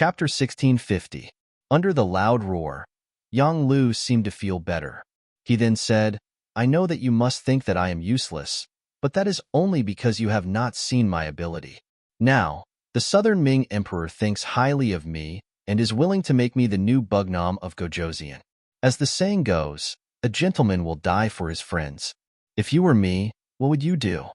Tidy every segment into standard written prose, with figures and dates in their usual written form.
Chapter 1650. Under the loud roar, Yang Lu seemed to feel better. He then said, I know that you must think that I am useless, but that is only because you have not seen my ability. Now, the Southern Ming Emperor thinks highly of me and is willing to make me the new Bugnam of Gojoseon. As the saying goes, a gentleman will die for his friends. If you were me, what would you do?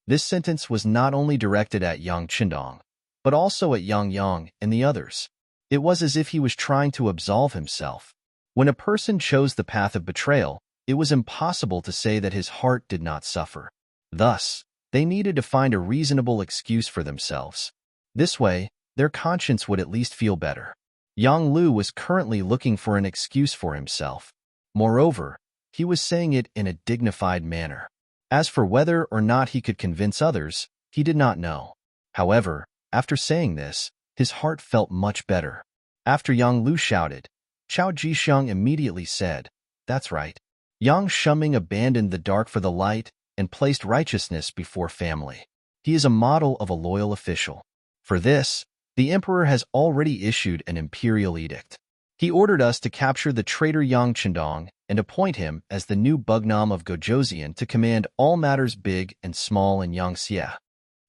This sentence was not only directed at Yang Qindong, but also at Yang Yang and the others. It was as if he was trying to absolve himself. When a person chose the path of betrayal, it was impossible to say that his heart did not suffer. Thus, they needed to find a reasonable excuse for themselves. This way, their conscience would at least feel better. Yang Lu was currently looking for an excuse for himself. Moreover, he was saying it in a dignified manner. As for whether or not he could convince others, he did not know. However, after saying this, his heart felt much better. After Yang Lu shouted, Chao Jixiang immediately said, That's right. Yang Shuming abandoned the dark for the light and placed righteousness before family. He is a model of a loyal official. For this, the emperor has already issued an imperial edict. He ordered us to capture the traitor Yang Qindong and appoint him as the new Bugnam of Gojoseon to command all matters big and small in Yangxie.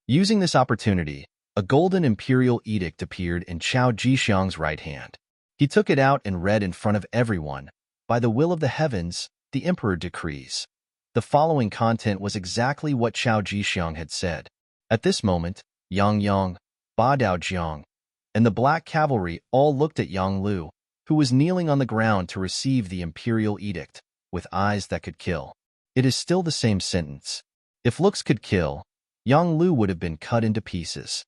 Using this opportunity, a golden imperial edict appeared in Chao Jixiang's right hand. He took it out and read in front of everyone, By the will of the heavens, the emperor decrees. The following content was exactly what Chao Jixiang had said. At this moment, Yang Yang, Ba Daojiang, and the Black Cavalry all looked at Yang Lu, who was kneeling on the ground to receive the imperial edict, with eyes that could kill. It is still the same sentence. If looks could kill, Yang Lu would have been cut into pieces.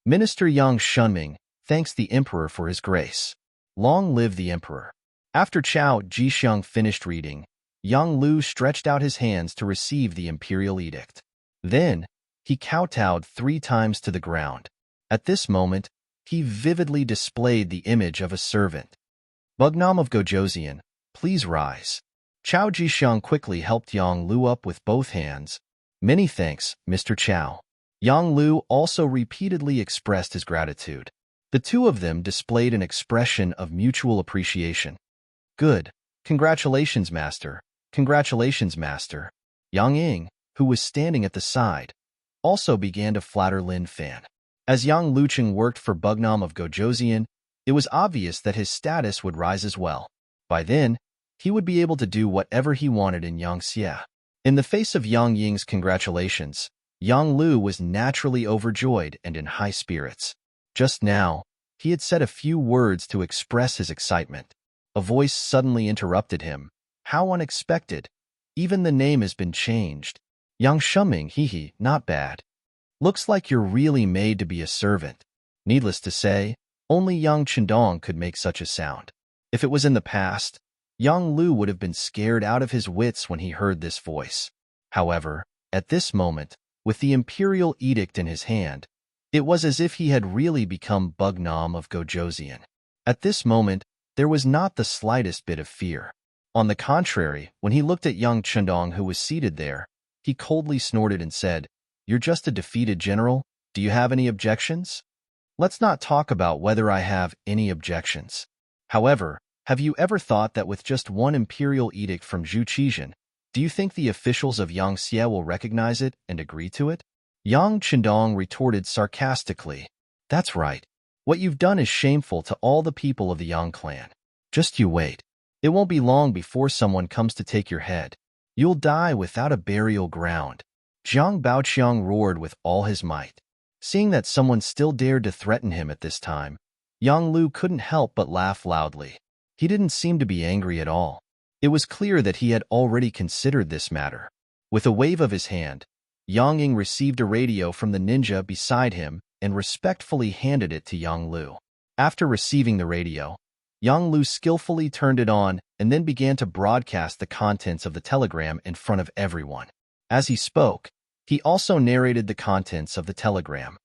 Minister Yang Shunming thanks the emperor for his grace. Long live the emperor. After Chao Jixiang finished reading, Yang Lu stretched out his hands to receive the imperial edict. Then, he kowtowed 3 times to the ground. At this moment, he vividly displayed the image of a servant. Bugnam of Gojoseon, please rise. Chao Jixiang quickly helped Yang Lu up with both hands. Many thanks, Mr. Chao. Yang Lu also repeatedly expressed his gratitude. The two of them displayed an expression of mutual appreciation. Good. Congratulations, Master. Congratulations, Master. Yang Ying, who was standing at the side, also began to flatter Lin Fan. As Yang Lucheng worked for Bugnam of Gojoseon, it was obvious that his status would rise as well. By then, he would be able to do whatever he wanted in Yangxie. In the face of Yang Ying's congratulations, Yang Lu was naturally overjoyed and in high spirits. Just now, he had said a few words to express his excitement. A voice suddenly interrupted him. How unexpected. Even the name has been changed. Yang Shuming, hee, not bad. Looks like you're really made to be a servant. Needless to say, only Yang Qindong could make such a sound. If it was in the past, Yang Lu would have been scared out of his wits when he heard this voice. However, at this moment, with the imperial edict in his hand, it was as if he had really become Bugnam of Gojoseon. At this moment, there was not the slightest bit of fear. On the contrary, when he looked at Yang Qindong who was seated there, he coldly snorted and said, You're just a defeated general. Do you have any objections? Let's not talk about whether I have any objections. However, have you ever thought that with just one imperial edict from Zhu Qizhen, do you think the officials of Yangxie will recognize it and agree to it? Yang Qindong retorted sarcastically. That's right. What you've done is shameful to all the people of the Yang clan. Just you wait. It won't be long before someone comes to take your head. You'll die without a burial ground. Jiang Baoqiang roared with all his might. Seeing that someone still dared to threaten him at this time, Yang Lu couldn't help but laugh loudly. He didn't seem to be angry at all. It was clear that he had already considered this matter. With a wave of his hand, Yang Ying received a radio from the ninja beside him and respectfully handed it to Yang Lu. After receiving the radio, Yang Lu skillfully turned it on and then began to broadcast the contents of the telegram in front of everyone. As he spoke, he also narrated the contents of the telegram.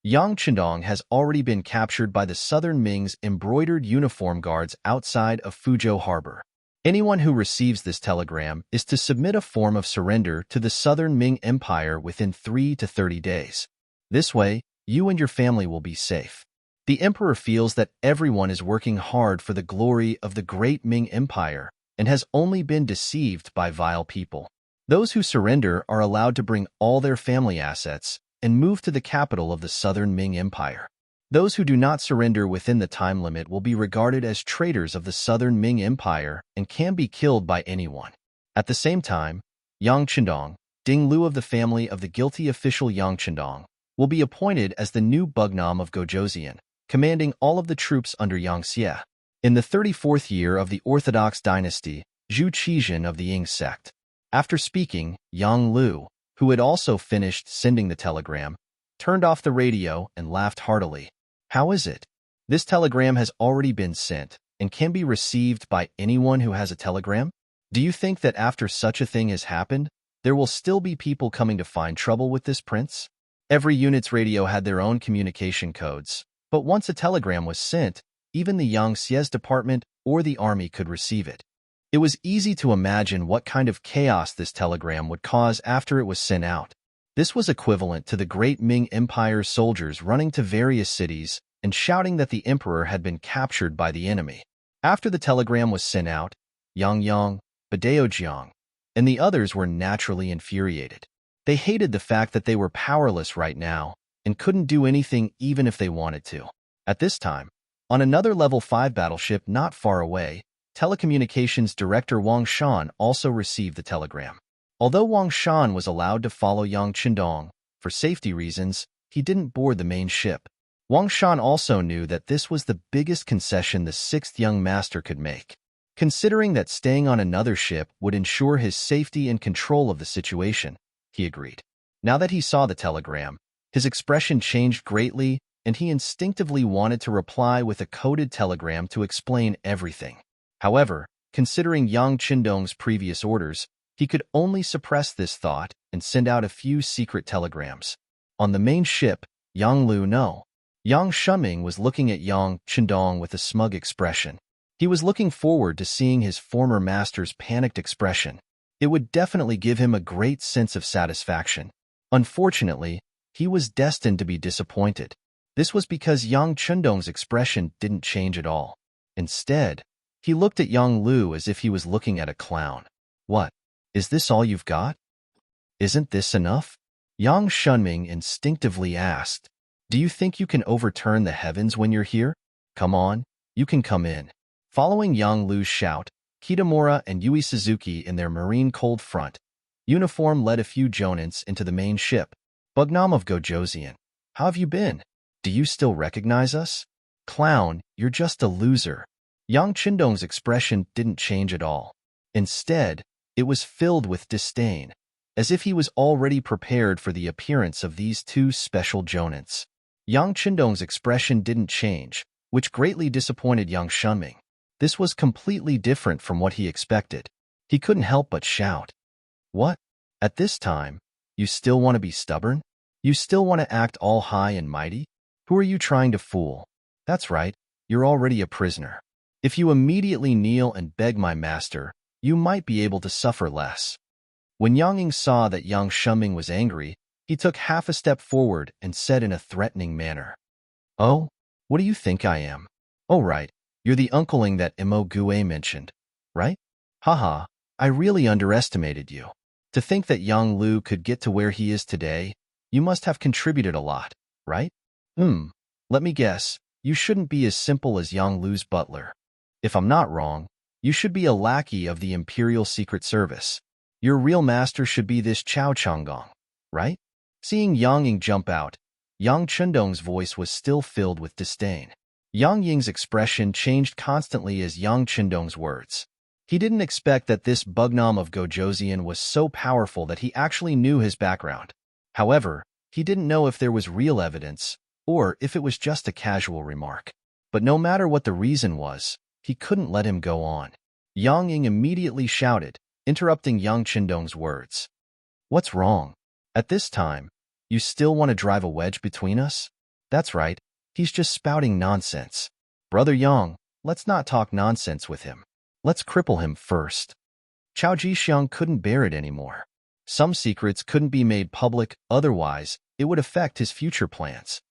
Yang Qindong has already been captured by the Southern Ming's embroidered uniform guards outside of Fuzhou Harbor. Anyone who receives this telegram is to submit a form of surrender to the Southern Ming Empire within 3 to 30 days. This way, you and your family will be safe. The emperor feels that everyone is working hard for the glory of the great Ming Empire and has only been deceived by vile people. Those who surrender are allowed to bring all their family assets and move to the capital of the southern Ming Empire. Those who do not surrender within the time limit will be regarded as traitors of the southern Ming Empire and can be killed by anyone. At the same time, Yang Chendong, Ding Lu of the family of the guilty official Yang Chendong, will be appointed as the new Bugnam of Gojoseon, commanding all of the troops under Yang Xie. In the 34th year of the Orthodox dynasty, Zhu Qizhen of the Ying sect. After speaking, Yang Lu, who had also finished sending the telegram, turned off the radio and laughed heartily. How is it? This telegram has already been sent and can be received by anyone who has a telegram? Do you think that after such a thing has happened, there will still be people coming to find trouble with this prince? Every unit's radio had their own communication codes, but once a telegram was sent, even the Yang Xie's department or the army could receive it. It was easy to imagine what kind of chaos this telegram would cause after it was sent out. This was equivalent to the great Ming Empire's soldiers running to various cities and shouting that the emperor had been captured by the enemy. After the telegram was sent out, Yang Yang, Badeojiang, and the others were naturally infuriated. They hated the fact that they were powerless right now and couldn't do anything even if they wanted to. At this time, on another Level 5 battleship not far away, Telecommunications Director Wang Shan also received the telegram. Although Wang Shan was allowed to follow Yang Chendong, for safety reasons, he didn't board the main ship. Wang Shan also knew that this was the biggest concession the sixth young master could make. Considering that staying on another ship would ensure his safety and control of the situation, he agreed. Now that he saw the telegram, his expression changed greatly, and he instinctively wanted to reply with a coded telegram to explain everything. However, considering Yang Chendong's previous orders, he could only suppress this thought and send out a few secret telegrams. On the main ship, Yang Lu no. Yang Shuming was looking at Yang Chendong with a smug expression. He was looking forward to seeing his former master's panicked expression. It would definitely give him a great sense of satisfaction. Unfortunately, he was destined to be disappointed. This was because Yang Chendong's expression didn't change at all. Instead, he looked at Yang Lu as if he was looking at a clown. What? Is this all you've got? Isn't this enough? Yang Shunming instinctively asked. Do you think you can overturn the heavens when you're here? Come on, you can come in. Following Yang Lu's shout, Kitamura and Yui Suzuki in their marine cold front uniform led a few jonins into the main ship. Bugnam of Gojoseon, how have you been? Do you still recognize us? Clown, you're just a loser. Yang Chendong's expression didn't change at all. Instead, it was filled with disdain, as if he was already prepared for the appearance of these two special jonins. Yang Chendong's expression didn't change, which greatly disappointed Yang Shunming. This was completely different from what he expected. He couldn't help but shout. What? At this time, you still want to be stubborn? You still want to act all high and mighty? Who are you trying to fool? That's right, you're already a prisoner. If you immediately kneel and beg my master, you might be able to suffer less. When Yang Ying saw that Yang Shuming was angry, he took half a step forward and said in a threatening manner, Oh, what do you think I am? Oh right, you're the uncleing that Mo Gue mentioned, right? Haha, I really underestimated you. To think that Yang Lu could get to where he is today, you must have contributed a lot, right? Let me guess, you shouldn't be as simple as Yang Lu's butler. If I'm not wrong, you should be a lackey of the Imperial Secret Service. Your real master should be this Chao Changgong, right? Seeing Yang Ying jump out, Yang Chendong's voice was still filled with disdain. Yang Ying's expression changed constantly as Yang Chendong's words. He didn't expect that this Bugnam of Gojoseon was so powerful that he actually knew his background. However, he didn't know if there was real evidence, or if it was just a casual remark. But no matter what the reason was, he couldn't let him go on. Yang Ying immediately shouted, interrupting Yang Chendong's words. What's wrong? At this time, you still want to drive a wedge between us? That's right, he's just spouting nonsense. Brother Yang, let's not talk nonsense with him. Let's cripple him first. Chao Jixiang couldn't bear it anymore. Some secrets couldn't be made public, otherwise, it would affect his future plans.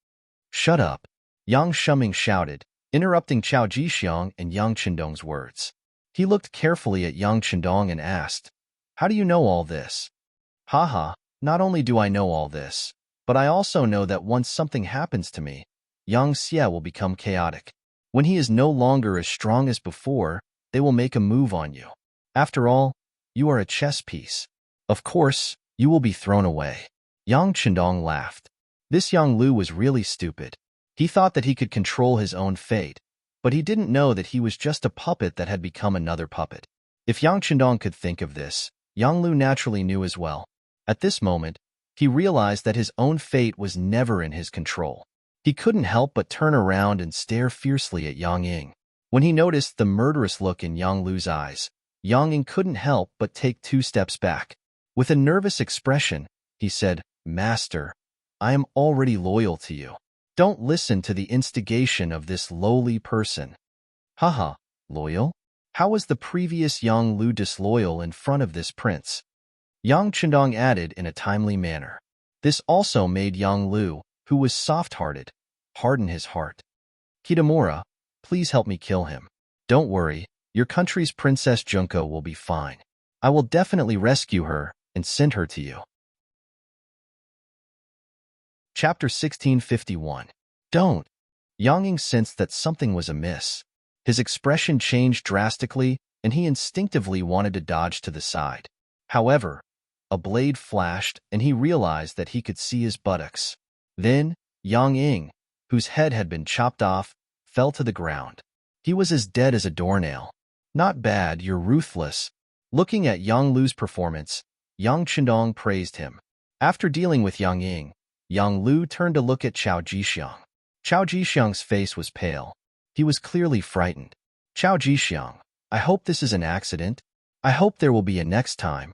Shut up. Yang Shuming shouted, interrupting Chao Jixiang and Yang Qindong's words. He looked carefully at Yang Qindong and asked, "How do you know all this?" "Haha, not only do I know all this, but I also know that once something happens to me, Yang Xie will become chaotic. When he is no longer as strong as before, they will make a move on you. After all, you are a chess piece. Of course, you will be thrown away." Yang Qindong laughed. This Yang Lu was really stupid. He thought that he could control his own fate, but he didn't know that he was just a puppet that had become another puppet. If Yang Qindong could think of this, Yang Lu naturally knew as well. At this moment, he realized that his own fate was never in his control. He couldn't help but turn around and stare fiercely at Yang Ying. When he noticed the murderous look in Yang Lu's eyes, Yang Ying couldn't help but take 2 steps back. With a nervous expression, he said, "Master, I am already loyal to you. Don't listen to the instigation of this lowly person." "Haha, loyal? How was the previous Yang Lu disloyal in front of this prince?" Yang Qindong added in a timely manner. This also made Yang Lu, who was soft-hearted, harden his heart. "Kitamura, please help me kill him. Don't worry, your country's Princess Junko will be fine. I will definitely rescue her and send her to you." Chapter 1651. Don't. Yang Ying sensed that something was amiss. His expression changed drastically, and he instinctively wanted to dodge to the side. However, a blade flashed, and he realized that he could see his buttocks. Then, Yang Ying, whose head had been chopped off, fell to the ground. He was as dead as a doornail. "Not bad, you're ruthless." Looking at Yang Lu's performance, Yang Qindong praised him. After dealing with Yang Ying, Yang Lu turned to look at Chao Jixiang. Chao Jixiang's face was pale. He was clearly frightened. "Chao Jixiang, I hope this is an accident. I hope there will be a next time."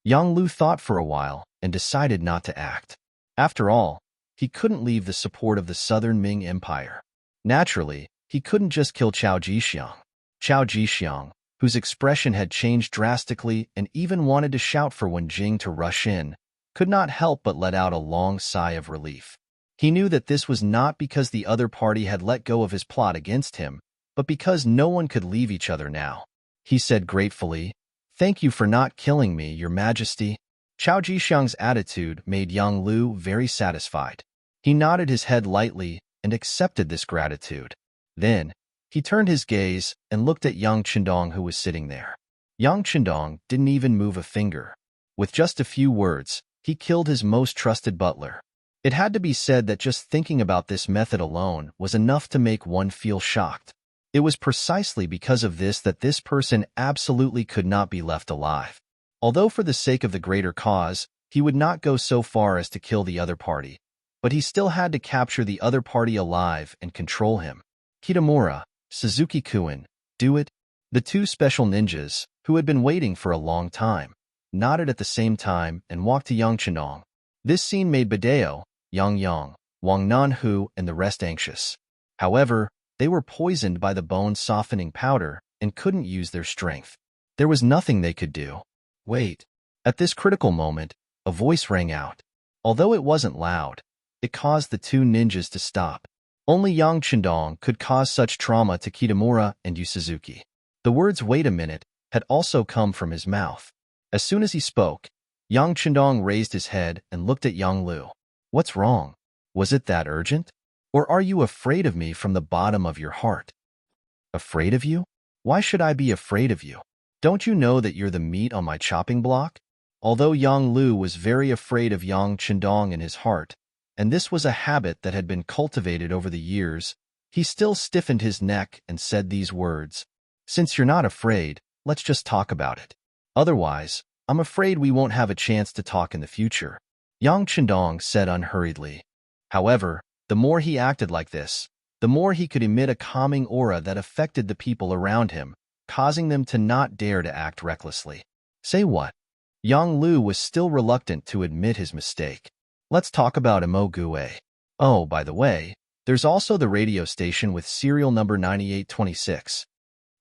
Yang Lu thought for a while and decided not to act. After all, he couldn't leave the support of the Southern Ming Empire. Naturally, he couldn't just kill Chao Jixiang. Chao Jixiang, whose expression had changed drastically and even wanted to shout for Wen Jing to rush in, could not help but let out a long sigh of relief. He knew that this was not because the other party had let go of his plot against him, but because no one could leave each other now. He said gratefully, "Thank you for not killing me, Your Majesty." Chao Jixiang's attitude made Yang Lu very satisfied. He nodded his head lightly and accepted this gratitude. Then, he turned his gaze and looked at Yang Qindong, who was sitting there. Yang Qindong didn't even move a finger. With just a few words, he killed his most trusted butler. It had to be said that just thinking about this method alone was enough to make one feel shocked. It was precisely because of this that this person absolutely could not be left alive. Although for the sake of the greater cause, he would not go so far as to kill the other party, but he still had to capture the other party alive and control him. "Kitamura, Suzuki-kun, do it." The 2 special ninjas, who had been waiting for a long time, nodded at the same time and walked to Yang Qindong. This scene made Badeo, Yang Yang, Wang Nanhu, and the rest anxious. However, they were poisoned by the bone-softening powder and couldn't use their strength. There was nothing they could do. Wait. At this critical moment, a voice rang out. Although it wasn't loud, it caused the 2 ninjas to stop. Only Yang Qindong could cause such trauma to Kitamura and Yu Suzuki. The words "wait a minute" had also come from his mouth. As soon as he spoke, Yang Qindong raised his head and looked at Yang Lu. "What's wrong? Was it that urgent? Or are you afraid of me from the bottom of your heart?" "Afraid of you? Why should I be afraid of you? Don't you know that you're the meat on my chopping block?" Although Yang Lu was very afraid of Yang Qindong in his heart, and this was a habit that had been cultivated over the years, he still stiffened his neck and said these words, "Since you're not afraid, let's just talk about it. Otherwise, I'm afraid we won't have a chance to talk in the future," Yang Qindong said unhurriedly. However, the more he acted like this, the more he could emit a calming aura that affected the people around him, causing them to not dare to act recklessly. "Say what?" Yang Lu was still reluctant to admit his mistake. "Let's talk about Imogue. Oh, by the way, there's also the radio station with serial number 9826.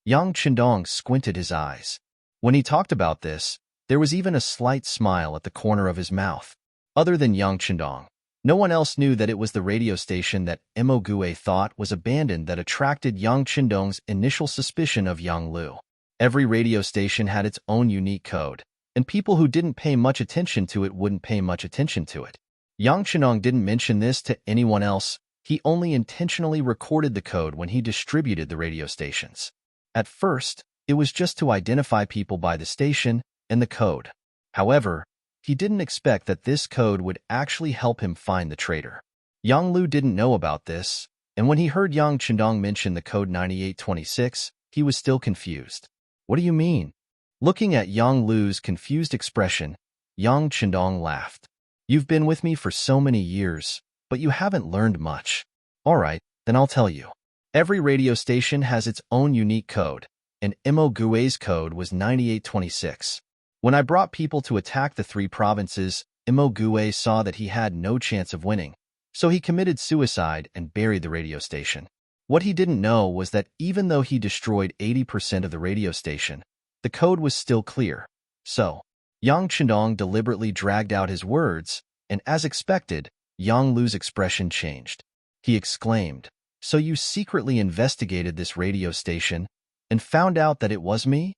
Yang Qindong squinted his eyes. When he talked about this, there was even a slight smile at the corner of his mouth. Other than Yang Qindong, No one else knew that it was the radio station that Imogue thought was abandoned that attracted Yang Qindong's initial suspicion of Yang Lu. Every radio station had its own unique code, and people who didn't pay much attention to it wouldn't pay much attention to it. Yang Qindong didn't mention this to anyone else. He only intentionally recorded the code when he distributed the radio stations. At first, it was just to identify people by the station and the code. However, he didn't expect that this code would actually help him find the traitor. Yang Lu didn't know about this, and when he heard Yang Qindong mention the code 9826, he was still confused. What do you mean? Looking at Yang Lu's confused expression, Yang Qindong laughed. You've been with me for so many years, but you haven't learned much. All right, then I'll tell you. Every radio station has its own unique code, and Imogue's code was 9826. When I brought people to attack the 3 provinces, Imogue saw that he had no chance of winning, so he committed suicide and buried the radio station. What he didn't know was that even though he destroyed 80% of the radio station, the code was still clear. So, Yang Qindong deliberately dragged out his words, and as expected, Yang Lu's expression changed. He exclaimed, "So you secretly investigated this radio station and found out that it was me?"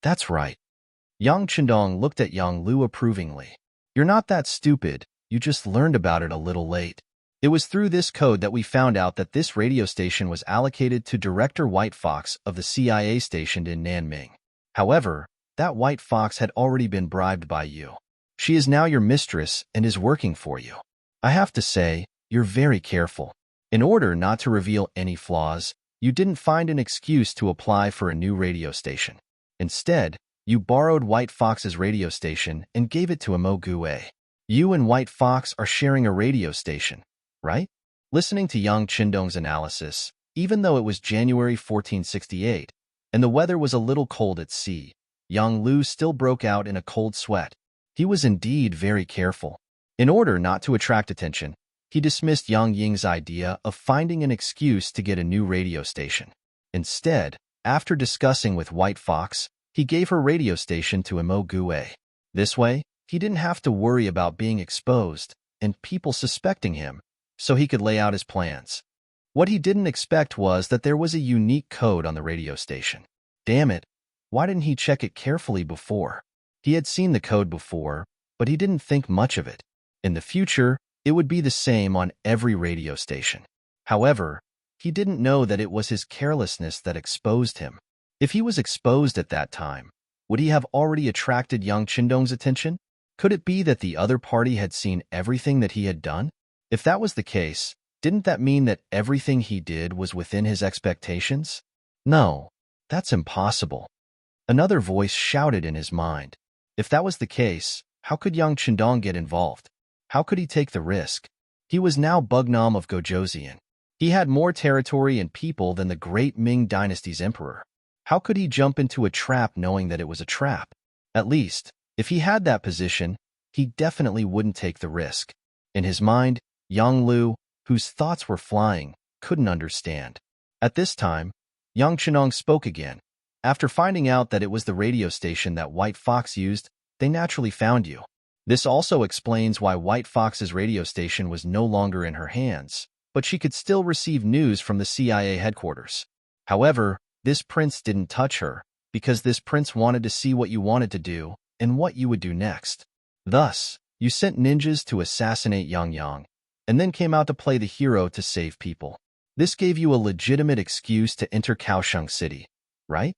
"That's right." Yang Qindong looked at Yang Lu approvingly. "You're not that stupid, you just learned about it a little late. It was through this code that we found out that this radio station was allocated to Director White Fox of the CIA stationed in Nanming. However, that White Fox had already been bribed by you. She is now your mistress and is working for you. I have to say, you're very careful. In order not to reveal any flaws, you didn't find an excuse to apply for a new radio station. Instead, you borrowed White Fox's radio station and gave it to Imogue. You and White Fox are sharing a radio station, right?" Listening to Yang Qindong's analysis, even though it was January 1468, and the weather was a little cold at sea, Yang Lu still broke out in a cold sweat. He was indeed very careful. In order not to attract attention, he dismissed Yang Ying's idea of finding an excuse to get a new radio station. Instead, after discussing with White Fox, he gave her radio station to Imogue. This way, he didn't have to worry about being exposed and people suspecting him, so he could lay out his plans. What he didn't expect was that there was a unique code on the radio station. Damn it, why didn't he check it carefully before? He had seen the code before, but he didn't think much of it. In the future, it would be the same on every radio station. However, he didn't know that it was his carelessness that exposed him. If he was exposed at that time, would he have already attracted Yang Qindong's attention? Could it be that the other party had seen everything that he had done? If that was the case, didn't that mean that everything he did was within his expectations? No, that's impossible. Another voice shouted in his mind. If that was the case, how could Yang Qindong get involved? How could he take the risk? He was now Bugnam of Gojoseon. He had more territory and people than the great Ming dynasty's emperor. How could he jump into a trap knowing that it was a trap? At least, if he had that position, he definitely wouldn't take the risk. In his mind, Yang Lu, whose thoughts were flying, couldn't understand. At this time, Yang Qindong spoke again. After finding out that it was the radio station that White Fox used, they naturally found you. This also explains why White Fox's radio station was no longer in her hands, but she could still receive news from the CIA headquarters. However, this prince didn't touch her, because this prince wanted to see what you wanted to do and what you would do next. Thus, you sent ninjas to assassinate Yang Yang, and then came out to play the hero to save people. This gave you a legitimate excuse to enter Kaohsiung City, right?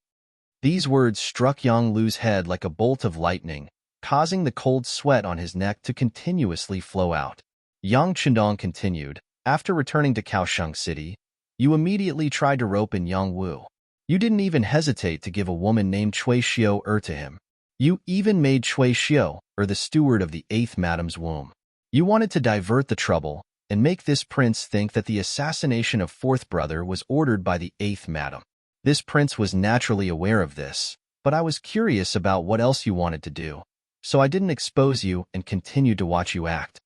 These words struck Yang Lu's head like a bolt of lightning, causing the cold sweat on his neck to continuously flow out. Yang Qindong continued, "After returning to Kaohsiung City, you immediately tried to rope in Yang Wu. You didn't even hesitate to give a woman named Cui Xiu to him. You even made Cui Xiu the steward of the 8th Madam's womb. You wanted to divert the trouble and make this prince think that the assassination of 4th brother was ordered by the 8th Madam. This prince was naturally aware of this, but I was curious about what else you wanted to do, so I didn't expose you and continued to watch you act.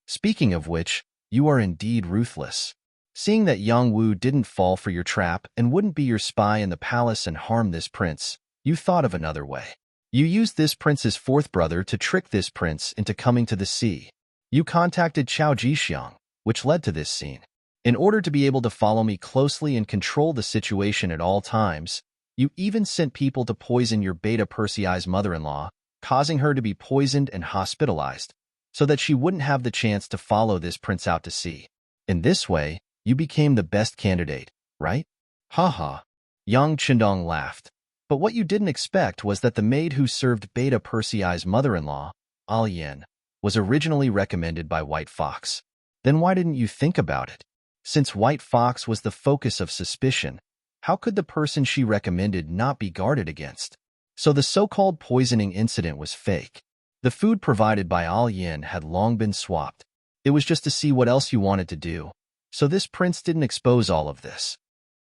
Speaking of which, you are indeed ruthless. Seeing that Yang Wu didn't fall for your trap and wouldn't be your spy in the palace and harm this prince, you thought of another way. You used this prince's 4th brother to trick this prince into coming to the sea. You contacted Chao Jixiang, which led to this scene. In order to be able to follow me closely and control the situation at all times, you even sent people to poison your Beta Persei's mother-in-law, causing her to be poisoned and hospitalized, so that she wouldn't have the chance to follow this prince out to sea. In this way, you became the best candidate, right? Haha. Yang Qindong laughed. But what you didn't expect was that the maid who served Beta Persei's mother-in-law, Alian, was originally recommended by White Fox. Then why didn't you think about it? Since White Fox was the focus of suspicion, how could the person she recommended not be guarded against? So the so-called poisoning incident was fake. The food provided by Alian had long been swapped. It was just to see what else you wanted to do. So this prince didn't expose all of this.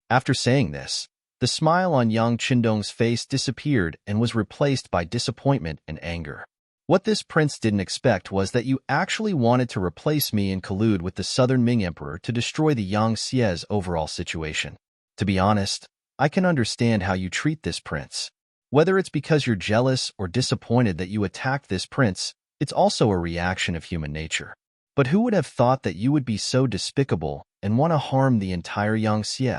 After saying this, the smile on Yang Qindong's face disappeared and was replaced by disappointment and anger. What this prince didn't expect was that you actually wanted to replace me and collude with the Southern Ming Emperor to destroy the Yangtze's overall situation. To be honest, I can understand how you treat this prince. Whether it's because you're jealous or disappointed that you attacked this prince, it's also a reaction of human nature. But who would have thought that you would be so despicable and want to harm the entire Yangtze?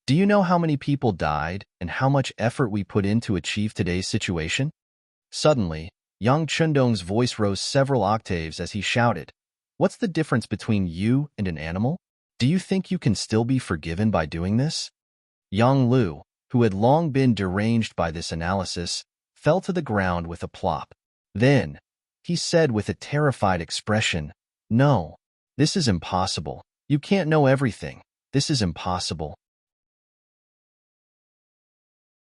Do you know how many people died and how much effort we put in to achieve today's situation? Suddenly, Yang Qindong's voice rose several octaves as he shouted, "What's the difference between you and an animal? Do you think you can still be forgiven by doing this?" Yang Lu, who had long been deranged by this analysis, fell to the ground with a plop. Then, he said with a terrified expression, "No, this is impossible. You can't know everything. This is impossible."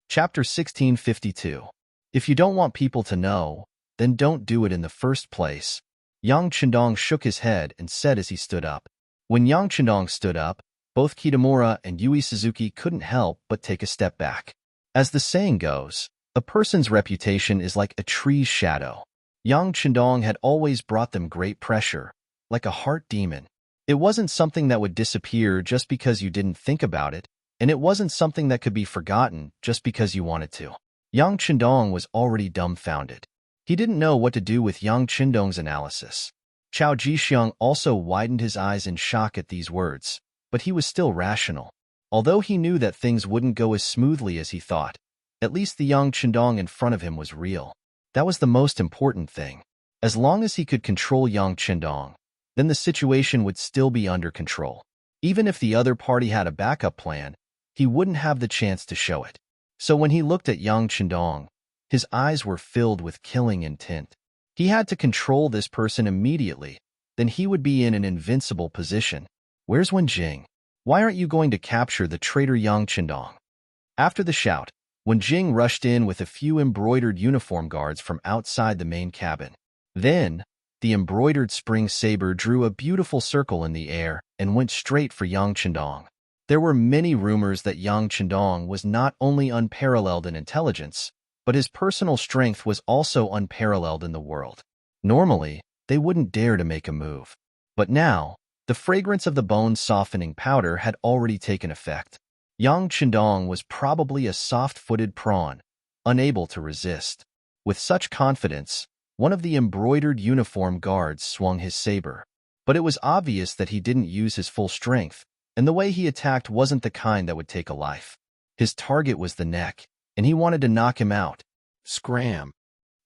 Chapter 1652. If you don't want people to know, then don't do it in the first place. Yang Qindong shook his head and said as he stood up. When Yang Qindong stood up, both Kitamura and Yui Suzuki couldn't help but take a step back. As the saying goes, a person's reputation is like a tree's shadow. Yang Qindong had always brought them great pressure, like a heart demon. It wasn't something that would disappear just because you didn't think about it, and it wasn't something that could be forgotten just because you wanted to. Yang Qindong was already dumbfounded. He didn't know what to do with Yang Qindong's analysis. Chao Jixiang also widened his eyes in shock at these words, but he was still rational. Although he knew that things wouldn't go as smoothly as he thought, at least the Yang Qindong in front of him was real. That was the most important thing. As long as he could control Yang Qindong, then the situation would still be under control. Even if the other party had a backup plan, he wouldn't have the chance to show it. So when he looked at Yang Qindong, his eyes were filled with killing intent. He had to control this person immediately, then he would be in an invincible position. Where's Wenjing? Why aren't you going to capture the traitor Yang Qindong? After the shout, Wenjing rushed in with a few embroidered uniform guards from outside the main cabin. Then, the embroidered spring saber drew a beautiful circle in the air and went straight for Yang Qindong. There were many rumors that Yang Qindong was not only unparalleled in intelligence, but his personal strength was also unparalleled in the world. Normally, they wouldn't dare to make a move. But now, the fragrance of the bone-softening powder had already taken effect. Yang Qindong was probably a soft-footed prawn, unable to resist. With such confidence, one of the embroidered uniform guards swung his saber. But it was obvious that he didn't use his full strength, and the way he attacked wasn't the kind that would take a life. His target was the neck, and he wanted to knock him out. Scram!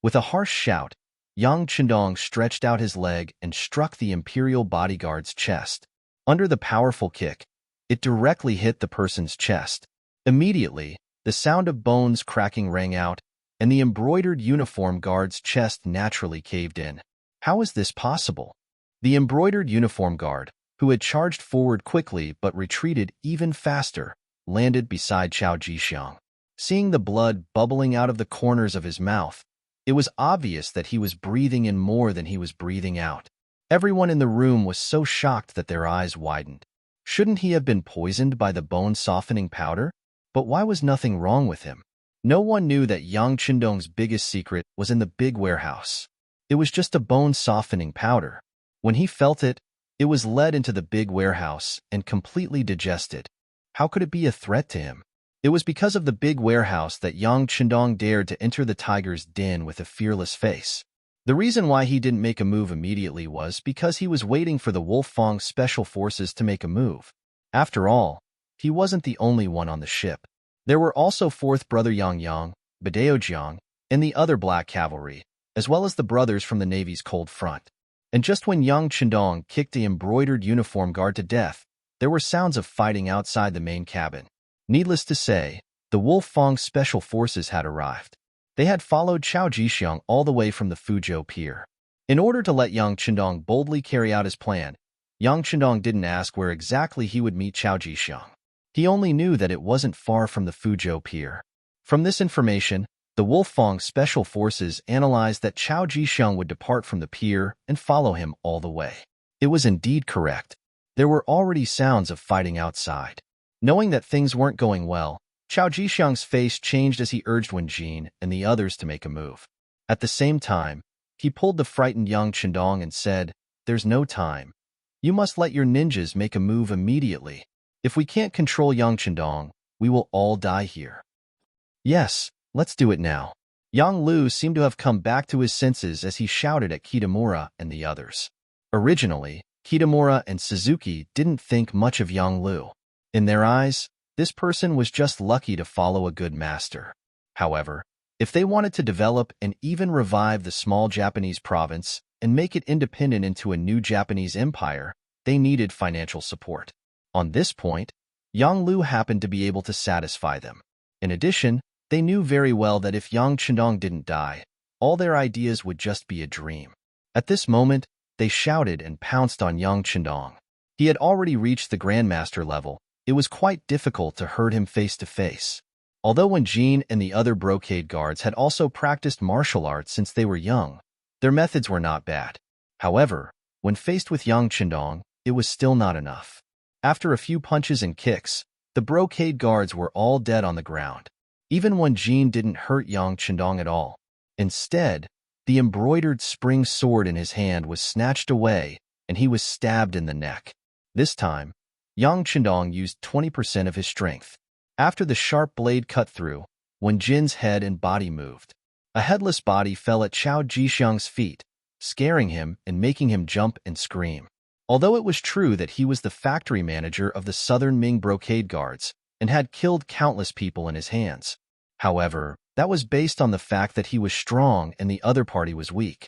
With a harsh shout, Yang Qindong stretched out his leg and struck the Imperial bodyguard's chest. Under the powerful kick, it directly hit the person's chest. Immediately, the sound of bones cracking rang out, and the embroidered uniform guard's chest naturally caved in. How is this possible? The embroidered uniform guard, who had charged forward quickly but retreated even faster, landed beside Chao Jixiang. Seeing the blood bubbling out of the corners of his mouth, it was obvious that he was breathing in more than he was breathing out. Everyone in the room was so shocked that their eyes widened. Shouldn't he have been poisoned by the bone-softening powder? But why was nothing wrong with him? No one knew that Yang Qindong's biggest secret was in the big warehouse. It was just a bone-softening powder. When he felt it, it was led into the big warehouse and completely digested. How could it be a threat to him? It was because of the big warehouse that Yang Qindong dared to enter the tiger's den with a fearless face. The The reason why he didn't make a move immediately was because he was waiting for the Wolfang's special forces to make a move. After all, he wasn't the only one on the ship. There were also fourth brother Yang Yang, Badao Jiang, and the other black cavalry, as well as the brothers from the Navy's cold front. And just when Yang Chendong kicked the embroidered uniform guard to death, there were sounds of fighting outside the main cabin. Needless to say, the Wolfang special forces had arrived. They had followed Chao Jixiang all the way from the Fuzhou pier. In order to let Yang Chendong boldly carry out his plan, Yang Chendong didn't ask where exactly he would meet Chao Jixiang. He only knew that it wasn't far from the Fuzhou pier. From this information, the Wolfang special forces analyzed that Chao Jixiang would depart from the pier and follow him all the way. It was indeed correct. There were already sounds of fighting outside. Knowing that things weren't going well, Chao Jixiang's face changed as he urged Wen Jin and the others to make a move. At the same time, he pulled the frightened Yang Chendong and said, "There's no time. You must let your ninjas make a move immediately. If we can't control Yang Chendong, we will all die here." "Yes, let's do it now." Yang Lu seemed to have come back to his senses as he shouted at Kitamura and the others. Originally, Kitamura and Suzuki didn't think much of Yang Lu. In their eyes, this person was just lucky to follow a good master. However, if they wanted to develop and even revive the small Japanese province and make it independent into a new Japanese empire, they needed financial support. On this point, Yang Lu happened to be able to satisfy them. In addition, they knew very well that if Yang Chendong didn't die, all their ideas would just be a dream. At this moment, they shouted and pounced on Yang Chendong. He had already reached the Grandmaster level. It was quite difficult to hurt him face to face. Although Wen Jin and the other brocade guards had also practiced martial arts since they were young, their methods were not bad. However, when faced with Yang Chendong, it was still not enough. After a few punches and kicks, the brocade guards were all dead on the ground. Even Wen Jin didn't hurt Yang Chendong at all. Instead, the embroidered spring sword in his hand was snatched away, and he was stabbed in the neck. This time, Yang Chendong used 20% of his strength. After the sharp blade cut through, Wen Jin's head and body moved. A headless body fell at Chao Jixiang's feet, scaring him and making him jump and scream. Although it was true that he was the factory manager of the Southern Ming brocade guards and had killed countless people in his hands. However, that was based on the fact that he was strong and the other party was weak.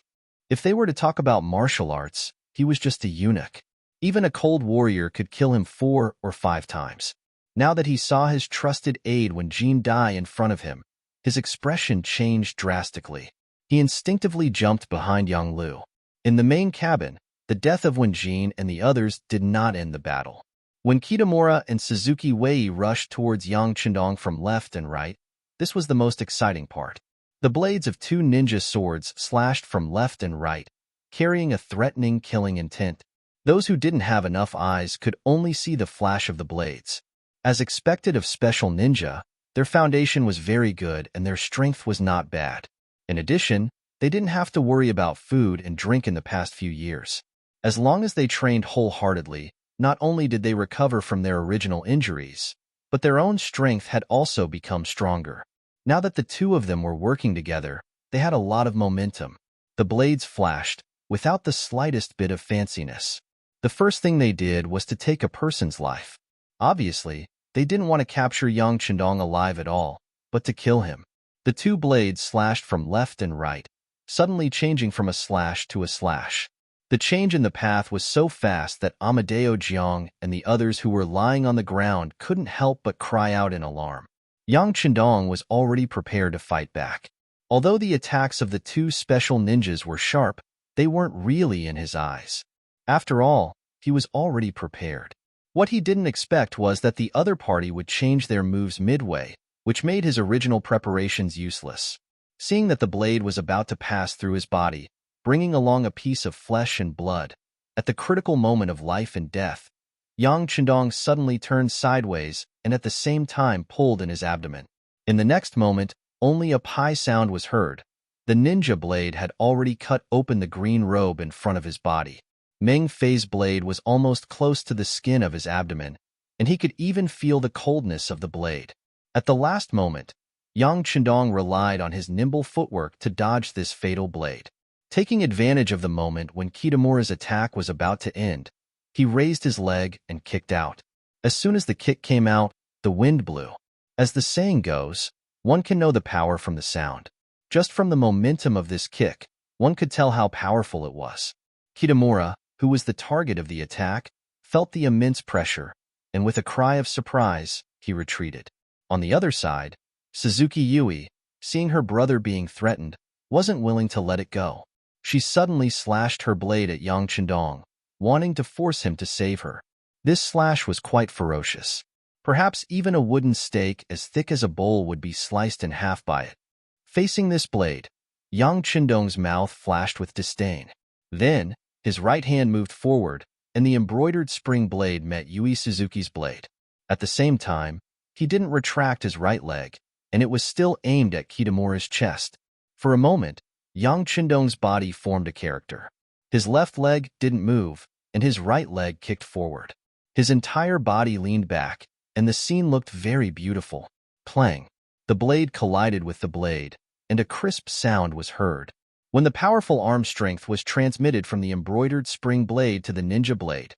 If they were to talk about martial arts, he was just a eunuch. Even a cold warrior could kill him 4 or 5 times. Now that he saw his trusted aide Wen Jin die in front of him, his expression changed drastically. He instinctively jumped behind Yang Lu. In the main cabin, the death of Wen Jin and the others did not end the battle. When Kitamura and Suzuki Wei rushed towards Yang Chendong from left and right, this was the most exciting part. The blades of 2 ninja swords slashed from left and right, carrying a threatening killing intent. Those who didn't have enough eyes could only see the flash of the blades. As expected of special ninja, their foundation was very good and their strength was not bad. In addition, they didn't have to worry about food and drink in the past few years. As long as they trained wholeheartedly, not only did they recover from their original injuries, but their own strength had also become stronger. Now that the two of them were working together, they had a lot of momentum. The blades flashed, without the slightest bit of fanciness. The first thing they did was to take a person's life. Obviously, they didn't want to capture Yang Chendong alive at all, but to kill him. The 2 blades slashed from left and right, suddenly changing from a slash to a slash. The change in the path was so fast that Amadeo Jiang and the others who were lying on the ground couldn't help but cry out in alarm. Yang Chendong was already prepared to fight back. Although the attacks of the 2 special ninjas were sharp, they weren't really in his eyes. After all, he was already prepared. What he didn't expect was that the other party would change their moves midway, which made his original preparations useless. Seeing that the blade was about to pass through his body, bringing along a piece of flesh and blood, at the critical moment of life and death, Yang Chendong suddenly turned sideways and at the same time pulled in his abdomen. In the next moment, only a pie sound was heard. The ninja blade had already cut open the green robe in front of his body. Ming Fei's blade was almost close to the skin of his abdomen, and he could even feel the coldness of the blade. At the last moment, Yang Chendong relied on his nimble footwork to dodge this fatal blade. Taking advantage of the moment when Kitamura's attack was about to end, he raised his leg and kicked out. As soon as the kick came out, the wind blew. As the saying goes, one can know the power from the sound. Just from the momentum of this kick, one could tell how powerful it was. Kitamura, who was the target of the attack, felt the immense pressure, and with a cry of surprise, he retreated. On the other side, Suzuki Yui, seeing her brother being threatened, wasn't willing to let it go. She suddenly slashed her blade at Yang Chendong, wanting to force him to save her. This slash was quite ferocious. Perhaps even a wooden stake as thick as a bowl would be sliced in half by it. Facing this blade, Yang Chendong's mouth flashed with disdain. Then, his right hand moved forward, and the embroidered spring blade met Yui Suzuki's blade. At the same time, he didn't retract his right leg, and it was still aimed at Kitamura's chest. For a moment, Yang Chendong's body formed a character. His left leg didn't move, and his right leg kicked forward. His entire body leaned back, and the scene looked very beautiful. Clang! The blade collided with the blade, and a crisp sound was heard. When the powerful arm strength was transmitted from the embroidered spring blade to the ninja blade,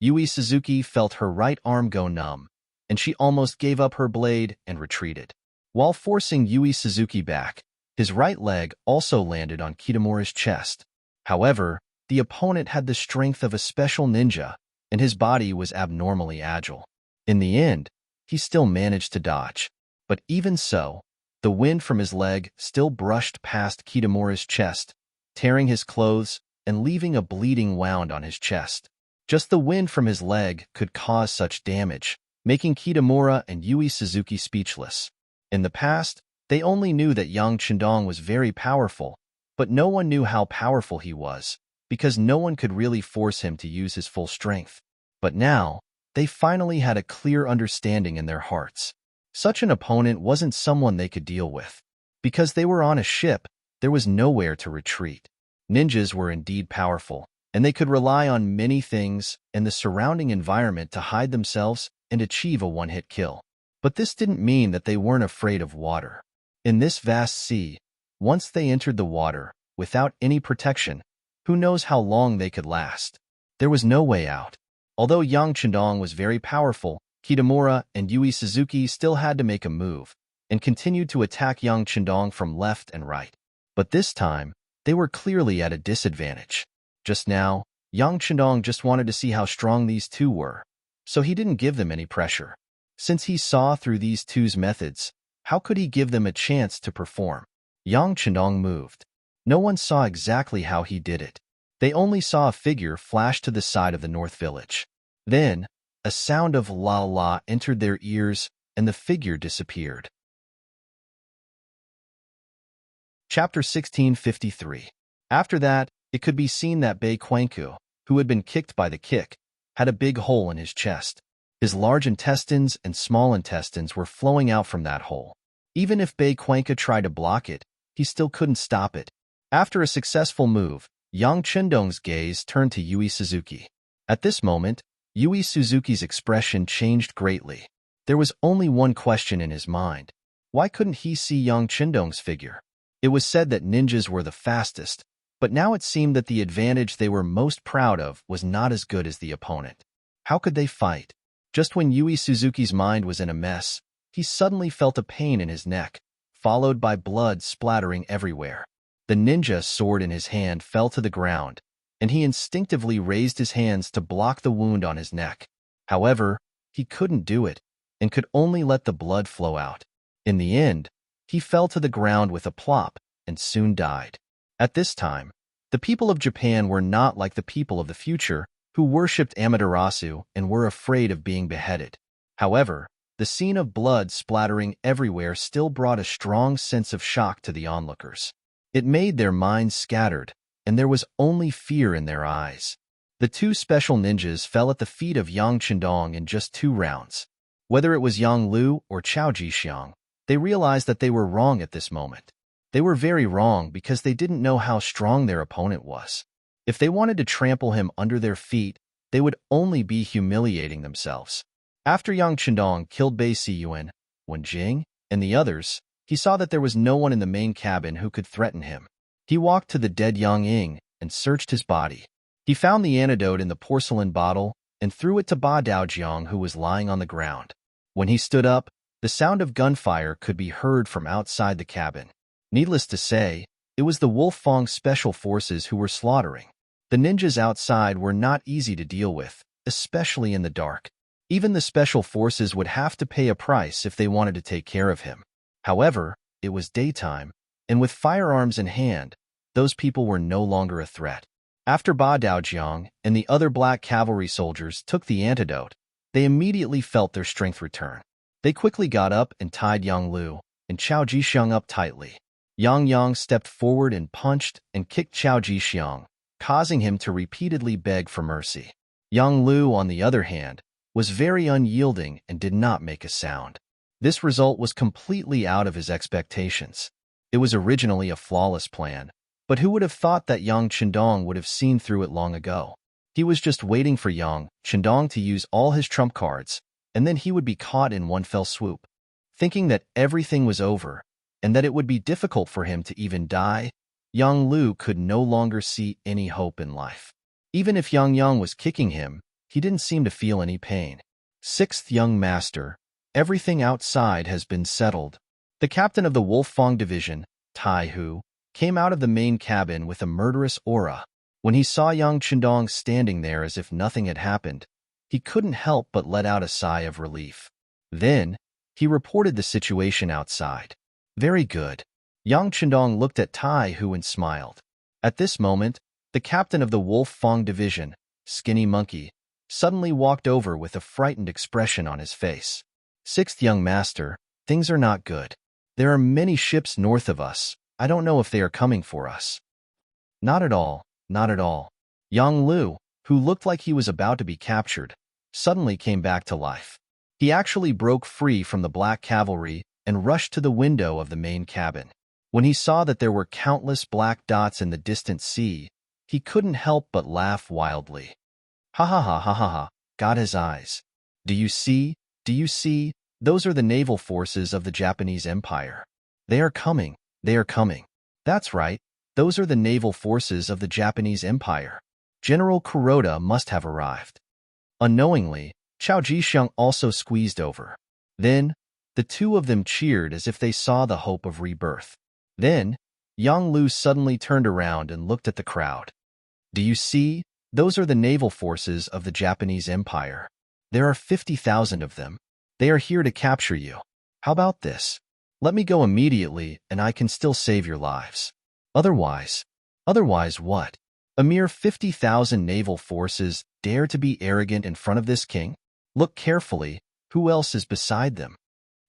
Yui Suzuki felt her right arm go numb, and she almost gave up her blade and retreated. While forcing Yui Suzuki back, his right leg also landed on Kitamura's chest. However, the opponent had the strength of a special ninja, and his body was abnormally agile. In the end, he still managed to dodge. But even so, the wind from his leg still brushed past Kitamura's chest, tearing his clothes and leaving a bleeding wound on his chest. Just the wind from his leg could cause such damage, making Kitamura and Yui Suzuki speechless. In the past, they only knew that Yang Chendong was very powerful, but no one knew how powerful he was, because no one could really force him to use his full strength. But now, they finally had a clear understanding in their hearts. Such an opponent wasn't someone they could deal with. Because they were on a ship, there was nowhere to retreat. Ninjas were indeed powerful, and they could rely on many things and the surrounding environment to hide themselves and achieve a one-hit kill. But this didn't mean that they weren't afraid of water. In this vast sea, once they entered the water, without any protection, who knows how long they could last. There was no way out. Although Yang Chendong was very powerful, Kitamura and Yui Suzuki still had to make a move, and continued to attack Yang Chendong from left and right. But this time, they were clearly at a disadvantage. Just now, Yang Chendong just wanted to see how strong these two were, so he didn't give them any pressure. Since he saw through these two's methods, how could he give them a chance to perform? Yang Chendong moved. No one saw exactly how he did it. They only saw a figure flash to the side of the north village. Then, a sound of la la entered their ears, and the figure disappeared. Chapter 1653. After that, it could be seen that Bei Quanku, who had been kicked by the kick, had a big hole in his chest. His large intestines and small intestines were flowing out from that hole. Even if Bei Quanku tried to block it, he still couldn't stop it. After a successful move, Yang Chendong's gaze turned to Yui Suzuki. At this moment, Yui Suzuki's expression changed greatly. There was only one question in his mind. Why couldn't he see Yang Chendong's figure? It was said that ninjas were the fastest, but now it seemed that the advantage they were most proud of was not as good as the opponent. How could they fight? Just when Yui Suzuki's mind was in a mess, he suddenly felt a pain in his neck, followed by blood splattering everywhere. The ninja sword in his hand fell to the ground, and he instinctively raised his hands to block the wound on his neck. However, he couldn't do it, and could only let the blood flow out. In the end, he fell to the ground with a plop, and soon died. At this time, the people of Japan were not like the people of the future, who worshipped Amaterasu and were afraid of being beheaded. However, the scene of blood splattering everywhere still brought a strong sense of shock to the onlookers. It made their minds scattered, and there was only fear in their eyes. The two special ninjas fell at the feet of Yang Chendong in just 2 rounds. Whether it was Yang Lu or Chao Jixiang, they realized that they were wrong at this moment. They were very wrong because they didn't know how strong their opponent was. If they wanted to trample him under their feet, they would only be humiliating themselves. After Yang Chendong killed Bei Siyuan, Wen Jing, and the others, he saw that there was no one in the main cabin who could threaten him. He walked to the dead Yang Ying and searched his body. He found the antidote in the porcelain bottle and threw it to Ba Daojiang, who was lying on the ground. When he stood up, the sound of gunfire could be heard from outside the cabin. Needless to say, it was the Wolfang Special Forces who were slaughtering. The ninjas outside were not easy to deal with, especially in the dark. Even the Special Forces would have to pay a price if they wanted to take care of him. However, it was daytime, and with firearms in hand, those people were no longer a threat. After Ba Daojiang and the other black cavalry soldiers took the antidote, they immediately felt their strength return. They quickly got up and tied Yang Lu and Chao Jixiang up tightly. Yang Yang stepped forward and punched and kicked Chao Jixiang, causing him to repeatedly beg for mercy. Yang Lu, on the other hand, was very unyielding and did not make a sound. This result was completely out of his expectations. It was originally a flawless plan, but who would have thought that Yang Chendong would have seen through it long ago? He was just waiting for Yang Chendong to use all his trump cards, and then he would be caught in one fell swoop. Thinking that everything was over, and that it would be difficult for him to even die, Yang Lu could no longer see any hope in life. Even if Yang Yang was kicking him, he didn't seem to feel any pain. Sixth young master, everything outside has been settled. The captain of the Wolfang division, Tai Hu, came out of the main cabin with a murderous aura. When he saw Yang Chendong standing there as if nothing had happened, he couldn't help but let out a sigh of relief. Then, he reported the situation outside. Very good. Yang Chendong looked at Tai Hu and smiled. At this moment, the captain of the Wolfang division, Skinny Monkey, suddenly walked over with a frightened expression on his face. Sixth young master, things are not good. There are many ships north of us. I don't know if they are coming for us. Not at all, not at all. Yang Lu, who looked like he was about to be captured, suddenly came back to life. He actually broke free from the black cavalry and rushed to the window of the main cabin. When he saw that there were countless black dots in the distant sea, he couldn't help but laugh wildly. Ha ha ha ha ha ha, got his eyes. Do you see? Do you see? Those are the naval forces of the Japanese Empire. They are coming. They are coming. That's right. Those are the naval forces of the Japanese Empire. General Kuroda must have arrived. Unknowingly, Chao Jixiang also squeezed over. Then, the two of them cheered as if they saw the hope of rebirth. Then, Yang Lu suddenly turned around and looked at the crowd. Do you see? Those are the naval forces of the Japanese Empire. There are 50,000 of them. They are here to capture you. How about this? Let me go immediately and I can still save your lives. Otherwise what? A mere 50,000 naval forces dare to be arrogant in front of this king? Look carefully, who else is beside them?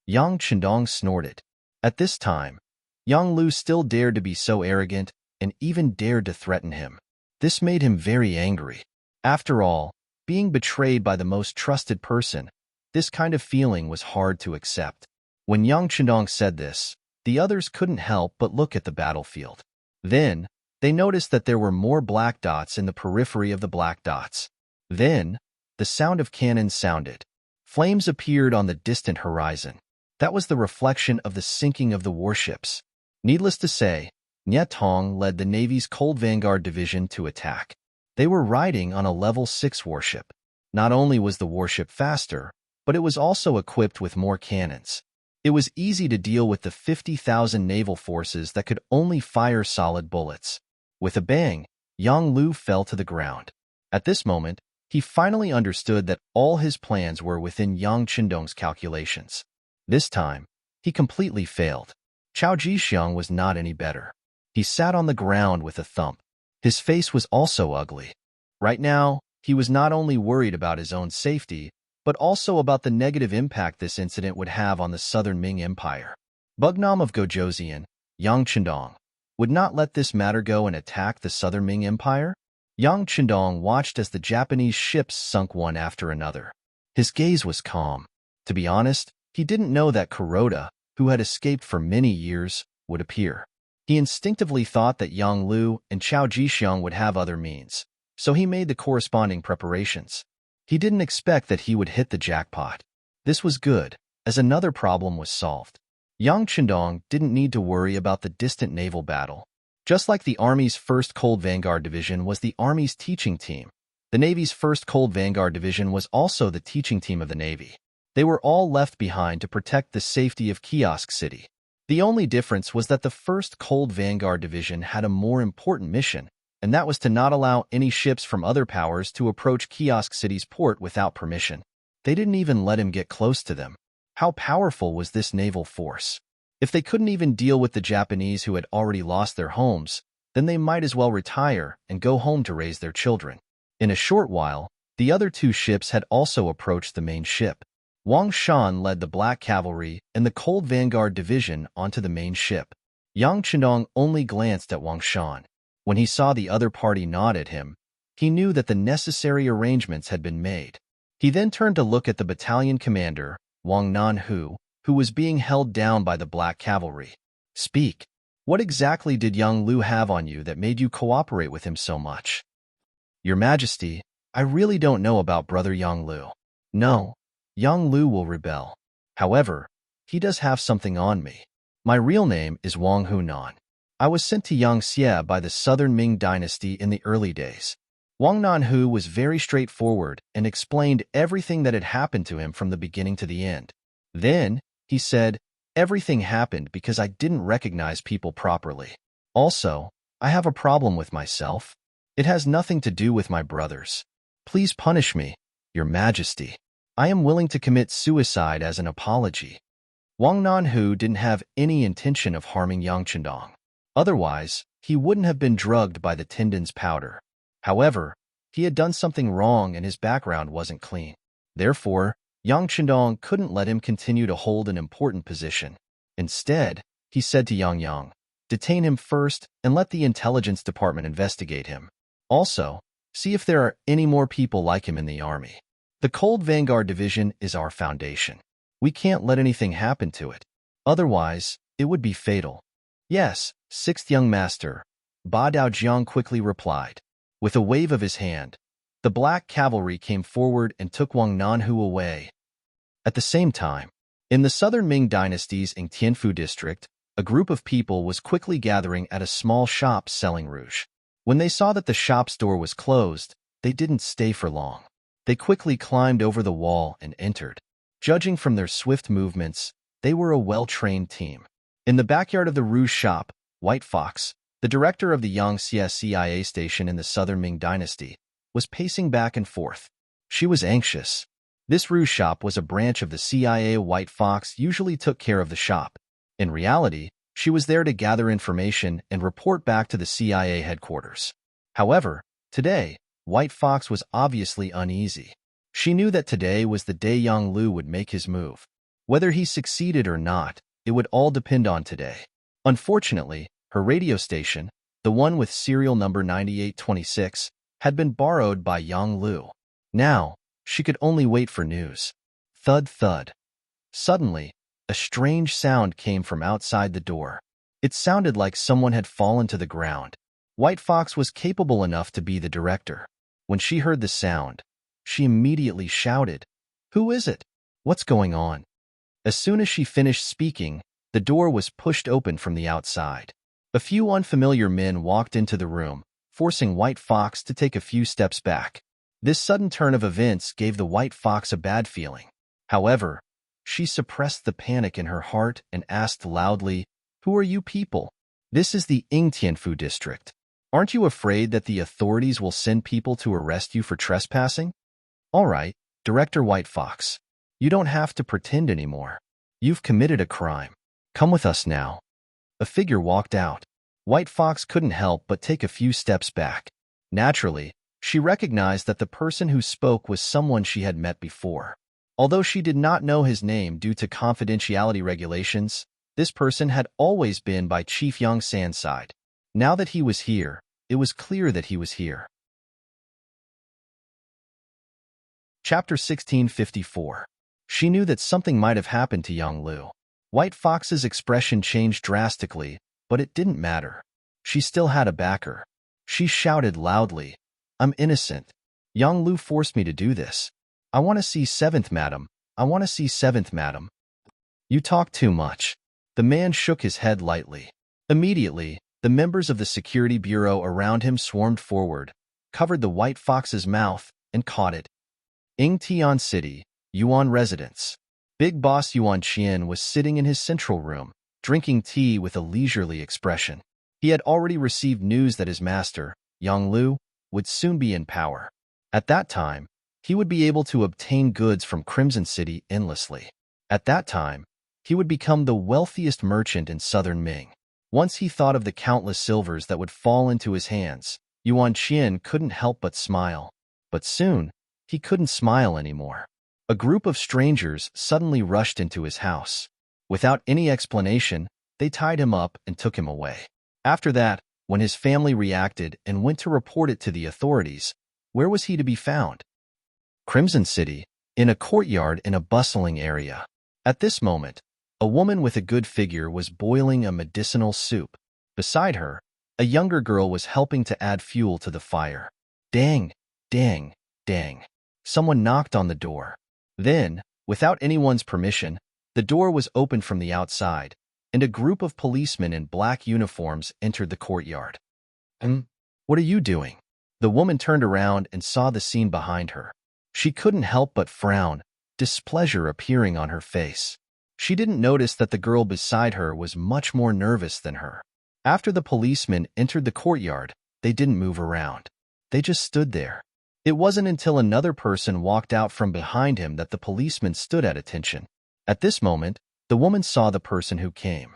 Yang Chendong snorted. At this time, Yang Lu still dared to be so arrogant and even dared to threaten him. This made him very angry. After all, being betrayed by the most trusted person, this kind of feeling was hard to accept. When Yang Chendong said this, the others couldn't help but look at the battlefield. Then, they noticed that there were more black dots in the periphery of the black dots. Then, the sound of cannons sounded. Flames appeared on the distant horizon. That was the reflection of the sinking of the warships. Needless to say, Nye Tong led the Navy's Cold Vanguard Division to attack. They were riding on a level 6 warship. Not only was the warship faster, but it was also equipped with more cannons. It was easy to deal with the 50,000 naval forces that could only fire solid bullets. With a bang, Yang Lu fell to the ground. At this moment, he finally understood that all his plans were within Yang Chendong's calculations. This time, he completely failed. Chao Jixiang was not any better. He sat on the ground with a thump. His face was also ugly. Right now, he was not only worried about his own safety, but also about the negative impact this incident would have on the southern Ming Empire. Bugnam of Gojoseon, Yang Chendong, would not let this matter go and attack the southern Ming Empire? Yang Chendong watched as the Japanese ships sunk one after another. His gaze was calm. To be honest, he didn't know that Kuroda, who had escaped for many years, would appear. He instinctively thought that Yang Lu and Chao Jixiang would have other means, so he made the corresponding preparations. He didn't expect that he would hit the jackpot. This was good, as another problem was solved. Yang Chendong didn't need to worry about the distant naval battle. Just like the Army's 1st Cold Vanguard Division was the Army's teaching team, the Navy's 1st Cold Vanguard Division was also the teaching team of the Navy. They were all left behind to protect the safety of Kiosk City. The only difference was that the 1st Cold Vanguard Division had a more important mission, and that was to not allow any ships from other powers to approach Kiosk City's port without permission. They didn't even let him get close to them. How powerful was this naval force? If they couldn't even deal with the Japanese who had already lost their homes, then they might as well retire and go home to raise their children. In a short while, the other 2 ships had also approached the main ship. Wang Shan led the Black Cavalry and the Cold Vanguard Division onto the main ship. Yang Chendong only glanced at Wang Shan. When he saw the other party nod at him, he knew that the necessary arrangements had been made. He then turned to look at the battalion commander, Wang Nanhu, who was being held down by the Black Cavalry. Speak. What exactly did Yang Lu have on you that made you cooperate with him so much? Your Majesty, I really don't know about Brother Yang Lu. No, Yang Lu will rebel. However, he does have something on me. My real name is Wang Hunan. I was sent to Yangxie by the Southern Ming dynasty in the early days. Wang Nanhu was very straightforward and explained everything that had happened to him from the beginning to the end. Then, he said, everything happened because I didn't recognize people properly. Also, I have a problem with myself. It has nothing to do with my brothers. Please punish me, Your Majesty. I am willing to commit suicide as an apology. Wang Nanhu didn't have any intention of harming Yang Chendong. Otherwise, he wouldn't have been drugged by the Tindon's powder. However, he had done something wrong and his background wasn't clean. Therefore, Yang Chendong couldn't let him continue to hold an important position. Instead, he said to Yang Yang, detain him first and let the intelligence department investigate him. Also, see if there are any more people like him in the army. The Cold Vanguard Division is our foundation. We can't let anything happen to it. Otherwise, it would be fatal. Yes, 6th Young Master, Ba Daojiang quickly replied. With a wave of his hand, the Black Cavalry came forward and took Wang Nanhu away. At the same time, in the Southern Ming Dynasty's Tianfu district, a group of people was quickly gathering at a small shop selling rouge. When they saw that the shop's door was closed, they didn't stay for long. They quickly climbed over the wall and entered. Judging from their swift movements, they were a well-trained team. In the backyard of the rouge shop, White Fox, the director of the Yangxie CIA station in the Southern Ming Dynasty, was pacing back and forth. She was anxious. This rouge shop was a branch of the CIA. White Fox usually took care of the shop. In reality, she was there to gather information and report back to the CIA headquarters. However, today, White Fox was obviously uneasy. She knew that today was the day Yang Lu would make his move. Whether he succeeded or not, it would all depend on today. Unfortunately, her radio station, the one with serial number 9826, had been borrowed by Yang Lu. Now, she could only wait for news. Thud thud. Suddenly, a strange sound came from outside the door. It sounded like someone had fallen to the ground. White Fox was capable enough to be the director. When she heard the sound, she immediately shouted, "Who is it? What's going on?" As soon as she finished speaking, the door was pushed open from the outside. A few unfamiliar men walked into the room, forcing White Fox to take a few steps back. This sudden turn of events gave the White Fox a bad feeling. However, she suppressed the panic in her heart and asked loudly, "Who are you people? This is the Tianfu district. Aren't you afraid that the authorities will send people to arrest you for trespassing?" "All right, Director White Fox. You don't have to pretend anymore. You've committed a crime. Come with us now." A figure walked out. White Fox couldn't help but take a few steps back. Naturally, she recognized that the person who spoke was someone she had met before. Although she did not know his name due to confidentiality regulations, this person had always been by Chief Yang San's side. Now that he was here, it was clear that he was here. Chapter 1654. She knew that something might have happened to Yang Lu. White Fox's expression changed drastically, but it didn't matter. She still had a backer. She shouted loudly, "I'm innocent. Yang Lu forced me to do this. I want to see 7th Madam. I want to see 7th Madam." "You talk too much." The man shook his head lightly. Immediately, The members of the security bureau around him swarmed forward, covered the white fox's mouth, and caught it. Tian City, Yuan residence. Big boss Yuan Qian was sitting in his central room, drinking tea with a leisurely expression. He had already received news that his master, Yang Lu, would soon be in power. At that time, he would be able to obtain goods from Crimson City endlessly. At that time, he would become the wealthiest merchant in southern Ming. Once he thought of the countless silvers that would fall into his hands, Yuan Qian couldn't help but smile. But soon, he couldn't smile anymore. A group of strangers suddenly rushed into his house. Without any explanation, they tied him up and took him away. After that, when his family reacted and went to report it to the authorities, where was he to be found? Crimson City, in a courtyard in a bustling area. At this moment, a woman with a good figure was boiling a medicinal soup. Beside her, a younger girl was helping to add fuel to the fire. Dang, dang, dang. Someone knocked on the door. Then, without anyone's permission, the door was opened from the outside, and a group of policemen in black uniforms entered the courtyard. What are you doing? The woman turned around and saw the scene behind her. She couldn't help but frown, displeasure appearing on her face. She didn't notice that the girl beside her was much more nervous than her. After the policemen entered the courtyard, they didn't move around. They just stood there. It wasn't until another person walked out from behind him that the policeman stood at attention. At this moment, the woman saw the person who came.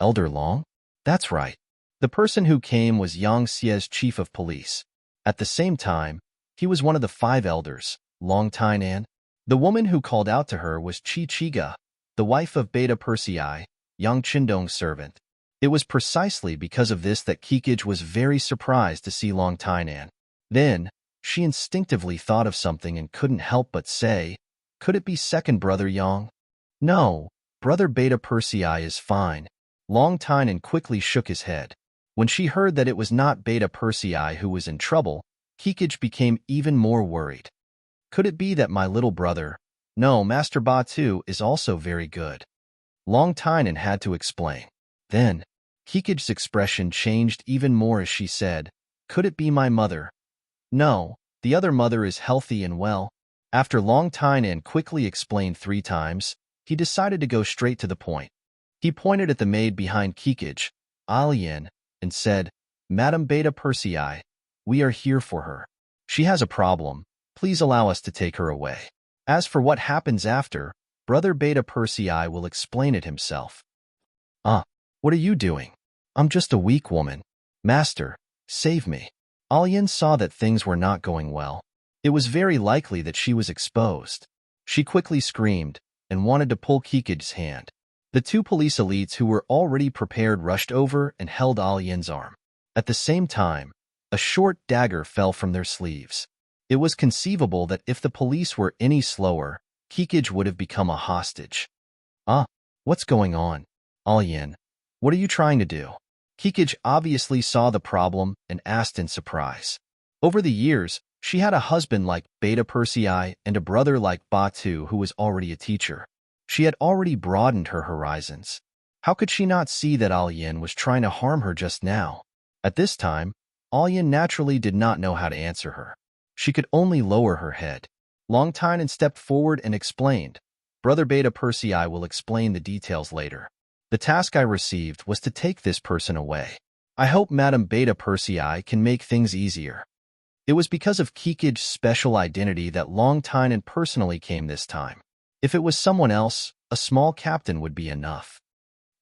Elder Long? That's right. The person who came was Yang Xie's chief of police. At the same time, he was one of the 5 elders, Long Tainan. The woman who called out to her was Chi Chiga, the wife of Beta Persei, Yang Qindong's servant. It was precisely because of this that Kikij was very surprised to see Long Tainan. Then, she instinctively thought of something and couldn't help but say, could it be second brother Yang? No, brother Beta Persei is fine. Long Tainan quickly shook his head. When she heard that it was not Beta Persei who was in trouble, Kikij became even more worried. Could it be that my little brother, no, Master Ba too, is also very good? Long Tainan had to explain. Then, Kikij's expression changed even more as she said, could it be my mother? No, the other mother is healthy and well. After Long Tainan quickly explained 3 times, he decided to go straight to the point. He pointed at the maid behind Kikij, Alian, and said, Madam Beta Persei, we are here for her. She has a problem. Please allow us to take her away. As for what happens after, Brother Beta Persei will explain it himself. What are you doing? I'm just a weak woman. Master, save me. Alian saw that things were not going well. It was very likely that she was exposed. She quickly screamed and wanted to pull Kikij's hand. The 2 police elites who were already prepared rushed over and held Alian's arm. At the same time, a short dagger fell from their sleeves. It was conceivable that if the police were any slower, Kikij would have become a hostage. What's going on? Alian, what are you trying to do? Kikij obviously saw the problem and asked in surprise. Over the years, she had a husband like Beta Persei and a brother like Batu who was already a teacher. She had already broadened her horizons. How could she not see that Alian was trying to harm her just now? At this time, Alian naturally did not know how to answer her. She could only lower her head. Long Tainan stepped forward and explained, Brother Beta Persei will explain the details later. The task I received was to take this person away. I hope Madam Beta Persei can make things easier. It was because of Kikij's special identity that Long Tainan personally came this time. If it was someone else, a small captain would be enough.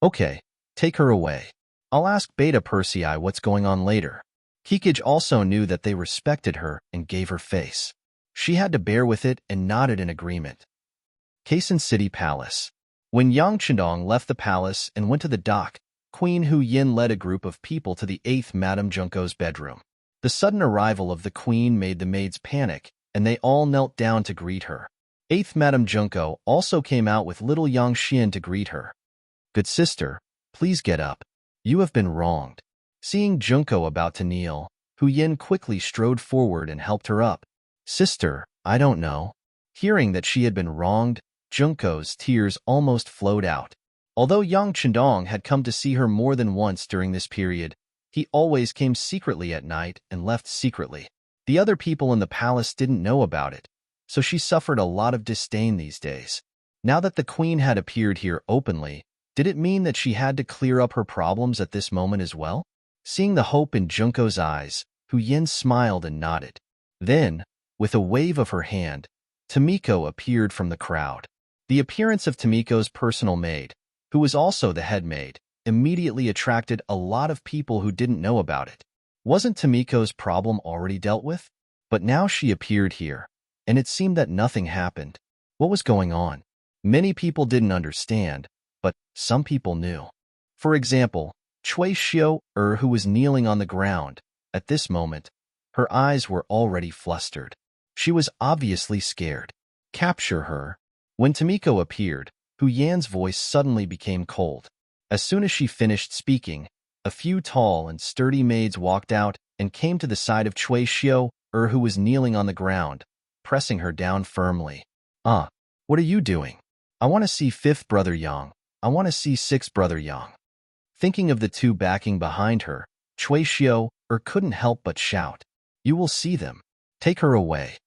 Okay, take her away. I'll ask Beta Persei what's going on later. Kikij also knew that they respected her and gave her face. She had to bear with it and nodded in agreement. Kaisen City Palace. When Yang Qindong left the palace and went to the dock, Queen Hu Yin led a group of people to the 8th Madame Junko's bedroom. The sudden arrival of the queen made the maids panic, and they all knelt down to greet her. 8th Madame Junko also came out with little Yang Xian to greet her. Good sister, please get up. You have been wronged. Seeing Junko about to kneel, Hu Yin quickly strode forward and helped her up. Sister, I don't know. Hearing that she had been wronged, Junko's tears almost flowed out. Although Yang Qindong had come to see her more than once during this period, He always came secretly at night and left secretly. The other people in the palace didn't know about it, so she suffered a lot of disdain these days. Now that the queen had appeared here openly, did it mean that she had to clear up her problems at this moment as well? Seeing the hope in Junko's eyes, Hu Yin smiled and nodded. Then, with a wave of her hand, Tomiko appeared from the crowd. The appearance of Tomiko's personal maid, who was also the head maid, immediately attracted a lot of people who didn't know about it. Wasn't Tomiko's problem already dealt with? But now she appeared here, and it seemed that nothing happened. What was going on? Many people didn't understand, but some people knew. For example, Cui Xiu who was kneeling on the ground. At this moment, her eyes were already flustered. She was obviously scared. Capture her. When Tomiko appeared, Hu Yan's voice suddenly became cold. As soon as she finished speaking, a few tall and sturdy maids walked out and came to the side of Cui Xiu who was kneeling on the ground, pressing her down firmly. What are you doing? I want to see fifth brother Yang. I want to see sixth brother Yang. Thinking of the two backing behind her, Cui Xiu couldn't help but shout, You will see them. Take her away.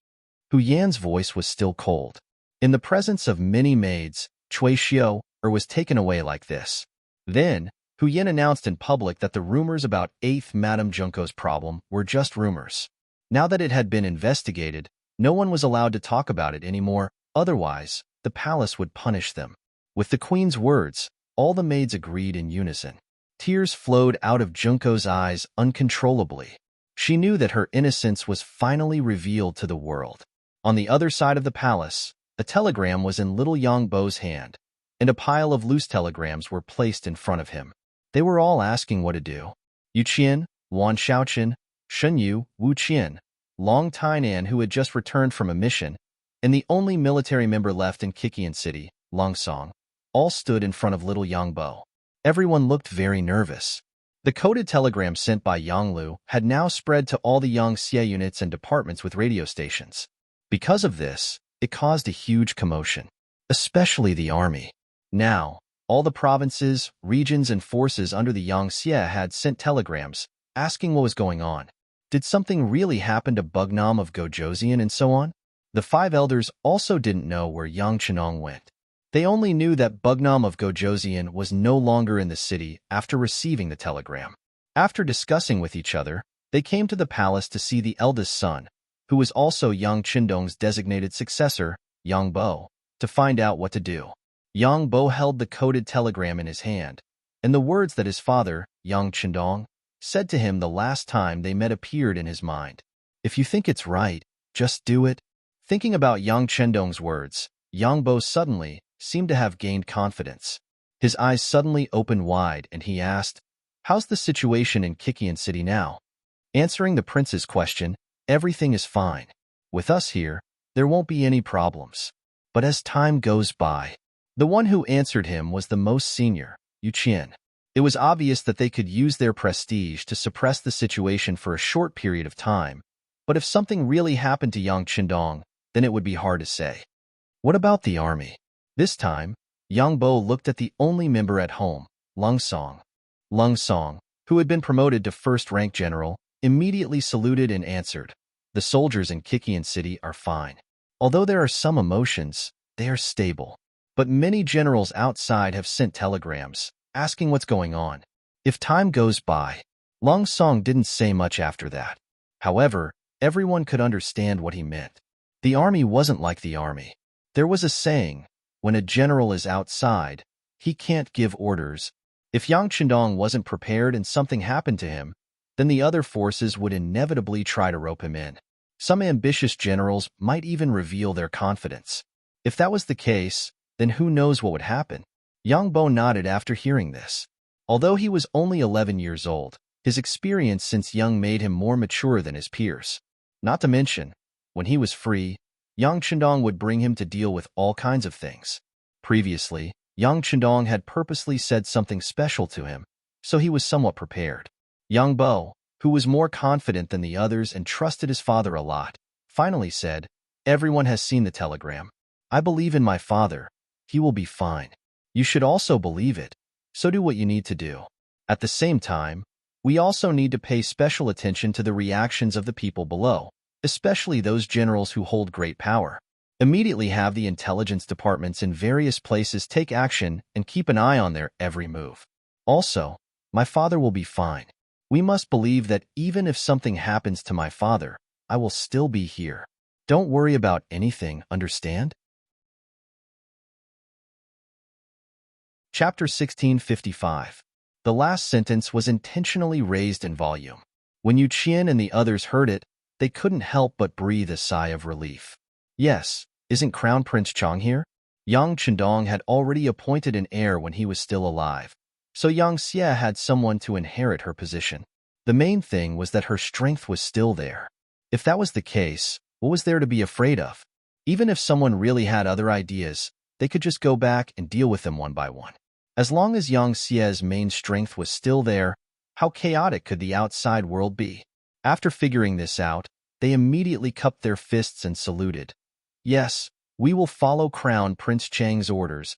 Hu Yan's voice was still cold. In the presence of many maids, Cui Xiu was taken away like this. Then, Hu Yan announced in public that the rumors about 8th Madame Junko's problem were just rumors. Now that it had been investigated, no one was allowed to talk about it anymore, otherwise, the palace would punish them. With the queen's words, all the maids agreed in unison. Tears flowed out of Junko's eyes uncontrollably. She knew that her innocence was finally revealed to the world. On the other side of the palace, a telegram was in little Yang Bo's hand, and a pile of loose telegrams were placed in front of him. They were all asking what to do. Yu Qian, Wan Shaoqian, Shen Yu, Wu Qian, Long Tainan, who had just returned from a mission, and the only military member left in Kikian City, Long Song, all stood in front of little Yang Bo. Everyone looked very nervous. The coded telegram sent by Yang Lu had now spread to all the Yang Xie units and departments with radio stations. Because of this, it caused a huge commotion, especially the army. Now, all the provinces, regions, and forces under the Yang Xie had sent telegrams, asking what was going on. Did something really happen to Bugnam of Gojoseon and so on? The 5 elders also didn't know where Yang Chenong went. They only knew that Bugnam of Gojoseon was no longer in the city after receiving the telegram. After discussing with each other, they came to the palace to see the eldest son, who was also Yang Qindong's designated successor, Yang Bo, to find out what to do. Yang Bo held the coded telegram in his hand, and the words that his father, Yang Qindong, said to him the last time they met appeared in his mind. If you think it's right, just do it. Thinking about Yang Qindong's words, Yang Bo suddenly seemed to have gained confidence. His eyes suddenly opened wide and he asked, How's the situation in Kikian City now? Answering the prince's question, everything is fine. With us here, there won't be any problems. But as time goes by, the one who answered him was the most senior, Yu Qian. It was obvious that they could use their prestige to suppress the situation for a short period of time, but if something really happened to Yang Qindong, then it would be hard to say. What about the army? This time, Yang Bo looked at the only member at home, Lung Song. Lung Song, who had been promoted to first-rank general, immediately saluted and answered, The soldiers in Kikian City are fine. Although there are some emotions, they are stable. But many generals outside have sent telegrams, asking what's going on. If time goes by, Lung Song didn't say much after that. However, everyone could understand what he meant. The army wasn't like the army. There was a saying, when a general is outside, he can't give orders. If Yang Qindong wasn't prepared and something happened to him, then the other forces would inevitably try to rope him in. Some ambitious generals might even reveal their confidence. If that was the case, then who knows what would happen? Yang Bo nodded after hearing this. Although he was only 11 years old, his experience since young made him more mature than his peers. Not to mention, when he was free, Yang Qindong would bring him to deal with all kinds of things. Previously, Yang Qindong had purposely said something special to him, so he was somewhat prepared. Yang Bo, who was more confident than the others and trusted his father a lot, finally said, Everyone has seen the telegram. I believe in my father. He will be fine. You should also believe it, so do what you need to do. At the same time, We also need to pay special attention to the reactions of the people below, especially those generals who hold great power. Immediately have the intelligence departments in various places take action and keep an eye on their every move. Also, my father will be fine. We must believe that even if something happens to my father, I will still be here. Don't worry about anything, understand? Chapter 1655. The last sentence was intentionally raised in volume. When Yu Qian and the others heard it, they couldn't help but breathe a sigh of relief. Yes, isn't Crown Prince Chong here? Yang Chendong had already appointed an heir when he was still alive, so Yang Xie had someone to inherit her position. The main thing was that her strength was still there. If that was the case, what was there to be afraid of? Even if someone really had other ideas, they could just go back and deal with them one by one. As long as Yang Xie's main strength was still there, how chaotic could the outside world be? After figuring this out, they immediately cupped their fists and saluted. Yes, we will follow Crown Prince Chang's orders.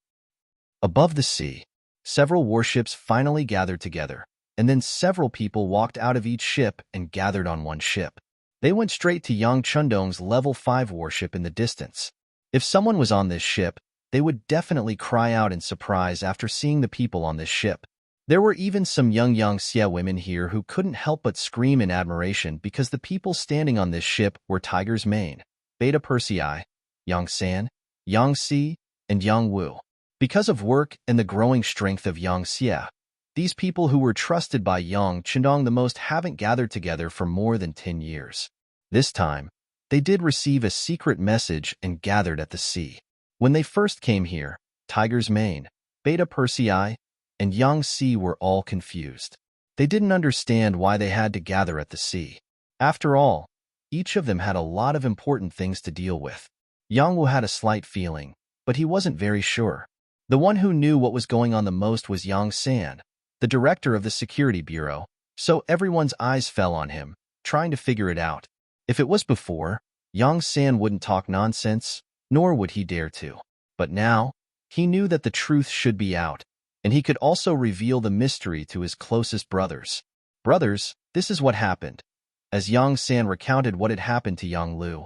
Above the sea, several warships finally gathered together, and then several people walked out of each ship and gathered on one ship. They went straight to Yang Chendong's level 5 warship in the distance. If someone was on this ship, they would definitely cry out in surprise after seeing the people on this ship. There were even some young Yang Xie women here who couldn't help but scream in admiration because the people standing on this ship were Tiger's Mane, Beta Persei, Yang San, Yang Si, and Yang Wu. Because of work and the growing strength of Yang Xie, these people who were trusted by Yang Chendong the most haven't gathered together for more than 10 years. This time, they did receive a secret message and gathered at the sea. When they first came here, Tiger's Mane, Beta Persei, and Yang Si were all confused. They didn't understand why they had to gather at the sea. After all, each of them had a lot of important things to deal with. Yang Wu had a slight feeling, but he wasn't very sure. The one who knew what was going on the most was Yang San, the director of the security bureau, so everyone's eyes fell on him, trying to figure it out. If it was before, Yang San wouldn't talk nonsense, nor would he dare to. But now, he knew that the truth should be out, and he could also reveal the mystery to his closest brothers. Brothers, this is what happened. As Yang San recounted what had happened to Yang Lu,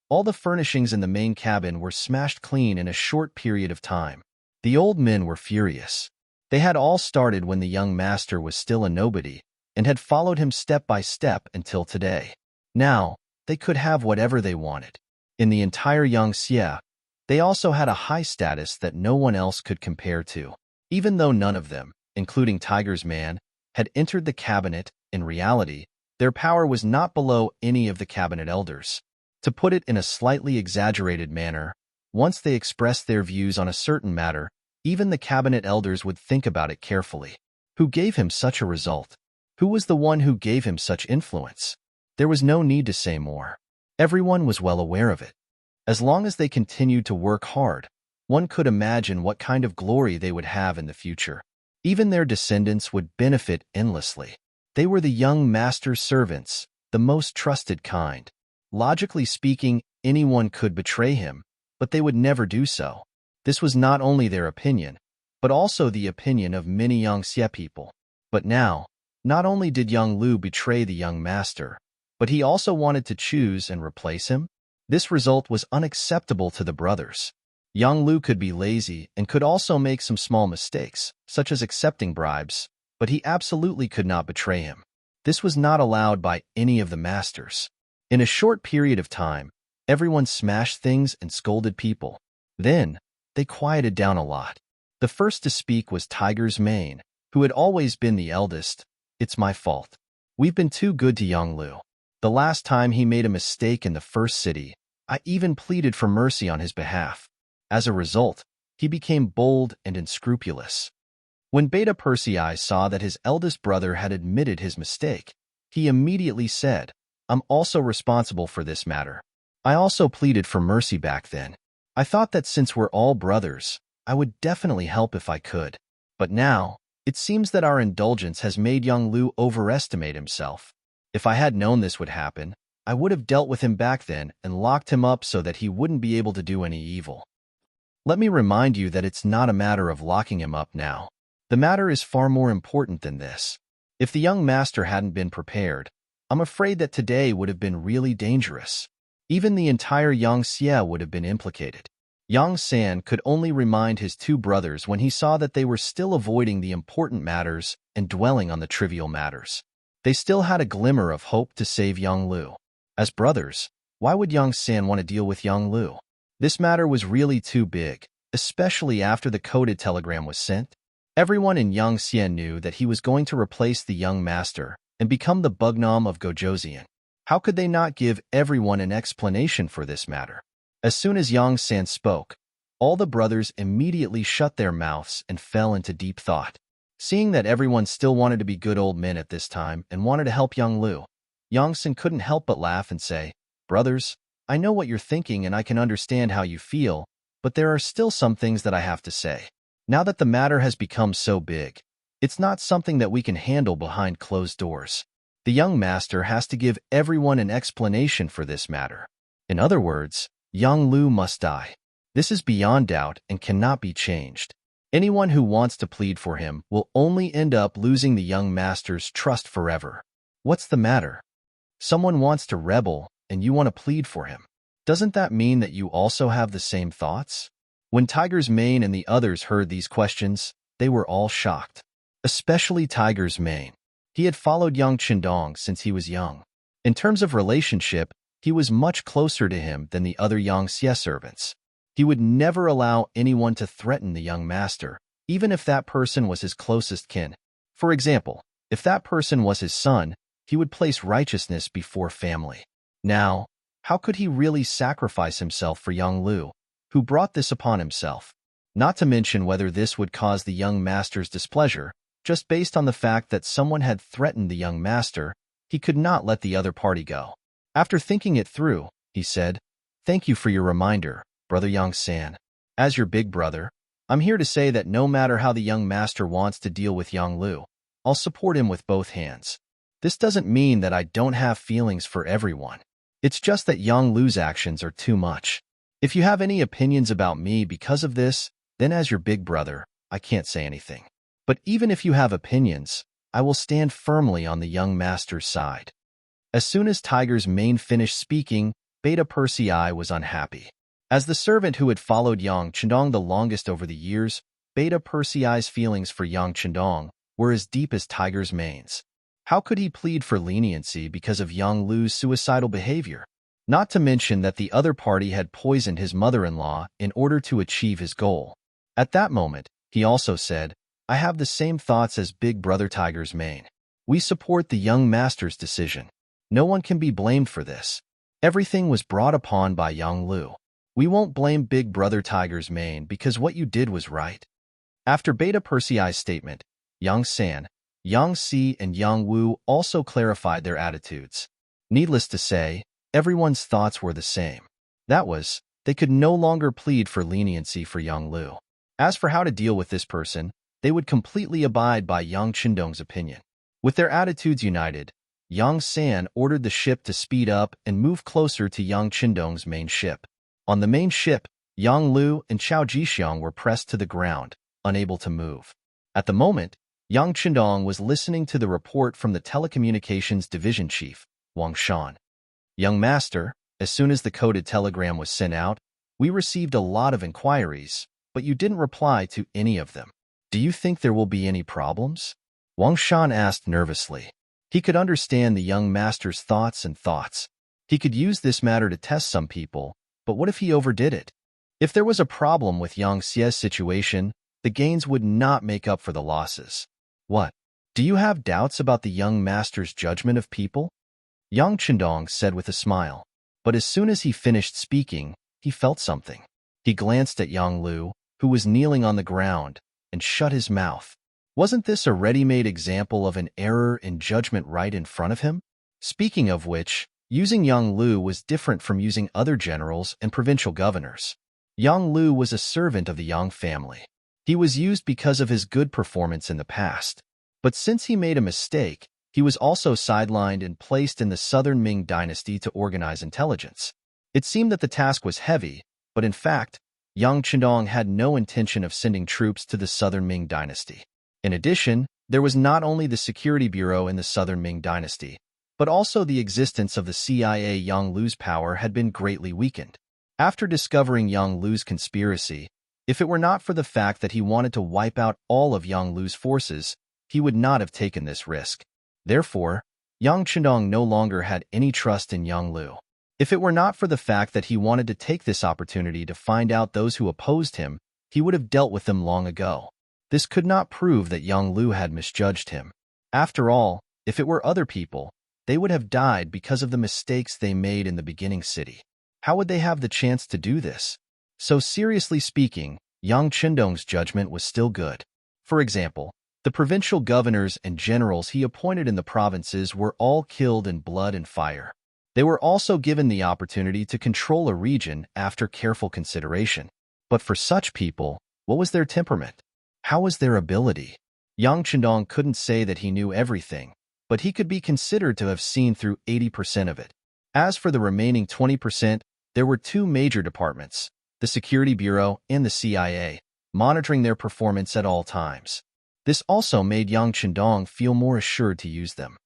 all the furnishings in the main cabin were smashed clean in a short period of time. The old men were furious. They had all started when the young master was still a nobody, and had followed him step by step until today. Now, they could have whatever they wanted. In the entire Yang Xie, they also had a high status that no one else could compare to. Even though none of them, including Tiger's Man, had entered the cabinet, in reality, their power was not below any of the cabinet elders. To put it in a slightly exaggerated manner, once they expressed their views on a certain matter, even the cabinet elders would think about it carefully. Who gave him such a result? Who was the one who gave him such influence? There was no need to say more. Everyone was well aware of it. As long as they continued to work hard, one could imagine what kind of glory they would have in the future. Even their descendants would benefit endlessly. They were the young master's servants, the most trusted kind. Logically speaking, anyone could betray him, but they would never do so. This was not only their opinion, but also the opinion of many Yang Xie people. But now, not only did Yang Lu betray the young master, but he also wanted to choose and replace him. This result was unacceptable to the brothers. Yang Lu could be lazy and could also make some small mistakes, such as accepting bribes, but he absolutely could not betray him. This was not allowed by any of the masters. In a short period of time, everyone smashed things and scolded people. Then, they quieted down a lot. The first to speak was Tiger's Mane, who had always been the eldest. It's my fault. We've been too good to Yang Lu. The last time he made a mistake in the first city, I even pleaded for mercy on his behalf. As a result, he became bold and unscrupulous. When Beta Persei saw that his eldest brother had admitted his mistake, he immediately said, I'm also responsible for this matter. I also pleaded for mercy back then. I thought that since we're all brothers, I would definitely help if I could. But now, it seems that our indulgence has made Yang Lu overestimate himself. If I had known this would happen, I would have dealt with him back then and locked him up so that he wouldn't be able to do any evil. Let me remind you that it's not a matter of locking him up now. The matter is far more important than this. If the young master hadn't been prepared, I'm afraid that today would have been really dangerous. Even the entire Yangxie would have been implicated. Yang San could only remind his two brothers when he saw that they were still avoiding the important matters and dwelling on the trivial matters. They still had a glimmer of hope to save Yang Lu. As brothers, why would Yang San want to deal with Yang Lu? This matter was really too big, especially after the coded telegram was sent. Everyone in Yangxian knew that he was going to replace the young master and become the Bugnom of Gojoseon. How could they not give everyone an explanation for this matter? As soon as Yang San spoke, all the brothers immediately shut their mouths and fell into deep thought. Seeing that everyone still wanted to be good old men at this time and wanted to help Yang Lu, Yang San couldn't help but laugh and say, "Brothers, I know what you're thinking and I can understand how you feel, but there are still some things that I have to say. Now that the matter has become so big, it's not something that we can handle behind closed doors. The young master has to give everyone an explanation for this matter. In other words, Yang Lu must die. This is beyond doubt and cannot be changed. Anyone who wants to plead for him will only end up losing the young master's trust forever. What's the matter? Someone wants to rebel and you want to plead for him. Doesn't that mean that you also have the same thoughts?" When Tiger's Mane and the others heard these questions, they were all shocked. Especially Tiger's Mane. He had followed Yang Qindong since he was young. In terms of relationship, he was much closer to him than the other Yangxie servants. He would never allow anyone to threaten the young master, even if that person was his closest kin. For example, if that person was his son, he would place righteousness before family. Now, how could he really sacrifice himself for Yang Lu, who brought this upon himself? Not to mention whether this would cause the young master's displeasure. Just based on the fact that someone had threatened the young master, he could not let the other party go. After thinking it through, he said, "Thank you for your reminder, Brother Yang San. As your big brother, I'm here to say that no matter how the young master wants to deal with Yang Lu, I'll support him with both hands. This doesn't mean that I don't have feelings for everyone. It's just that Yang Lu's actions are too much. If you have any opinions about me because of this, then as your big brother, I can't say anything. But even if you have opinions, I will stand firmly on the young master's side." As soon as Tiger's Mane finished speaking, Beta Persei was unhappy. As the servant who had followed Yang Qindong the longest over the years, Beta Persei's feelings for Yang Qindong were as deep as Tiger's Mane's. How could he plead for leniency because of Yang Lu's suicidal behavior? Not to mention that the other party had poisoned his mother-in-law in order to achieve his goal. At that moment, he also said, "I have the same thoughts as Big Brother Tiger's Mane. We support the young master's decision. No one can be blamed for this. Everything was brought upon by Yang Lu. We won't blame Big Brother Tiger's Mane because what you did was right." After Beta Persei's statement, Yang San, Yang Si, and Yang Wu also clarified their attitudes. Needless to say, everyone's thoughts were the same. That was, they could no longer plead for leniency for Yang Lu. As for how to deal with this person, they would completely abide by Yang Qindong's opinion. With their attitudes united, Yang San ordered the ship to speed up and move closer to Yang Qindong's main ship. On the main ship, Yang Lu and Chao Jixiang were pressed to the ground, unable to move. At the moment, Yang Qindong was listening to the report from the telecommunications division chief, Wang Shan. "Young master, as soon as the coded telegram was sent out, we received a lot of inquiries, but you didn't reply to any of them. Do you think there will be any problems?" Wang Shan asked nervously. He could understand the young master's thoughts. He could use this matter to test some people, but what if he overdid it? If there was a problem with Yang Xie's situation, the gains would not make up for the losses. "What? Do you have doubts about the young master's judgment of people?" Yang Qindong said with a smile. But as soon as he finished speaking, he felt something. He glanced at Yang Lu, who was kneeling on the ground, and shut his mouth. Wasn't this a ready-made example of an error in judgment right in front of him? Speaking of which, using Yang Lu was different from using other generals and provincial governors. Yang Lu was a servant of the Yang family. He was used because of his good performance in the past. But since he made a mistake, he was also sidelined and placed in the southern Ming dynasty to organize intelligence. It seemed that the task was heavy, but in fact, Yang Qindong had no intention of sending troops to the southern Ming dynasty. In addition, There was not only the security bureau in the southern Ming dynasty, but also the existence of the CIA. Yang Lu's power had been greatly weakened. After discovering Yang Lu's conspiracy, if it were not for the fact that he wanted to wipe out all of Yang Lu's forces, he would not have taken this risk. Therefore, Yang Chendong no longer had any trust in Yang Lu. If it were not for the fact that he wanted to take this opportunity to find out those who opposed him, he would have dealt with them long ago. This could not prove that Yang Lu had misjudged him. After all, if it were other people, they would have died because of the mistakes they made in the beginning city. How would they have the chance to do this? So seriously speaking, Yang Chendong's judgment was still good. For example, the provincial governors and generals he appointed in the provinces were all killed in blood and fire. They were also given the opportunity to control a region after careful consideration. But for such people, what was their temperament? How was their ability? Yang Chendong couldn't say that he knew everything, but he could be considered to have seen through 80% of it. As for the remaining 20%, there were two major departments, the Security Bureau and the CIA, monitoring their performance at all times. This also made Yang Chendong feel more assured to use them.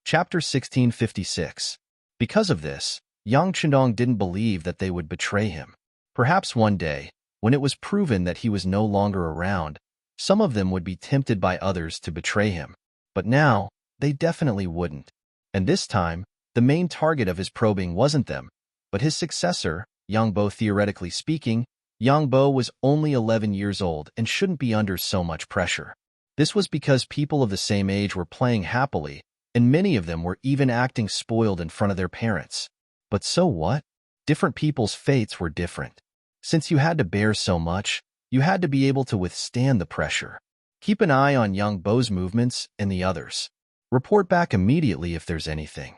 Chapter 1656. Because of this, Yang Chendong didn't believe that they would betray him. Perhaps one day, when it was proven that he was no longer around, some of them would be tempted by others to betray him. But now, they definitely wouldn't. And this time, the main target of his probing wasn't them, but his successor, Yang Bo. Theoretically speaking, Yang Bo was only 11 years old and shouldn't be under so much pressure. This was because people of the same age were playing happily, and many of them were even acting spoiled in front of their parents. But so what? Different people's fates were different. Since you had to bear so much, you had to be able to withstand the pressure. Keep an eye on Yang Bo's movements and the others. Report back immediately if there's anything.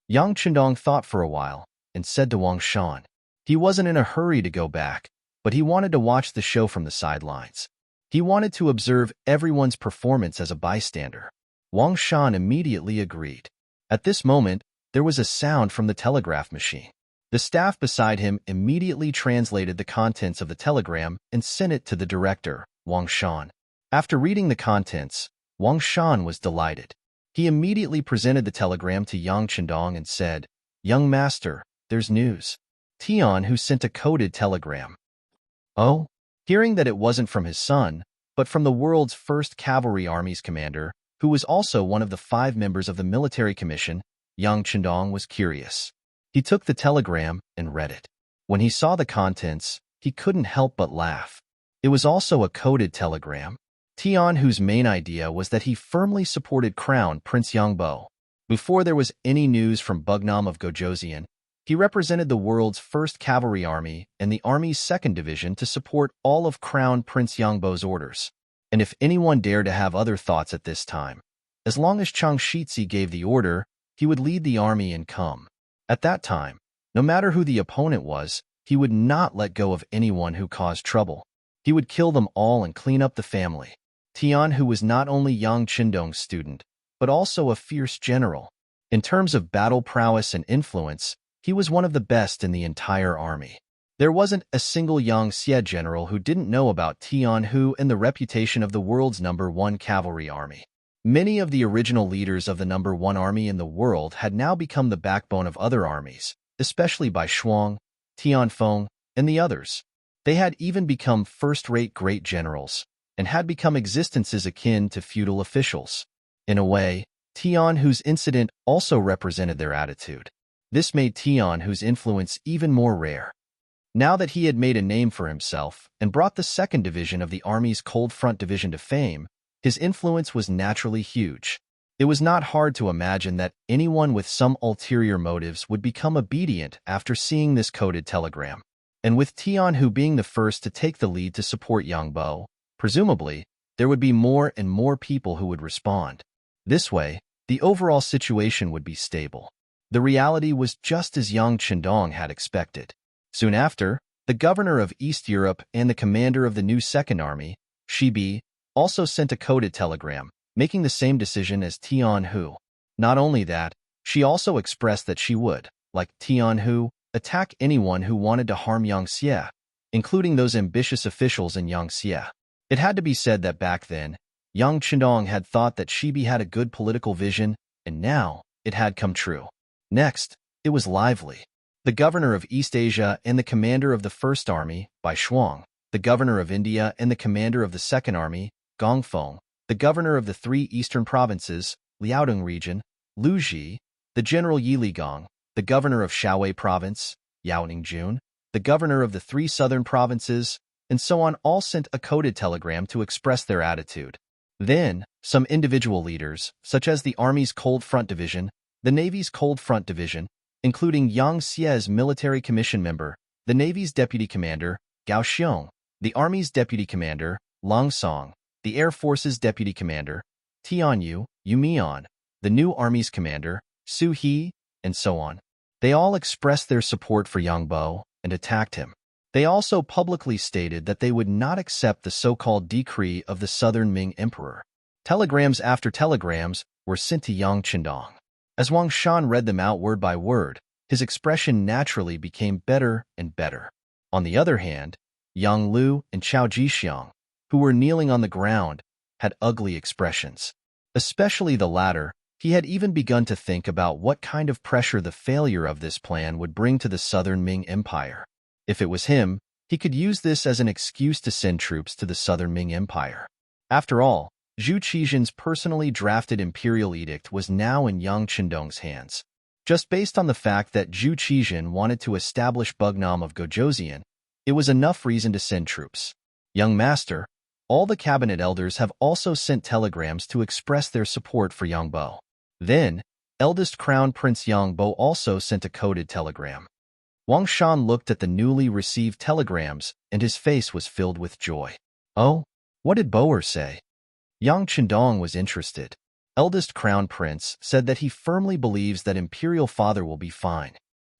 Yang Chendong thought for a while and said to Wang Shan. He wasn't in a hurry to go back, but he wanted to watch the show from the sidelines. He wanted to observe everyone's performance as a bystander. Wang Shan immediately agreed. At this moment, there was a sound from the telegraph machine. The staff beside him immediately translated the contents of the telegram and sent it to the director, Wang Shan. After reading the contents, Wang Shan was delighted. He immediately presented the telegram to Yang Chendong and said, "Young master, there's news." Tian, who sent a coded telegram. Oh? Hearing that it wasn't from his son, but from the world's first cavalry army's commander, who was also one of the 5 members of the military commission, Yang Chendong was curious. He took the telegram and read it. When he saw the contents, he couldn't help but laugh. It was also a coded telegram. Tian, whose main idea was that he firmly supported Crown Prince Yang Bo. Before there was any news from Bugnam of Gojoseon, he represented the world's first cavalry army and the army's 2nd division to support all of Crown Prince Yang Bo's orders. And if anyone dared to have other thoughts at this time, as long as Chang Shitzi gave the order, he would lead the army and come. At that time, no matter who the opponent was, he would not let go of anyone who caused trouble. He would kill them all and clean up the family. Tian, who was not only Yang Chendong's student, but also a fierce general. In terms of battle prowess and influence, he was one of the best in the entire army. There wasn't a single Yang Xie general who didn't know about Tian Hu and the reputation of the world's #1 cavalry army. Many of the original leaders of the #1 army in the world had now become the backbone of other armies, especially by Shuang, Tianfeng, and the others. They had even become first-rate great generals, and had become existences akin to feudal officials. In a way, Tian Hu's incident also represented their attitude. This made Tian Hu's influence even more rare. Now that he had made a name for himself and brought the 2nd Division of the Army's Cold Front Division to fame, his influence was naturally huge. It was not hard to imagine that anyone with some ulterior motives would become obedient after seeing this coded telegram. And with Tian Hu being the first to take the lead to support Yang Bo, presumably, there would be more and more people who would respond. This way, the overall situation would be stable. The reality was just as Yang Chendong had expected. Soon after, the governor of East Europe and the commander of the new 2nd Army, Shibi, also sent a coded telegram, making the same decision as Tian Hu. Not only that, she also expressed that she would, like Tian Hu, attack anyone who wanted to harm Yang Xie, including those ambitious officials in Yang Xie. It had to be said that back then, young Chendong had thought that Shibi had a good political vision, and now it had come true. Next, it was lively. The governor of East Asia and the commander of the First Army, Bai Shuang, the governor of India and the commander of the Second Army, Gong Feng, the governor of the three eastern provinces, Liaodong region, Lu Ji, the general Yi Ligong, the governor of Shaowei province, Yao Ningjun, the governor of the three southern provinces, and so on all sent a coded telegram to express their attitude. Then, some individual leaders, such as the Army's Cold Front Division, the Navy's Cold Front Division, including Yang Xie's military commission member, the Navy's deputy commander, Gao Xiong, the Army's deputy commander, Long Song, the Air Force's deputy commander, Tianyu, Yu Mian, the new Army's commander, Su He, and so on. They all expressed their support for Yang Bo and attacked him. They also publicly stated that they would not accept the so-called decree of the Southern Ming Emperor. Telegrams after telegrams were sent to Yang Chendong. As Wang Shan read them out word by word, his expression naturally became better and better. On the other hand, Yang Lu and Chao Jixiang, who were kneeling on the ground, had ugly expressions. Especially the latter, he had even begun to think about what kind of pressure the failure of this plan would bring to the Southern Ming Empire. If it was him, he could use this as an excuse to send troops to the Southern Ming Empire. After all, Zhu Qizhan's personally drafted imperial edict was now in Yang Chendong's hands. Just based on the fact that Zhu Qizhan wanted to establish Bugnam of Gojoseon, it was enough reason to send troops. Young Master, all the cabinet elders have also sent telegrams to express their support for Yang Bo. Then, eldest Crown Prince Yang Bo also sent a coded telegram. Wang Shan looked at the newly received telegrams, and his face was filled with joy. Oh, what did Boer say? Yang Chendong was interested. Eldest Crown Prince said that he firmly believes that Imperial Father will be fine.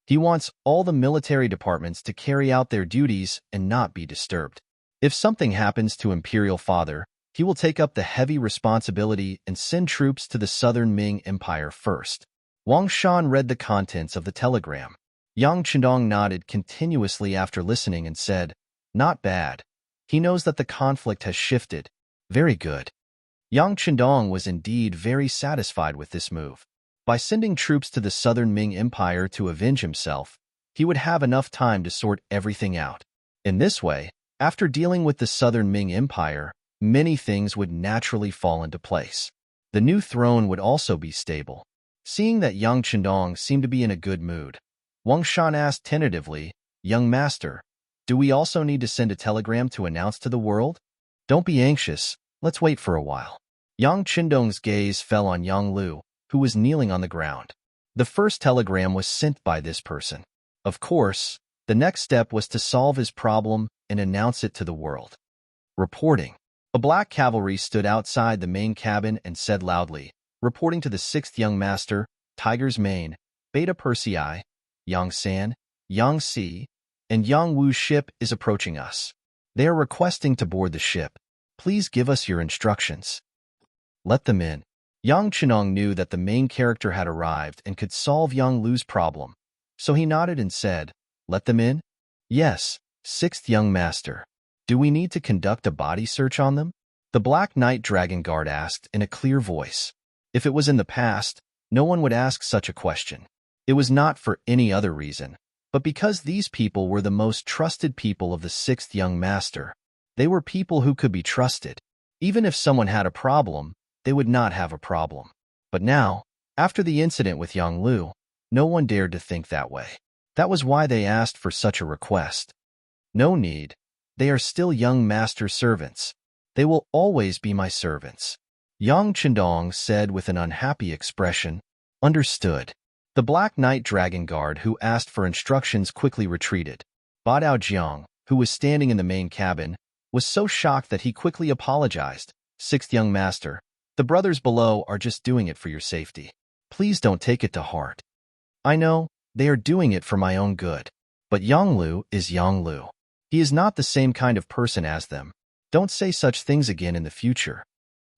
He wants all the military departments to carry out their duties and not be disturbed. If something happens to Imperial Father, he will take up the heavy responsibility and send troops to the Southern Ming Empire first. Wang Shan read the contents of the telegram. Yang Chendong nodded continuously after listening and said, "Not bad. He knows that the conflict has shifted. Very good." Yang Chendong was indeed very satisfied with this move. By sending troops to the Southern Ming Empire to avenge himself, he would have enough time to sort everything out. In this way, after dealing with the Southern Ming Empire, many things would naturally fall into place. The new throne would also be stable. Seeing that Yang Chendong seemed to be in a good mood, Wang Shan asked tentatively, "Young Master, do we also need to send a telegram to announce to the world?" "Don't be anxious. Let's wait for a while." Yang Chendong's gaze fell on Yang Lu, who was kneeling on the ground. The first telegram was sent by this person. Of course, the next step was to solve his problem and announce it to the world. Reporting. A black cavalry stood outside the main cabin and said loudly, reporting to the 6th Young Master, Tiger's Mane, Beta Persei, Yang San, Yang Si, and Yang Wu's ship is approaching us. They are requesting to board the ship. Please give us your instructions. Let them in. Yang Chendong knew that the main character had arrived and could solve Yang Lu's problem, so he nodded and said, "Let them in?" "Yes, 6th Young Master. Do we need to conduct a body search on them?" The Black Knight Dragon Guard asked in a clear voice. If it was in the past, no one would ask such a question. It was not for any other reason, but because these people were the most trusted people of the 6th Young Master. They were people who could be trusted. Even if someone had a problem, they would not have a problem. But now, after the incident with Yang Lu, no one dared to think that way. That was why they asked for such a request. No need. They are still Young Master servants. They will always be my servants. Yang Chendong said with an unhappy expression, "Understood." The Black Knight Dragon Guard who asked for instructions quickly retreated. Badao Jiang, who was standing in the main cabin, was so shocked that he quickly apologized. 6th Young Master, the brothers below are just doing it for your safety. Please don't take it to heart. I know, they are doing it for my own good. But Yang Lu is Yang Lu. He is not the same kind of person as them. Don't say such things again in the future.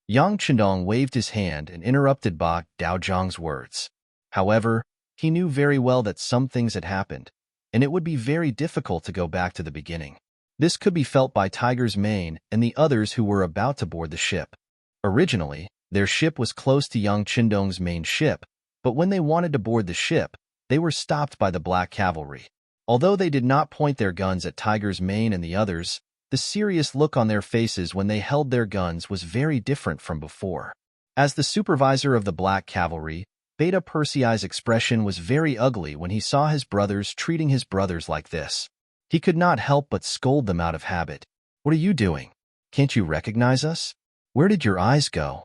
Yang Chendong waved his hand and interrupted Ba Dao Zhang's words. However, he knew very well that some things had happened, and it would be very difficult to go back to the beginning. This could be felt by Tiger's Mane and the others who were about to board the ship. Originally, their ship was close to Yang Qindong's main ship, but when they wanted to board the ship, they were stopped by the Black Cavalry. Although they did not point their guns at Tiger's Mane and the others, the serious look on their faces when they held their guns was very different from before. As the supervisor of the Black Cavalry, Beta Persei's expression was very ugly when he saw his brothers treating his brothers like this. He could not help but scold them out of habit. "What are you doing? Can't you recognize us? Where did your eyes go?"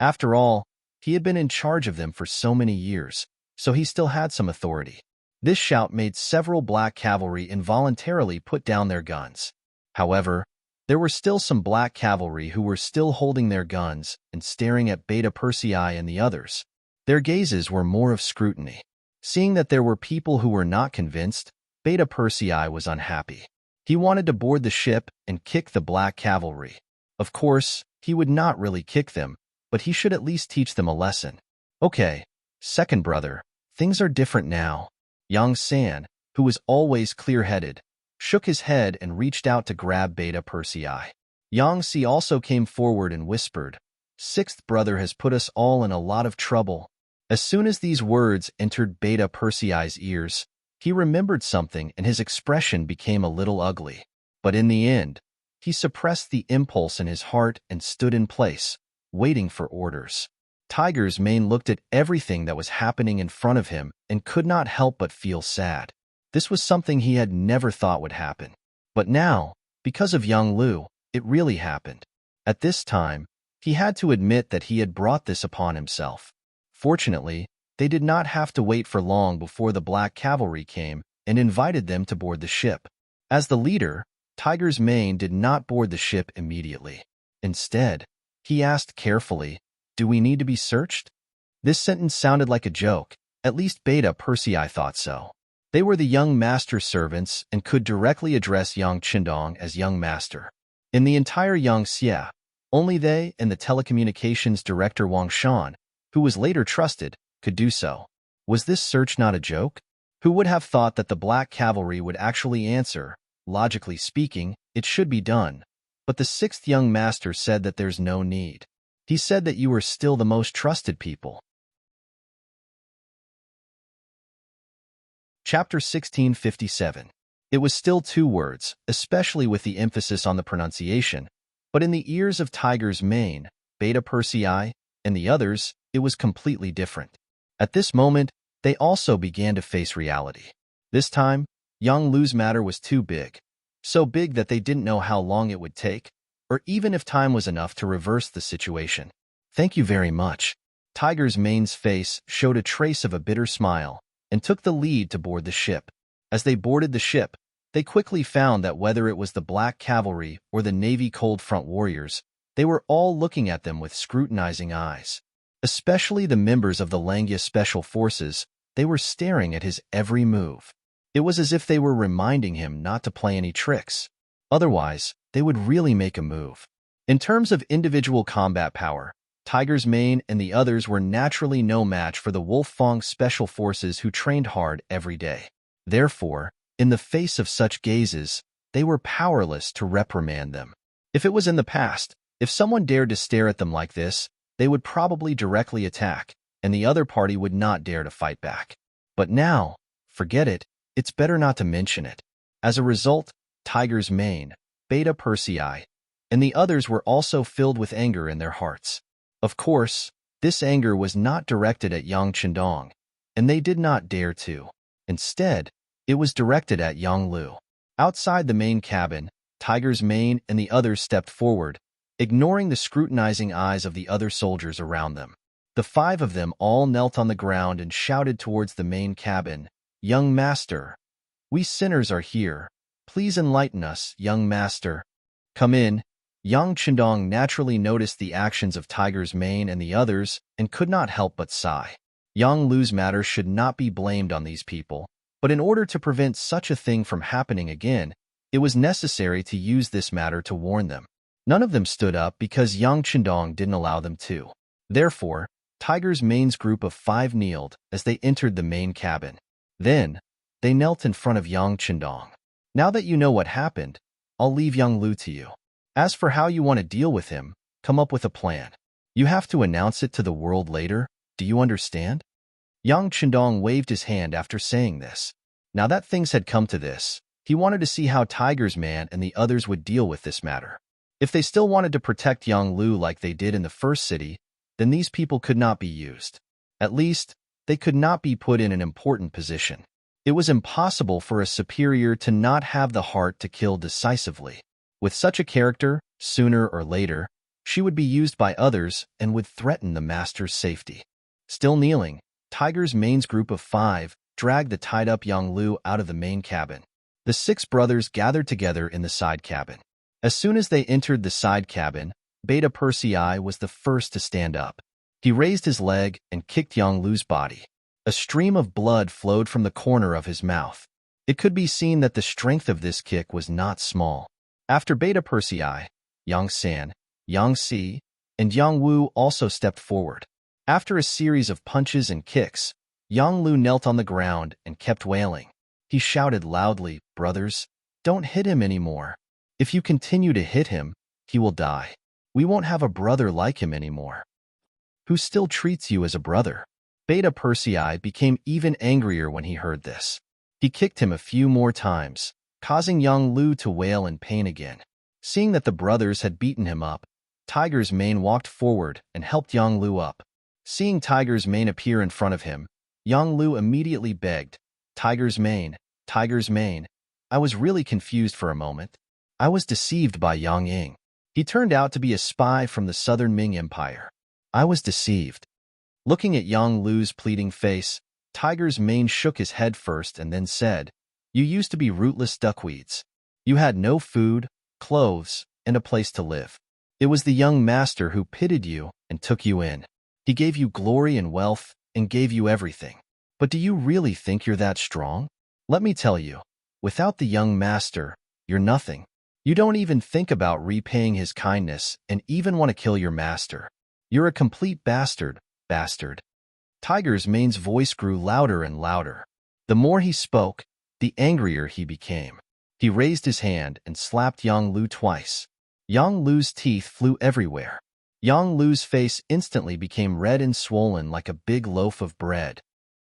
After all, he had been in charge of them for so many years, so he still had some authority. This shout made several Black Cavalry involuntarily put down their guns. However, there were still some Black Cavalry who were still holding their guns and staring at Beta Persei and the others. Their gazes were more of scrutiny. Seeing that there were people who were not convinced, Beta Persei was unhappy. He wanted to board the ship and kick the Black Cavalry. Of course, he would not really kick them, but he should at least teach them a lesson. "Okay, second brother, things are different now." Yang San, who was always clear-headed, shook his head and reached out to grab Beta Persei. Yang Si also came forward and whispered, "Sixth brother has put us all in a lot of trouble." As soon as these words entered Beta Persei's ears, he remembered something and his expression became a little ugly. But in the end, he suppressed the impulse in his heart and stood in place, waiting for orders. Tiger's Mane looked at everything that was happening in front of him and could not help but feel sad. This was something he had never thought would happen. But now, because of Young Lu, it really happened. At this time, he had to admit that he had brought this upon himself. Fortunately, they did not have to wait for long before the Black Cavalry came and invited them to board the ship. As the leader, Tiger's Mane did not board the ship immediately. Instead, he asked carefully, "Do we need to be searched?" This sentence sounded like a joke. At least Beta Persei thought so. They were the young master servants and could directly address Yang Qindong as young master. In the entire Yang Xie, only they and the telecommunications director Wang Shan, who was later trusted, could do so. Was this search not a joke? Who would have thought that the Black Cavalry would actually answer, "Logically speaking, it should be done." But the sixth young master said that there's no need. He said that you are still the most trusted people. Chapter 1657. It was still 2 words, especially with the emphasis on the pronunciation, but in the ears of Tiger's Mane, Beta Persei, and the others, it was completely different. At this moment, they also began to face reality. This time, Young Lu's matter was too big. So big that they didn't know how long it would take, or even if time was enough to reverse the situation. "Thank you very much." Tiger's Mane's face showed a trace of a bitter smile and took the lead to board the ship. As they boarded the ship, they quickly found that whether it was the Black Cavalry or the Navy Cold Front warriors, they were all looking at them with scrutinizing eyes. Especially the members of the Langya Special Forces, they were staring at his every move. It was as if they were reminding him not to play any tricks. Otherwise, they would really make a move. In terms of individual combat power, Tiger's Mane and the others were naturally no match for the Wolfang Special Forces who trained hard every day. Therefore, in the face of such gazes, they were powerless to reprimand them. If it was in the past, if someone dared to stare at them like this, they would probably directly attack, and the other party would not dare to fight back. But now, forget it, it's better not to mention it. As a result, Tiger's Mane, Beta Persei, and the others were also filled with anger in their hearts. Of course, this anger was not directed at Yang Qindong, and they did not dare to. Instead, it was directed at Yang Lu. Outside the main cabin, Tiger's Mane and the others stepped forward, ignoring the scrutinizing eyes of the other soldiers around them. The 5 of them all knelt on the ground and shouted towards the main cabin, "Young Master, we sinners are here. Please enlighten us, young master." "Come in." Yang Qindong naturally noticed the actions of Tiger's Mane and the others and could not help but sigh. Yang Lu's matter should not be blamed on these people, but in order to prevent such a thing from happening again, it was necessary to use this matter to warn them. None of them stood up because Yang Qindong didn't allow them to. Therefore, Tiger's Mane's group of 5 kneeled as they entered the main cabin. Then, they knelt in front of Yang Qindong. "Now that you know what happened, I'll leave young Lu to you. As for how you want to deal with him, come up with a plan. You have to announce it to the world later, do you understand? Yang Chendong waved his hand after saying this. Now that things had come to this, he wanted to see how Tiger's Man and the others would deal with this matter. If they still wanted to protect young Lu like they did in the first city, then these people could not be used. At least, they could not be put in an important position. It was impossible for a superior to not have the heart to kill decisively. With such a character, sooner or later, she would be used by others and would threaten the master's safety. Still kneeling, Tiger's Mane's group of 5 dragged the tied-up young Lu out of the main cabin. The 6 brothers gathered together in the side cabin. As soon as they entered the side cabin, Beta Persei was the first to stand up. He raised his leg and kicked young Lu's body. A stream of blood flowed from the corner of his mouth. It could be seen that the strength of this kick was not small. After Beta Persei, Yang San, Yang Si, and Yang Wu also stepped forward. After a series of punches and kicks, Yang Lu knelt on the ground and kept wailing. He shouted loudly, "Brothers, don't hit him anymore. If you continue to hit him, he will die. We won't have a brother like him anymore. Who still treats you as a brother?" Beta Persei became even angrier when he heard this. He kicked him a few more times, causing young Lu to wail in pain again. Seeing that the brothers had beaten him up, Tiger's Mane walked forward and helped young Lu up. Seeing Tiger's Mane appear in front of him, young Lu immediately begged, Tiger's Mane, I was really confused for a moment. I was deceived by Yang Ying. He turned out to be a spy from the southern Ming Empire. I was deceived." Looking at young Lu's pleading face, Tiger's Mane shook his head first and then said, "You used to be rootless duckweeds. You had no food, clothes, and a place to live. It was the young master who pitied you and took you in. He gave you glory and wealth and gave you everything. But do you really think you're that strong? Let me tell you, without the young master, you're nothing. You don't even think about repaying his kindness and even want to kill your master. You're a complete bastard. Tiger's Mane's voice grew louder and louder. The more he spoke, the angrier he became. He raised his hand and slapped Yang Lu twice. Yang Lu's teeth flew everywhere. Yang Lu's face instantly became red and swollen like a big loaf of bread.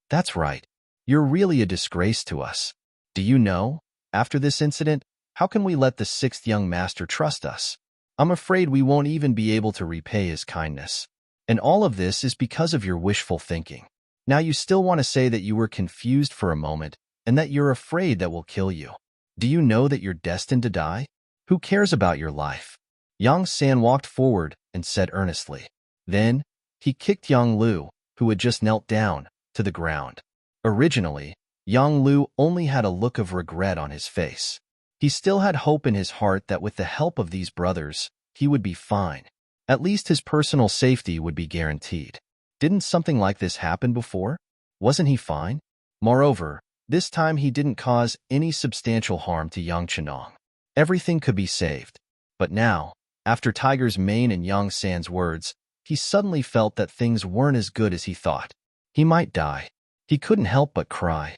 "That's right. You're really a disgrace to us. Do you know, after this incident, how can we let the 6th young master trust us? I'm afraid we won't even be able to repay his kindness. And all of this is because of your wishful thinking. Now you still want to say that you were confused for a moment and that you're afraid that we'll kill you. Do you know that you're destined to die? Who cares about your life?" Yang San walked forward and said earnestly. Then, he kicked Yang Lu, who had just knelt down, to the ground. Originally, Yang Lu only had a look of regret on his face. He still had hope in his heart that with the help of these brothers, he would be fine. At least his personal safety would be guaranteed. Didn't something like this happen before? Wasn't he fine? Moreover, this time he didn't cause any substantial harm to Yang Chenong. Everything could be saved. But now, after Tiger's Mane and Yang San's words, he suddenly felt that things weren't as good as he thought. He might die. He couldn't help but cry.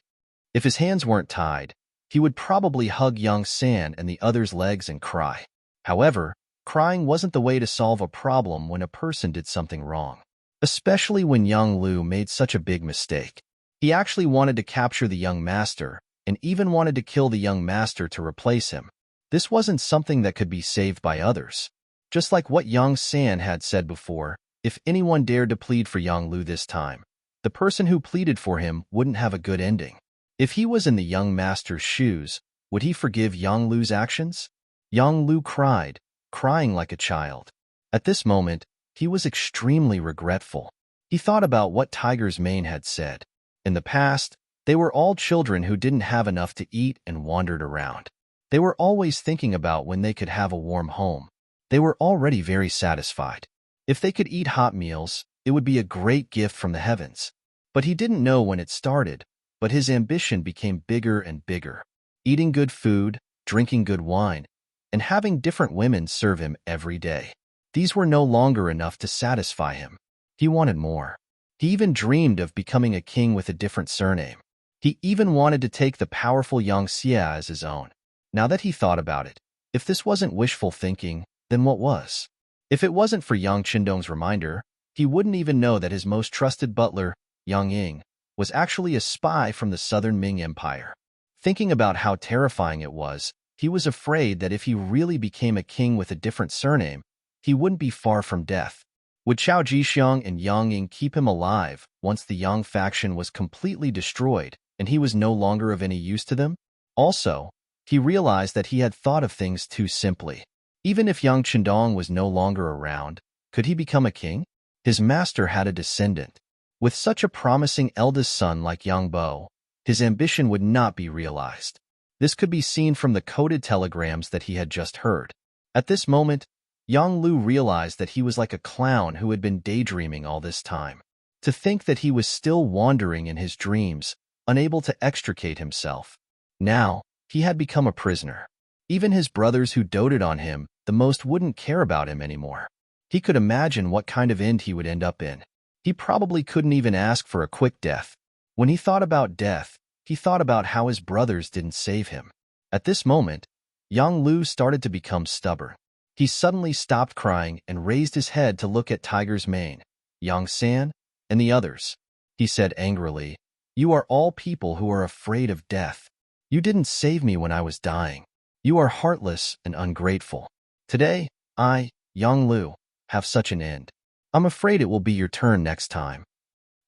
If his hands weren't tied, he would probably hug Yang San and the others' legs and cry. However, crying wasn't the way to solve a problem when a person did something wrong, especially when young Lu made such a big mistake. He actually wanted to capture the young master and even wanted to kill the young master to replace him. This wasn't something that could be saved by others. Just like what Yang San had said before, if anyone dared to plead for young Lu this time, the person who pleaded for him wouldn't have a good ending. If he was in the young master's shoes, would he forgive Yang Lu's actions? Yang Lu cried, crying like a child. At this moment, he was extremely regretful. He thought about what Tiger's Mane had said. In the past, they were all children who didn't have enough to eat and wandered around. They were always thinking about when they could have a warm home. They were already very satisfied. If they could eat hot meals, it would be a great gift from the heavens. But he didn't know when it started, but his ambition became bigger and bigger. Eating good food, drinking good wine, and having different women serve him every day. These were no longer enough to satisfy him. He wanted more. He even dreamed of becoming a king with a different surname. He even wanted to take the powerful Yang Xia as his own. Now that he thought about it, If this wasn't wishful thinking, then what was? If it wasn't for Yang Qindong's reminder, he wouldn't even know that his most trusted butler, Yang Ying, was actually a spy from the southern Ming Empire. Thinking about how terrifying it was, he was afraid that if he really became a king with a different surname, he wouldn't be far from death. Would Chao Jixiang and Yang Ying keep him alive once the Yang faction was completely destroyed and he was no longer of any use to them? Also, he realized that he had thought of things too simply. Even if Yang Qindong was no longer around, could he become a king? His master had a descendant. With such a promising eldest son like Yang Bo, his ambition would not be realized. This could be seen from the coded telegrams that he had just heard. At this moment, Yang Lu realized that he was like a clown who had been daydreaming all this time. To think that he was still wandering in his dreams, unable to extricate himself. Now, he had become a prisoner. Even his brothers who doted on him the most wouldn't care about him anymore. He could imagine what kind of end he would end up in. He probably couldn't even ask for a quick death. When he thought about death, he thought about how his brothers didn't save him. At this moment, Yang Lu started to become stubborn. He suddenly stopped crying and raised his head to look at Tiger's Mane, Yang San, and the others. He said angrily, "You are all people who are afraid of death. You didn't save me when I was dying. You are heartless and ungrateful. Today, I, Yang Lu, have such an end. I'm afraid it will be your turn next time.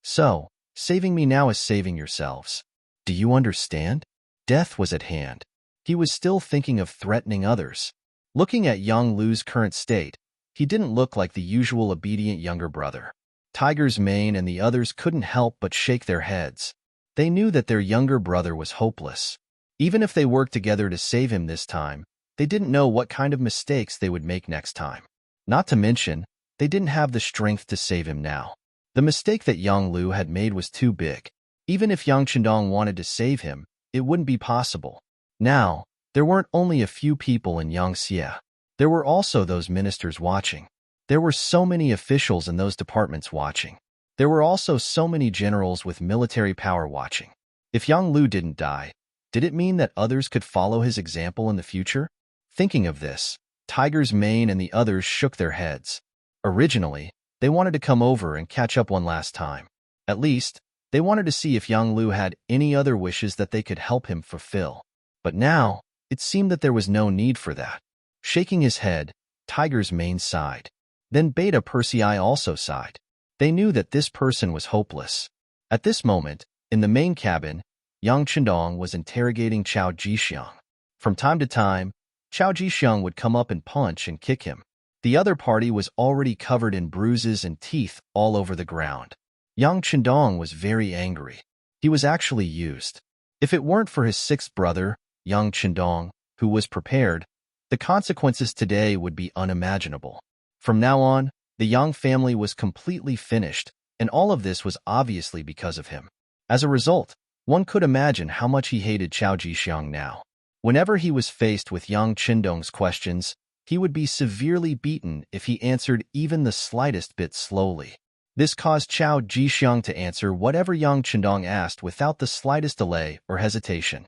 So, saving me now is saving yourselves. Do you understand?" Death was at hand. He was still thinking of threatening others. Looking at Yang Lu's current state, he didn't look like the usual obedient younger brother. Tiger's Mane and the others couldn't help but shake their heads. They knew that their younger brother was hopeless. Even if they worked together to save him this time, they didn't know what kind of mistakes they would make next time. Not to mention, they didn't have the strength to save him now. The mistake that Yang Lu had made was too big. Even if Yang Qindong wanted to save him, it wouldn't be possible. Now, there weren't only a few people in Yangxia. There were also those ministers watching. There were so many officials in those departments watching. There were also so many generals with military power watching. If Yang Lu didn't die, did it mean that others could follow his example in the future? Thinking of this, Tiger's Mane and the others shook their heads. Originally, they wanted to come over and catch up one last time. At least, they wanted to see if Yang Lu had any other wishes that they could help him fulfill. But now, it seemed that there was no need for that. Shaking his head, Tiger's Mane sighed. Then Beta Persei also sighed. They knew that this person was hopeless. At this moment, in the main cabin, Yang Qindong was interrogating Chao Jixiang. From time to time, Chao Jixiang would come up and punch and kick him. The other party was already covered in bruises and teeth all over the ground. Yang Qindong was very angry. He was actually used. If it weren't for his sixth brother, Yang Qindong, who was prepared, the consequences today would be unimaginable. From now on, the Yang family was completely finished, and all of this was obviously because of him. As a result, one could imagine how much he hated Chao Jixiang now. Whenever he was faced with Yang Qindong's questions, he would be severely beaten if he answered even the slightest bit slowly. This caused Chao Jixiang to answer whatever Yang Qindong asked without the slightest delay or hesitation.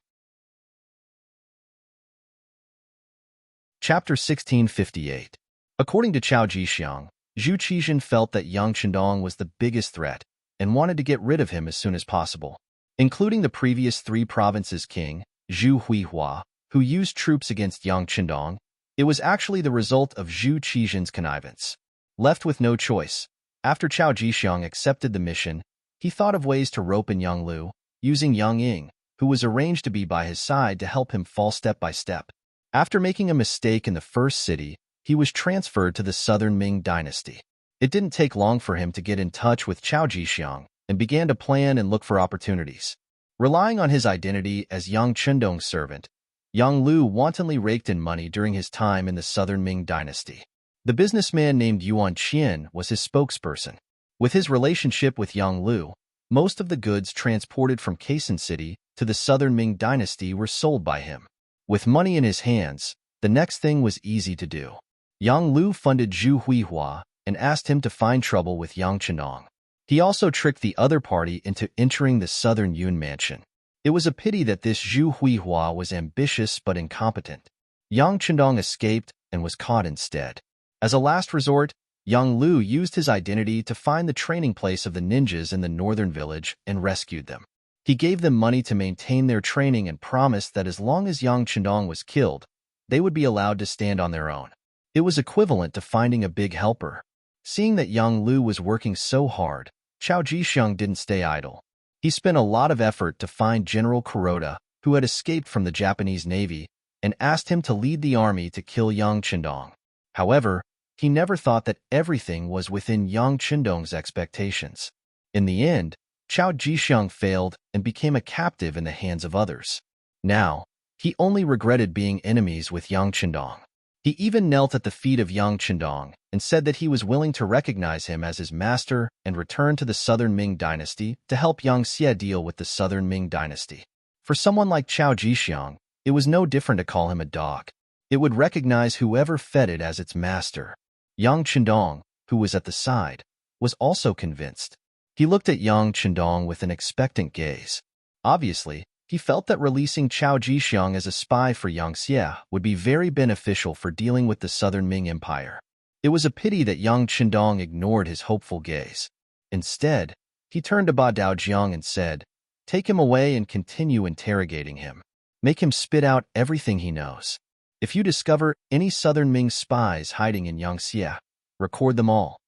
Chapter 1658. According to Chao Jixiang, Zhu Qizhen felt that Yang Qindong was the biggest threat and wanted to get rid of him as soon as possible. Including the previous 3 provinces' king, Zhu Huihua, who used troops against Yang Qindong, it was actually the result of Zhu Qizhen's connivance. Left with no choice, after Chao Jixiang accepted the mission, he thought of ways to rope in Yang Lu, using Yang Ying, who was arranged to be by his side to help him fall step by step. After making a mistake in the first city, he was transferred to the southern Ming dynasty. It didn't take long for him to get in touch with Chao Jixiang and began to plan and look for opportunities. Relying on his identity as Yang Qindong's servant, Yang Lu wantonly raked in money during his time in the southern Ming dynasty. The businessman named Yuan Qian was his spokesperson. With his relationship with Yang Lu, most of the goods transported from Kaisan City to the southern Ming dynasty were sold by him. With money in his hands, the next thing was easy to do. Yang Lu funded Zhu Huihua and asked him to find trouble with Yang Qindong. He also tricked the other party into entering the southern Yun mansion. It was a pity that this Zhu Huihua was ambitious but incompetent. Yang Chendong escaped and was caught instead. As a last resort, Yang Lu used his identity to find the training place of the ninjas in the northern village and rescued them. He gave them money to maintain their training and promised that as long as Yang Chendong was killed, they would be allowed to stand on their own. It was equivalent to finding a big helper. Seeing that Yang Lu was working so hard, Chao Jixiang didn't stay idle. He spent a lot of effort to find General Kuroda, who had escaped from the Japanese Navy, and asked him to lead the army to kill Yang Chendong. However, he never thought that everything was within Yang Chendong's expectations. In the end, Chao Jixiang failed and became a captive in the hands of others. Now, he only regretted being enemies with Yang Chendong. He even knelt at the feet of Yang Chendong and said that he was willing to recognize him as his master and return to the Southern Ming dynasty to help Yang Xie deal with the Southern Ming dynasty. For someone like Chao Jixiang, it was no different to call him a dog. It would recognize whoever fed it as its master. Yang Chendong, who was at the side, was also convinced. He looked at Yang Chendong with an expectant gaze. Obviously, he felt that releasing Chao Jixiang as a spy for Yang Xie would be very beneficial for dealing with the Southern Ming Empire. It was a pity that Yang Chendong ignored his hopeful gaze. Instead, he turned to Ba Daojiang and said, "Take him away and continue interrogating him. Make him spit out everything he knows. If you discover any Southern Ming spies hiding in Yang Xie, record them all."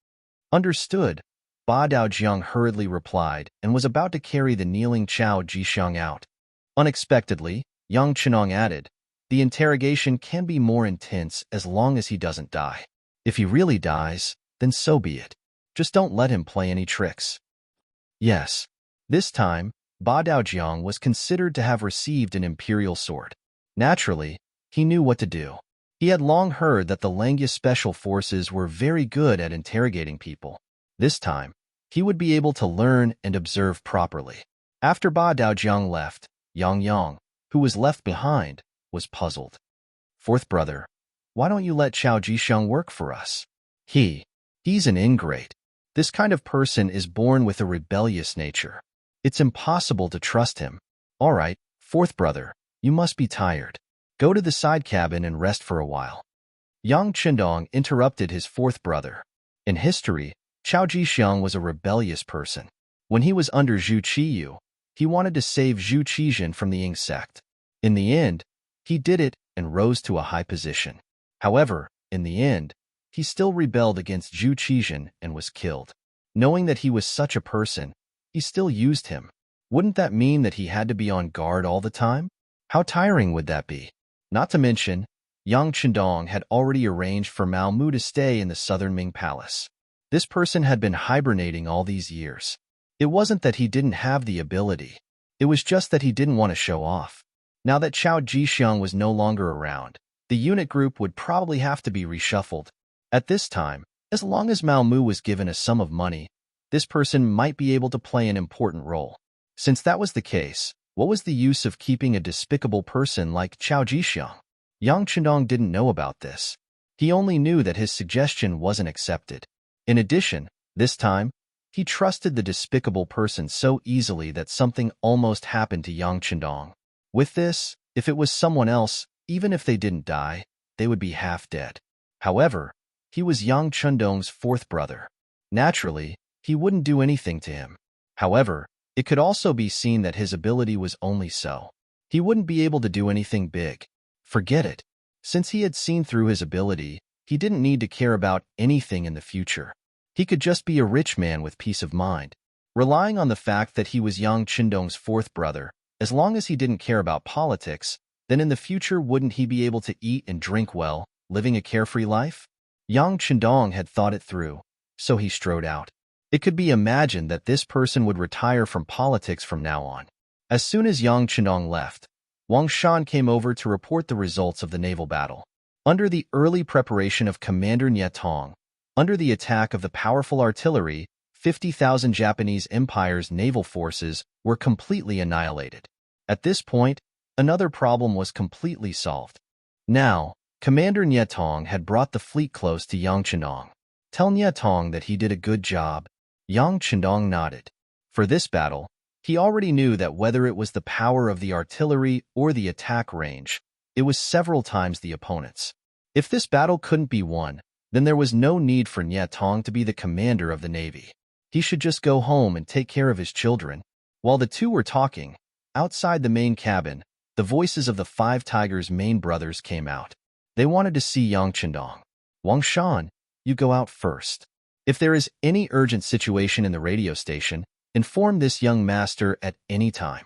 "Understood," Ba Daojiang hurriedly replied and was about to carry the kneeling Chao Jixiang out. Unexpectedly, Yang Chendong added, "The interrogation can be more intense as long as he doesn't die. If he really dies, then so be it. Just don't let him play any tricks." Yes. This time, Ba Daojiang was considered to have received an imperial sword. Naturally, he knew what to do. He had long heard that the Langya Special Forces were very good at interrogating people. This time, he would be able to learn and observe properly. After Ba Daojiang left, Yang Yang, who was left behind, was puzzled. "Fourth brother, why don't you let Chao Jixiang work for us? He's an ingrate. This kind of person is born with a rebellious nature. It's impossible to trust him. All right, fourth brother, you must be tired. Go to the side cabin and rest for a while." Yang Chendong interrupted his fourth brother. In history, Chao Jixiang was a rebellious person. When he was under Zhu Qiyu, he wanted to save Zhu Qizhen from the Ying sect. In the end, he did it and rose to a high position. However, in the end, he still rebelled against Zhu Qizhen and was killed. Knowing that he was such a person, he still used him. Wouldn't that mean that he had to be on guard all the time? How tiring would that be? Not to mention, Yang Chendong had already arranged for Mao Mu to stay in the Southern Ming Palace. This person had been hibernating all these years. It wasn't that he didn't have the ability. It was just that he didn't want to show off. Now that Chao Jixiang was no longer around, the unit group would probably have to be reshuffled. At this time, as long as Mao Mu was given a sum of money, this person might be able to play an important role. Since that was the case, what was the use of keeping a despicable person like Chao Jixiang? Yang Chendong didn't know about this. He only knew that his suggestion wasn't accepted. In addition, this time, he trusted the despicable person so easily that something almost happened to Yang Chendong. With this, if it was someone else, even if they didn't die, they would be half dead. However, he was Yang Chendong's fourth brother. Naturally, he wouldn't do anything to him. However, it could also be seen that his ability was only so. He wouldn't be able to do anything big. Forget it. Since he had seen through his ability, he didn't need to care about anything in the future. He could just be a rich man with peace of mind. Relying on the fact that he was Yang Chendong's fourth brother, as long as he didn't care about politics, then in the future wouldn't he be able to eat and drink well, living a carefree life? Yang Chendong had thought it through, so he strode out. It could be imagined that this person would retire from politics from now on. As soon as Yang Chendong left, Wang Shan came over to report the results of the naval battle. Under the early preparation of Commander Nie Tong, under the attack of the powerful artillery, 50,000 Japanese Empire's naval forces were completely annihilated. At this point, another problem was completely solved. Now, Commander Nie Tong had brought the fleet close to Yang Chendong. "Tell Nie Tong that he did a good job." Yang Chendong nodded. For this battle, he already knew that whether it was the power of the artillery or the attack range, it was several times the opponent's. If this battle couldn't be won, then there was no need for Nye Tong to be the commander of the navy. He should just go home and take care of his children. While the two were talking, outside the main cabin, the voices of the 5 tigers' main brothers came out. They wanted to see Yang Chendong. Wang Shan, you go out first. If there is any urgent situation in the radio station, inform this young master at any time.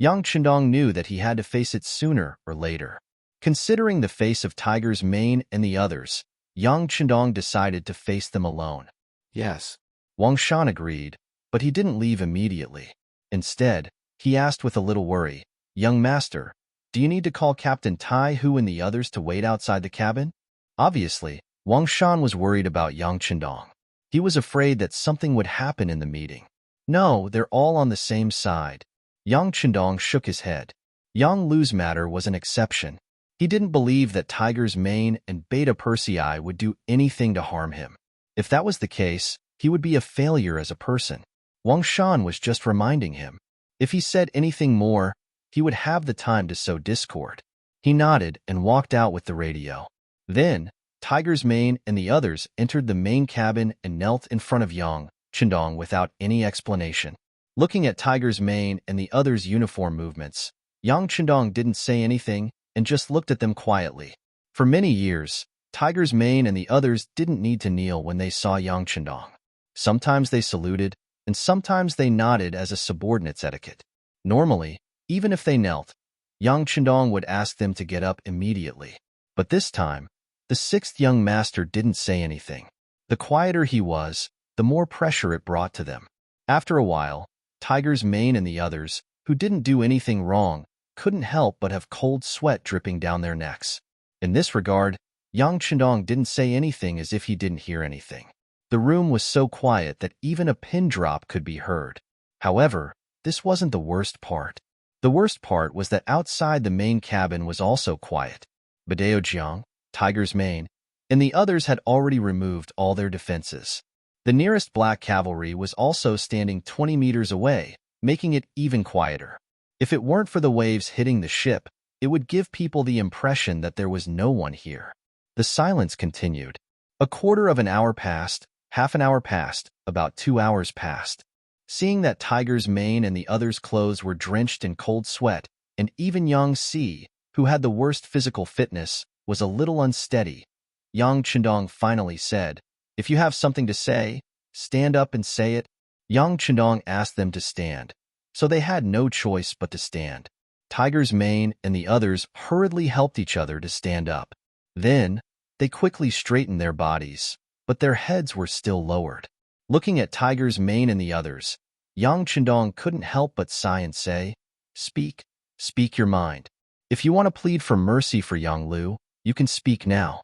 Yang Chendong knew that he had to face it sooner or later. Considering the face of Tiger's Mane and the others, Yang Chendong decided to face them alone. Yes. Wang Shan agreed, but he didn't leave immediately. Instead, he asked with a little worry, Young master, do you need to call Captain Tai Hu and the others to wait outside the cabin? Obviously, Wang Shan was worried about Yang Chendong. He was afraid that something would happen in the meeting. No, they're all on the same side. Yang Chendong shook his head. Yang Lu's matter was an exception. He didn't believe that Tiger's Mane and Beta Persei would do anything to harm him. If that was the case, he would be a failure as a person. Wang Shan was just reminding him. If he said anything more, he would have the time to sow discord. He nodded and walked out with the radio. Then, Tiger's Mane and the others entered the main cabin and knelt in front of Yang Chendong without any explanation. Looking at Tiger's Mane and the others' uniform movements, Yang Chendong didn't say anything and just looked at them quietly. For many years, Tiger's Mane and the others didn't need to kneel when they saw Yang Chendong. Sometimes they saluted, and sometimes they nodded as a subordinate's etiquette. Normally, even if they knelt, Yang Chendong would ask them to get up immediately. But this time, the 6th young master didn't say anything. The quieter he was, the more pressure it brought to them. After a while, Tiger's Mane and the others, who didn't do anything wrong, couldn't help but have cold sweat dripping down their necks. In this regard, Yang Chendong didn't say anything as if he didn't hear anything. The room was so quiet that even a pin drop could be heard. However, this wasn't the worst part. The worst part was that outside the main cabin was also quiet. Badeo Jiang, Tiger's Mane, and the others had already removed all their defenses. The nearest black cavalry was also standing 20 meters away, making it even quieter. If it weren't for the waves hitting the ship, it would give people the impression that there was no one here. The silence continued. A quarter of an hour passed, half an hour passed, about 2 hours passed. Seeing that Tiger's Mane and the others' clothes were drenched in cold sweat, and even Yang Si, who had the worst physical fitness, was a little unsteady, Yang Chendong finally said, If you have something to say, stand up and say it. Yang Chendong asked them to stand, so they had no choice but to stand. Tiger's Mane and the others hurriedly helped each other to stand up. Then, they quickly straightened their bodies, but their heads were still lowered. Looking at Tiger's Mane and the others, Yang Chendong couldn't help but sigh and say, Speak your mind. If you want to plead for mercy for Yang Lu, you can speak now.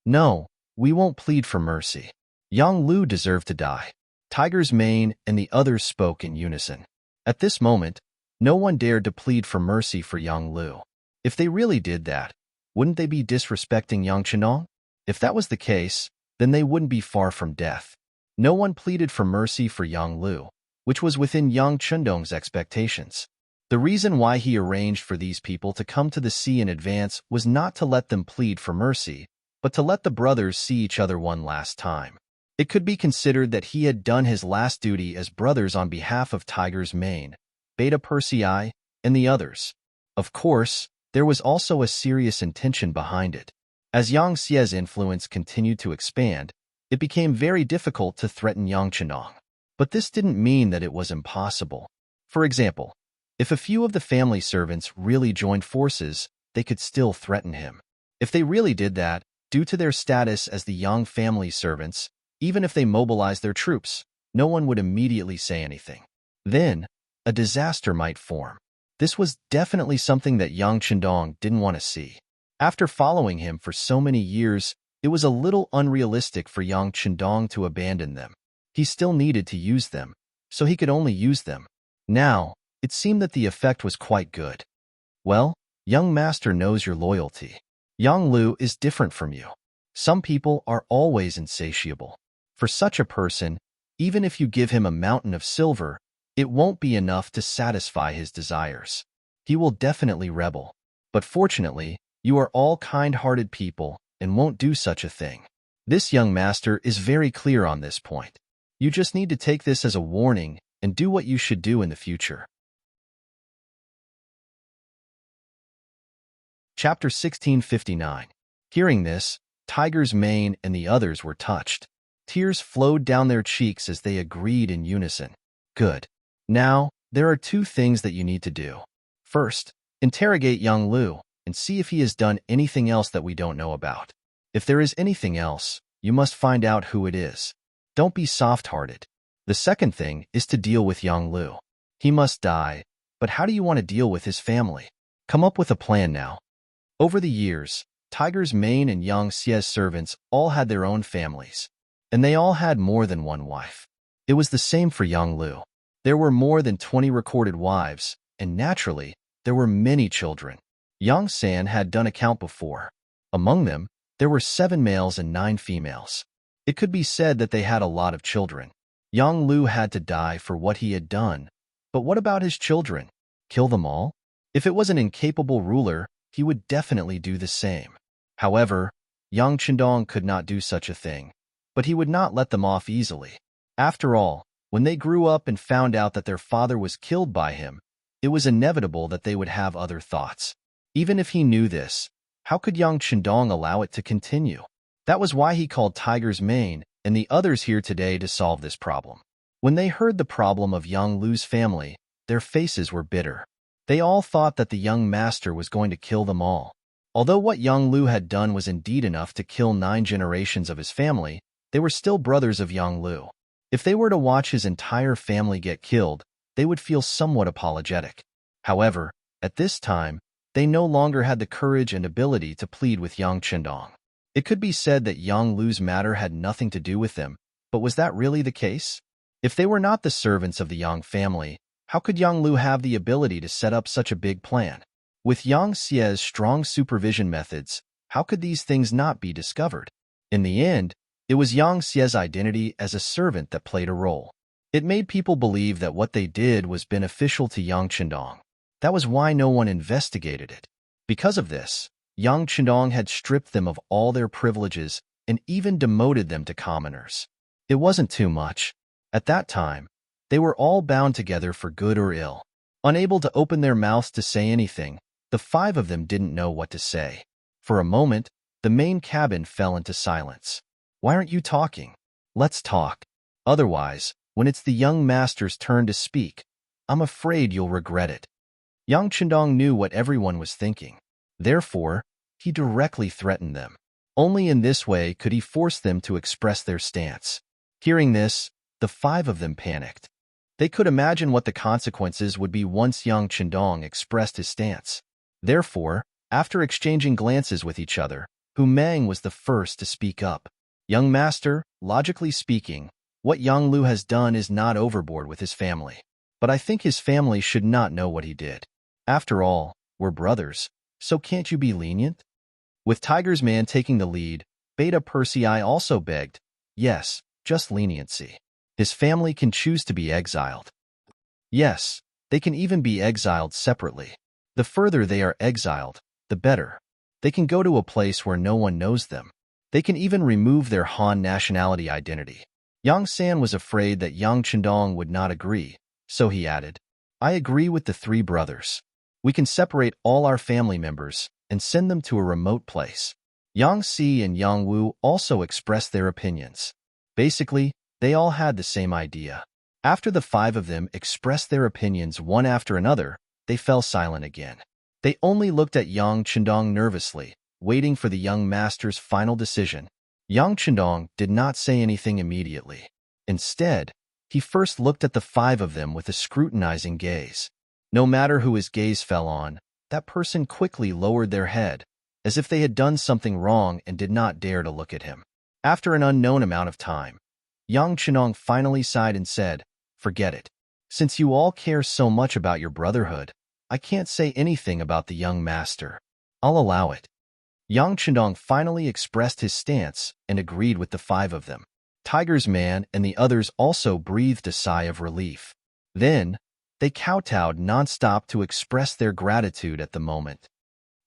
No, we won't plead for mercy. Yang Lu deserved to die. Tiger's Mane and the others spoke in unison. At this moment, no one dared to plead for mercy for Yang Lu. If they really did that, wouldn't they be disrespecting Yang Chendong? If that was the case, then they wouldn't be far from death. No one pleaded for mercy for Yang Lu, which was within Yang Chendong's expectations. The reason why he arranged for these people to come to the sea in advance was not to let them plead for mercy, but to let the brothers see each other one last time. It could be considered that he had done his last duty as brothers on behalf of Tiger's Mane, Beta Persei, and the others. Of course, there was also a serious intention behind it. As Yang Xie's influence continued to expand, it became very difficult to threaten Yang Chendong. But this didn't mean that it was impossible. For example, if a few of the family servants really joined forces, they could still threaten him. If they really did that, due to their status as the Yang family servants, even if they mobilized their troops, no one would immediately say anything. Then, a disaster might form. This was definitely something that Yang Chendong didn't want to see. After following him for so many years, it was a little unrealistic for Yang Chendong to abandon them. He still needed to use them, so he could only use them. Now, it seemed that the effect was quite good. Well, young master knows your loyalty. Yang Lu is different from you. Some people are always insatiable. For such a person, even if you give him a mountain of silver, it won't be enough to satisfy his desires. He will definitely rebel. But fortunately, You are all kind-hearted people and won't do such a thing. This young master is very clear on this point. You just need to take this as a warning and do what you should do in the future. Chapter 1659. Hearing this, Tiger's mane and the others were touched. Tears flowed down their cheeks as they agreed in unison. Good. Now, there are two things that you need to do. First, interrogate young Lu and see if he has done anything else that we don't know about. If there is anything else, you must find out who it is. Don't be soft-hearted. The second thing is to deal with young Lu. He must die, but how do you want to deal with his family? Come up with a plan now. Over the years, Tiger's mane and Yang Xie's servants all had their own families, and they all had more than one wife. It was the same for young Lu. There were more than 20 recorded wives, and naturally, there were many children. Yang San had done a count before. Among them, there were 7 males and 9 females. It could be said that they had a lot of children. Yang Lu had to die for what he had done. But what about his children? Kill them all? If it was an incapable ruler, he would definitely do the same. However, Yang Chendong could not do such a thing, but he would not let them off easily. After all, when they grew up and found out that their father was killed by him, it was inevitable that they would have other thoughts. Even if he knew this, how could Yang Chendong allow it to continue? That was why he called Tiger's mane and the others here today to solve this problem. When they heard the problem of Yang Lu's family, their faces were bitter. They all thought that the young master was going to kill them all. Although what Yang Lu had done was indeed enough to kill 9 generations of his family, they were still brothers of Yang Lu. If they were to watch his entire family get killed, they would feel somewhat apologetic. However, at this time, they no longer had the courage and ability to plead with Yang Chendong. It could be said that Yang Lu's matter had nothing to do with them, but was that really the case? If they were not the servants of the Yang family, how could Yang Lu have the ability to set up such a big plan? With Yang Xie's strong supervision methods, how could these things not be discovered? In the end, it was Yang Xie's identity as a servant that played a role. It made people believe that what they did was beneficial to Yang Chendong. That was why no one investigated it. Because of this, Yang Chendong had stripped them of all their privileges and even demoted them to commoners. It wasn't too much. At that time, they were all bound together for good or ill. Unable to open their mouths to say anything, the 5 of them didn't know what to say. For a moment, the main cabin fell into silence. Why aren't you talking? Let's talk. Otherwise, when it's the young master's turn to speak, I'm afraid you'll regret it. Yang Chendong knew what everyone was thinking. Therefore, he directly threatened them. Only in this way could he force them to express their stance. Hearing this, the 5 of them panicked. They could imagine what the consequences would be once Yang Chendong expressed his stance. Therefore, after exchanging glances with each other, Hu Meng was the first to speak up. Young master, logically speaking, what Yang Lu has done is not overboard with his family. But I think his family should not know what he did. After all, we're brothers, so can't you be lenient? With Tiger's man taking the lead, Beta Persei also begged, yes, just leniency. His family can choose to be exiled. Yes, they can even be exiled separately. The further they are exiled, the better. They can go to a place where no one knows them. They can even remove their Han nationality identity. Yang San was afraid that Yang Chendong would not agree, so he added, I agree with the 3 brothers. We can separate all our family members and send them to a remote place. Yang Si and Yang Wu also expressed their opinions. Basically, they all had the same idea. After the 5 of them expressed their opinions one after another, they fell silent again. They only looked at Yang Chendong nervously, waiting for the young master's final decision. Yang Chendong did not say anything immediately. Instead, he first looked at the 5 of them with a scrutinizing gaze. No matter who his gaze fell on, that person quickly lowered their head, as if they had done something wrong and did not dare to look at him. After an unknown amount of time, Yang Chendong finally sighed and said, forget it. Since you all care so much about your brotherhood, I can't say anything about the young master. I'll allow it. Yang Chendong finally expressed his stance and agreed with the 5 of them. Tiger's man and the others also breathed a sigh of relief. Then, they kowtowed non-stop to express their gratitude at the moment.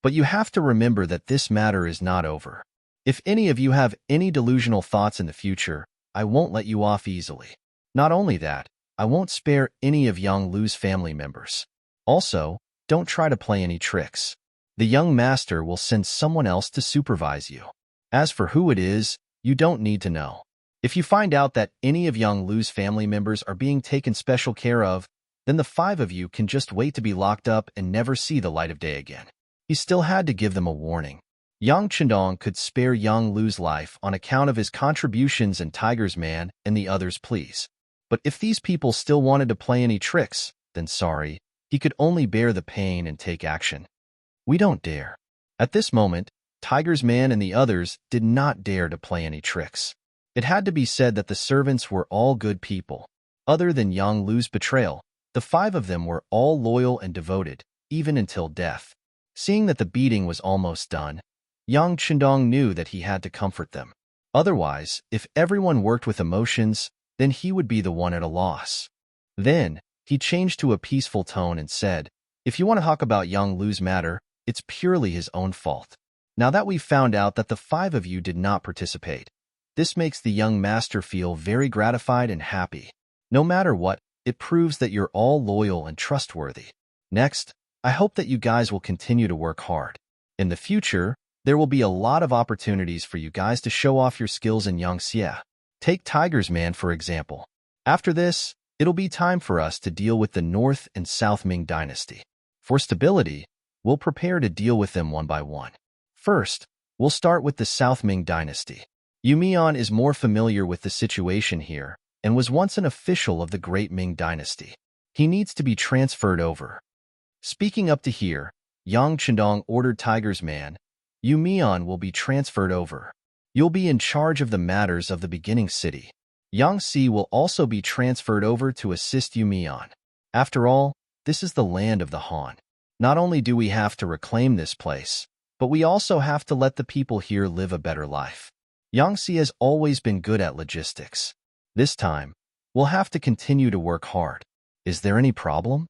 But you have to remember that this matter is not over. If any of you have any delusional thoughts in the future, I won't let you off easily. Not only that, I won't spare any of Yang Lu's family members. Also, don't try to play any tricks. The young master will send someone else to supervise you. As for who it is, you don't need to know. If you find out that any of Yang Lu's family members are being taken special care of, then the 5 of you can just wait to be locked up and never see the light of day again. He still had to give them a warning. Yang Chendong could spare Yang Lu's life on account of his contributions and Tiger's Man and the others' pleas. But if these people still wanted to play any tricks, then sorry, he could only bear the pain and take action. We don't dare. At this moment, Tiger's Man and the others did not dare to play any tricks. It had to be said that the servants were all good people. Other than Yang Lu's betrayal, the 5 of them were all loyal and devoted, even until death. Seeing that the beating was almost done, Yang Chendong knew that he had to comfort them. Otherwise, if everyone worked with emotions, then he would be the one at a loss. Then, he changed to a peaceful tone and said, "If you want to talk about Yang Lu's matter, it's purely his own fault. Now that we've found out that the 5 of you did not participate, this makes the young master feel very gratified and happy. No matter what, it proves that you're all loyal and trustworthy. Next, I hope that you guys will continue to work hard. In the future, there will be a lot of opportunities for you guys to show off your skills in Yangxia. Take Tiger's Man, for example. After this, it'll be time for us to deal with the North and South Ming dynasty. For stability, we'll prepare to deal with them one by one. First, we'll start with the South Ming dynasty. Yu Mian is more familiar with the situation here and was once an official of the Great Ming dynasty. He needs to be transferred over. Speaking up to here, Yang Chendong ordered Tiger's Man, Yu Mian will be transferred over. You'll be in charge of the matters of the beginning city. Yang Si will also be transferred over to assist Yu Mian. After all, this is the land of the Han. Not only do we have to reclaim this place, but we also have to let the people here live a better life. Yang Si has always been good at logistics. This time, we'll have to continue to work hard. Is there any problem?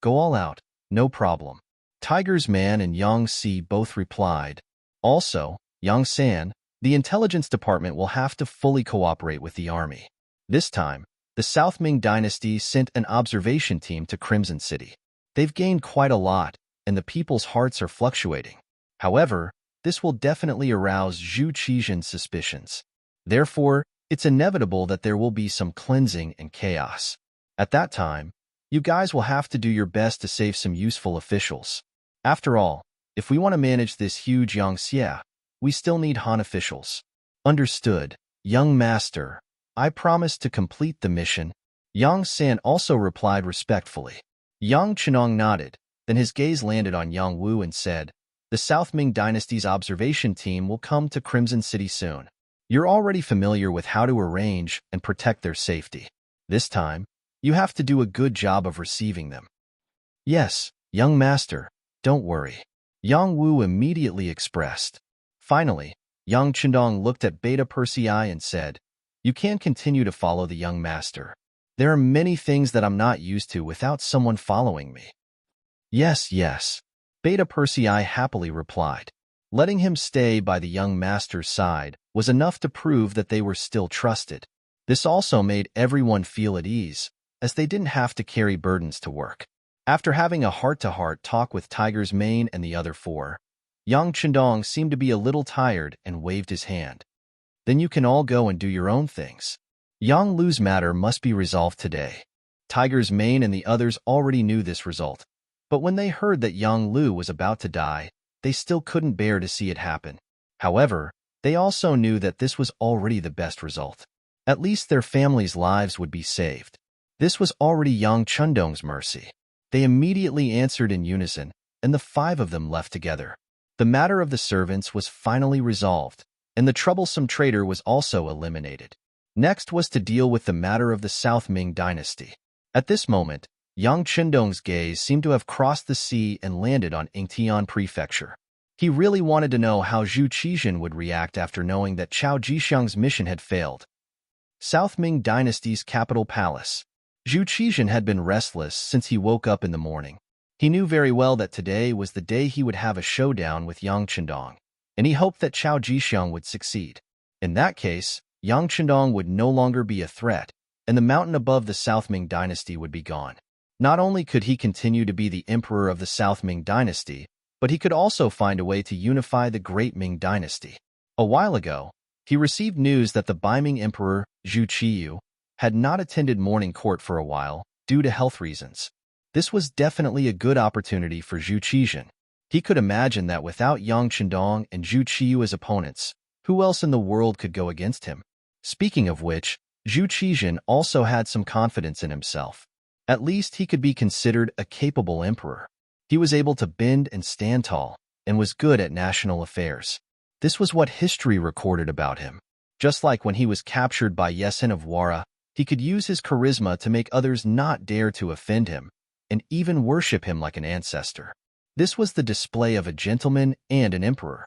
Go all out, no problem. Tiger's Man and Yang Si both replied. Also, Yang San, the intelligence department will have to fully cooperate with the army. This time, the South Ming dynasty sent an observation team to Crimson City. They've gained quite a lot, and the people's hearts are fluctuating. However, this will definitely arouse Zhu Qizhen's suspicions. Therefore, it's inevitable that there will be some cleansing and chaos. At that time, you guys will have to do your best to save some useful officials. After all, if we want to manage this huge Yangxia, we still need Han officials. Understood, young master. I promise to complete the mission. Yang San also replied respectfully. Yang Chenong nodded, then his gaze landed on Yang Wu and said, "The South Ming dynasty's observation team will come to Crimson City soon. You're already familiar with how to arrange and protect their safety. This time, you have to do a good job of receiving them." "Yes, young master, don't worry," Yang Wu immediately expressed. Finally, Yang Chendong looked at Beta Persei and said, "You can't continue to follow the young master. There are many things that I'm not used to without someone following me." Yes, Beta Persei happily replied. Letting him stay by the young master's side was enough to prove that they were still trusted. This also made everyone feel at ease, as they didn't have to carry burdens to work. After having a heart-to-heart talk with Tiger's Mane and the other 4, Yang Chendong seemed to be a little tired and waved his hand. "Then you can all go and do your own things. Yang Lu's matter must be resolved today." Tiger's Mane and the others already knew this result, but when they heard that Yang Lu was about to die, they still couldn't bear to see it happen. However, they also knew that this was already the best result. At least their families' lives would be saved. This was already Yang Chendong's mercy. They immediately answered in unison, and the 5 of them left together. The matter of the servants was finally resolved, and the troublesome traitor was also eliminated. Next was to deal with the matter of the South Ming dynasty. At this moment, Yang Chendong's gaze seemed to have crossed the sea and landed on Yingtian Prefecture. He really wanted to know how Zhu Qizhen would react after knowing that Chao Jixiang's mission had failed. South Ming dynasty's capital palace. Zhu Qizhen had been restless since he woke up in the morning. He knew very well that today was the day he would have a showdown with Yang Chendong, and he hoped that Chao Jixiang would succeed. In that case, Yang Chendong would no longer be a threat, and the mountain above the South Ming dynasty would be gone. Not only could he continue to be the emperor of the South Ming dynasty, but he could also find a way to unify the great Ming dynasty. A while ago, he received news that the Beiming emperor, Zhu Qiyu, had not attended morning court for a while due to health reasons. This was definitely a good opportunity for Zhu Qizhen. He could imagine that without Yang Chendong and Zhu Qiyu as opponents, who else in the world could go against him? Speaking of which, Zhu Qizhen also had some confidence in himself. At least he could be considered a capable emperor. He was able to bend and stand tall, and was good at national affairs. This was what history recorded about him. Just like when he was captured by Yesen of Wara, he could use his charisma to make others not dare to offend him, and even worship him like an ancestor. This was the display of a gentleman and an emperor.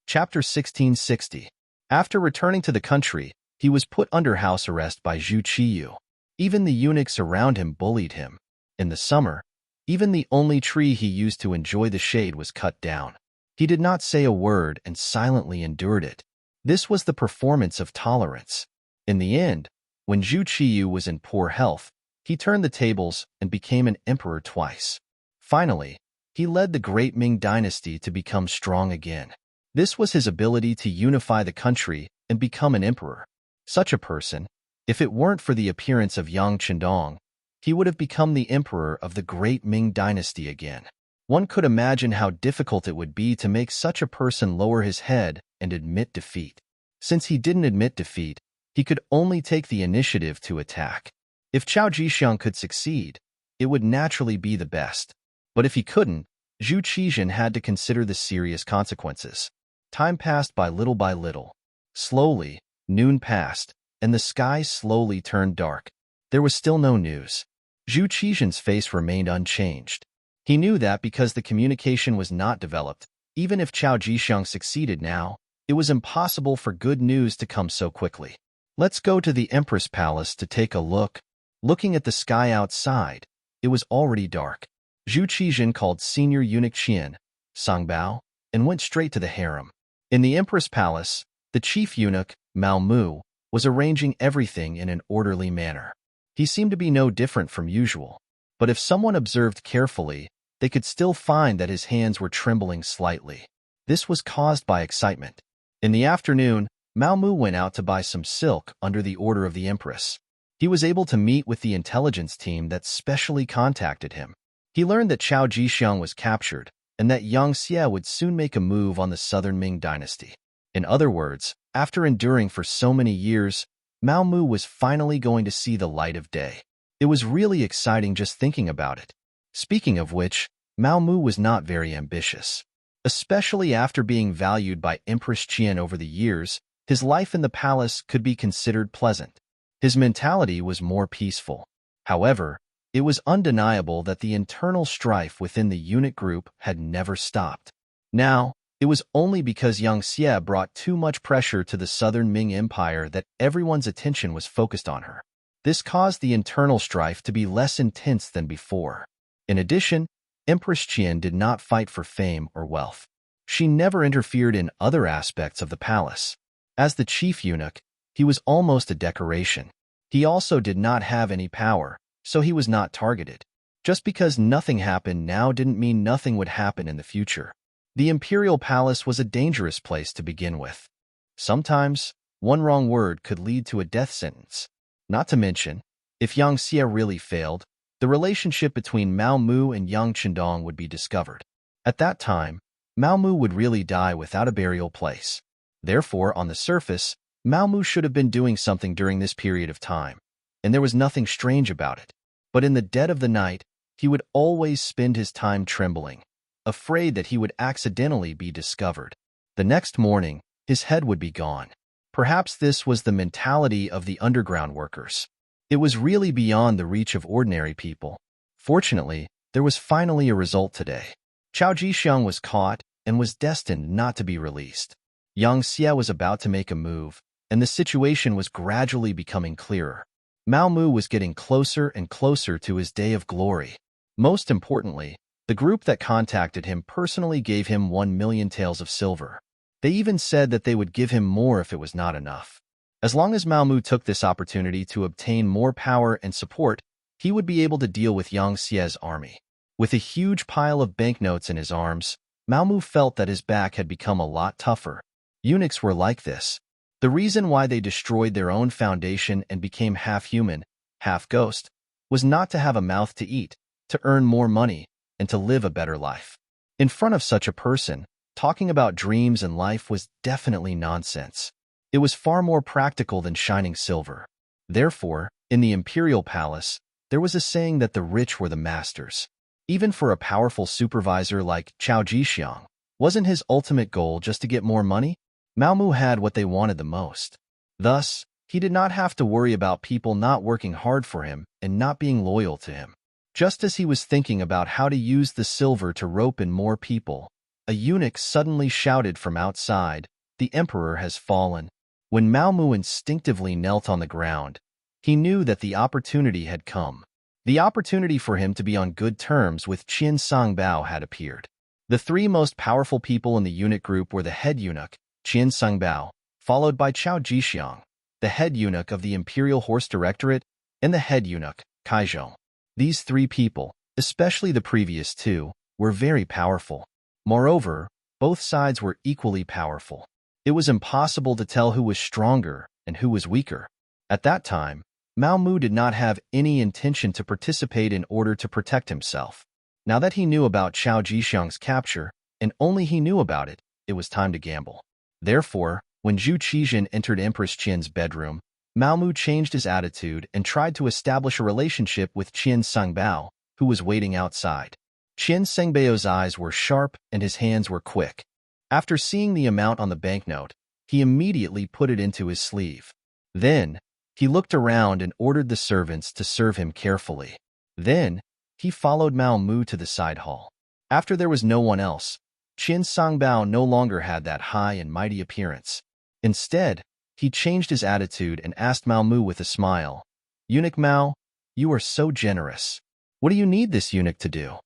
Chapter 1660. After returning to the country, he was put under house arrest by Zhu Qiyu. Even the eunuchs around him bullied him. In the summer, even the only tree he used to enjoy the shade was cut down. He did not say a word and silently endured it. This was the performance of tolerance. In the end, when Zhu Qiyu was in poor health, he turned the tables and became an emperor twice. Finally, he led the great Ming dynasty to become strong again. This was his ability to unify the country and become an emperor. Such a person, if it weren't for the appearance of Yang Chendong, he would have become the emperor of the great Ming dynasty again. One could imagine how difficult it would be to make such a person lower his head and admit defeat. Since he didn't admit defeat, he could only take the initiative to attack. If Chao Jixiang could succeed, it would naturally be the best. But if he couldn't, Zhu Qizhen had to consider the serious consequences. Time passed by little. Slowly, noon passed, and the sky slowly turned dark. There was still no news. Zhu Qizhen's face remained unchanged. He knew that because the communication was not developed, even if Chao Jixiang succeeded now, it was impossible for good news to come so quickly. Let's go to the Empress Palace to take a look. Looking at the sky outside, it was already dark. Zhu Qizhen called senior eunuch Qian, Sangbao, and went straight to the harem. In the Empress Palace, the chief eunuch, Mao Mu, was arranging everything in an orderly manner. He seemed to be no different from usual, but if someone observed carefully, they could still find that his hands were trembling slightly. This was caused by excitement. In the afternoon, Mao Mu went out to buy some silk under the order of the Empress. He was able to meet with the intelligence team that specially contacted him. He learned that Chao Jixiang was captured and that Yang Xie would soon make a move on the southern Ming dynasty. In other words, after enduring for so many years, Mao Mu was finally going to see the light of day. It was really exciting just thinking about it. Speaking of which, Mao Mu was not very ambitious. Especially after being valued by Empress Qian over the years, his life in the palace could be considered pleasant. His mentality was more peaceful. However, it was undeniable that the internal strife within the eunuch group had never stopped. Now, it was only because Yang Xie brought too much pressure to the southern Ming Empire that everyone's attention was focused on her. This caused the internal strife to be less intense than before. In addition, Empress Qian did not fight for fame or wealth. She never interfered in other aspects of the palace. As the chief eunuch, he was almost a decoration. He also did not have any power, so he was not targeted. Just because nothing happened now didn't mean nothing would happen in the future. The imperial palace was a dangerous place to begin with. Sometimes, one wrong word could lead to a death sentence. Not to mention, if Yang Xie really failed, the relationship between Mao Mu and Yang Chendong would be discovered. At that time, Mao Mu would really die without a burial place. Therefore, on the surface, Mao Mu should have been doing something during this period of time, and there was nothing strange about it. But in the dead of the night, he would always spend his time trembling, afraid that he would accidentally be discovered. The next morning, his head would be gone. Perhaps this was the mentality of the underground workers. It was really beyond the reach of ordinary people. Fortunately, there was finally a result today. Chao Jixiang was caught and was destined not to be released. Yang Xie was about to make a move, and the situation was gradually becoming clearer. Mao Mu was getting closer and closer to his day of glory. Most importantly, the group that contacted him personally gave him 1,000,000 taels of silver. They even said that they would give him more if it was not enough. As long as Mao Mu took this opportunity to obtain more power and support, he would be able to deal with Yang Xie's army. With a huge pile of banknotes in his arms, Mao Mu felt that his back had become a lot tougher. Eunuchs were like this. The reason why they destroyed their own foundation and became half human, half ghost, was not to have a mouth to eat, to earn more money, and to live a better life. In front of such a person, talking about dreams and life was definitely nonsense. It was far more practical than shining silver. Therefore, in the imperial palace, there was a saying that the rich were the masters. Even for a powerful supervisor like Chao Jixiang, wasn't his ultimate goal just to get more money? Mao Mu had what they wanted the most. Thus, he did not have to worry about people not working hard for him and not being loyal to him. Just as he was thinking about how to use the silver to rope in more people, a eunuch suddenly shouted from outside, "The emperor has fallen." When Mao Mu instinctively knelt on the ground, he knew that the opportunity had come. The opportunity for him to be on good terms with Qin Sangbao had appeared. The three most powerful people in the eunuch group were the head eunuch, Qin Sangbao, followed by Chao Jixiang, the head eunuch of the Imperial Horse Directorate, and the head eunuch, Kaizhou. These three people, especially the previous two, were very powerful. Moreover, both sides were equally powerful. It was impossible to tell who was stronger and who was weaker. At that time, Mao Mu did not have any intention to participate in order to protect himself. Now that he knew about Chao Jixiang's capture, and only he knew about it, it was time to gamble. Therefore, when Zhu Qizhen entered Empress Qin's bedroom, Mao Mu changed his attitude and tried to establish a relationship with Qin Sangbao, who was waiting outside. Qin Sangbao's eyes were sharp and his hands were quick. After seeing the amount on the banknote, he immediately put it into his sleeve. Then, he looked around and ordered the servants to serve him carefully. Then, he followed Mao Mu to the side hall. After there was no one else, Qin Sangbao no longer had that high and mighty appearance. Instead, he changed his attitude and asked Mao Mu with a smile, "Eunuch Mao, you are so generous. What do you need this eunuch to do?"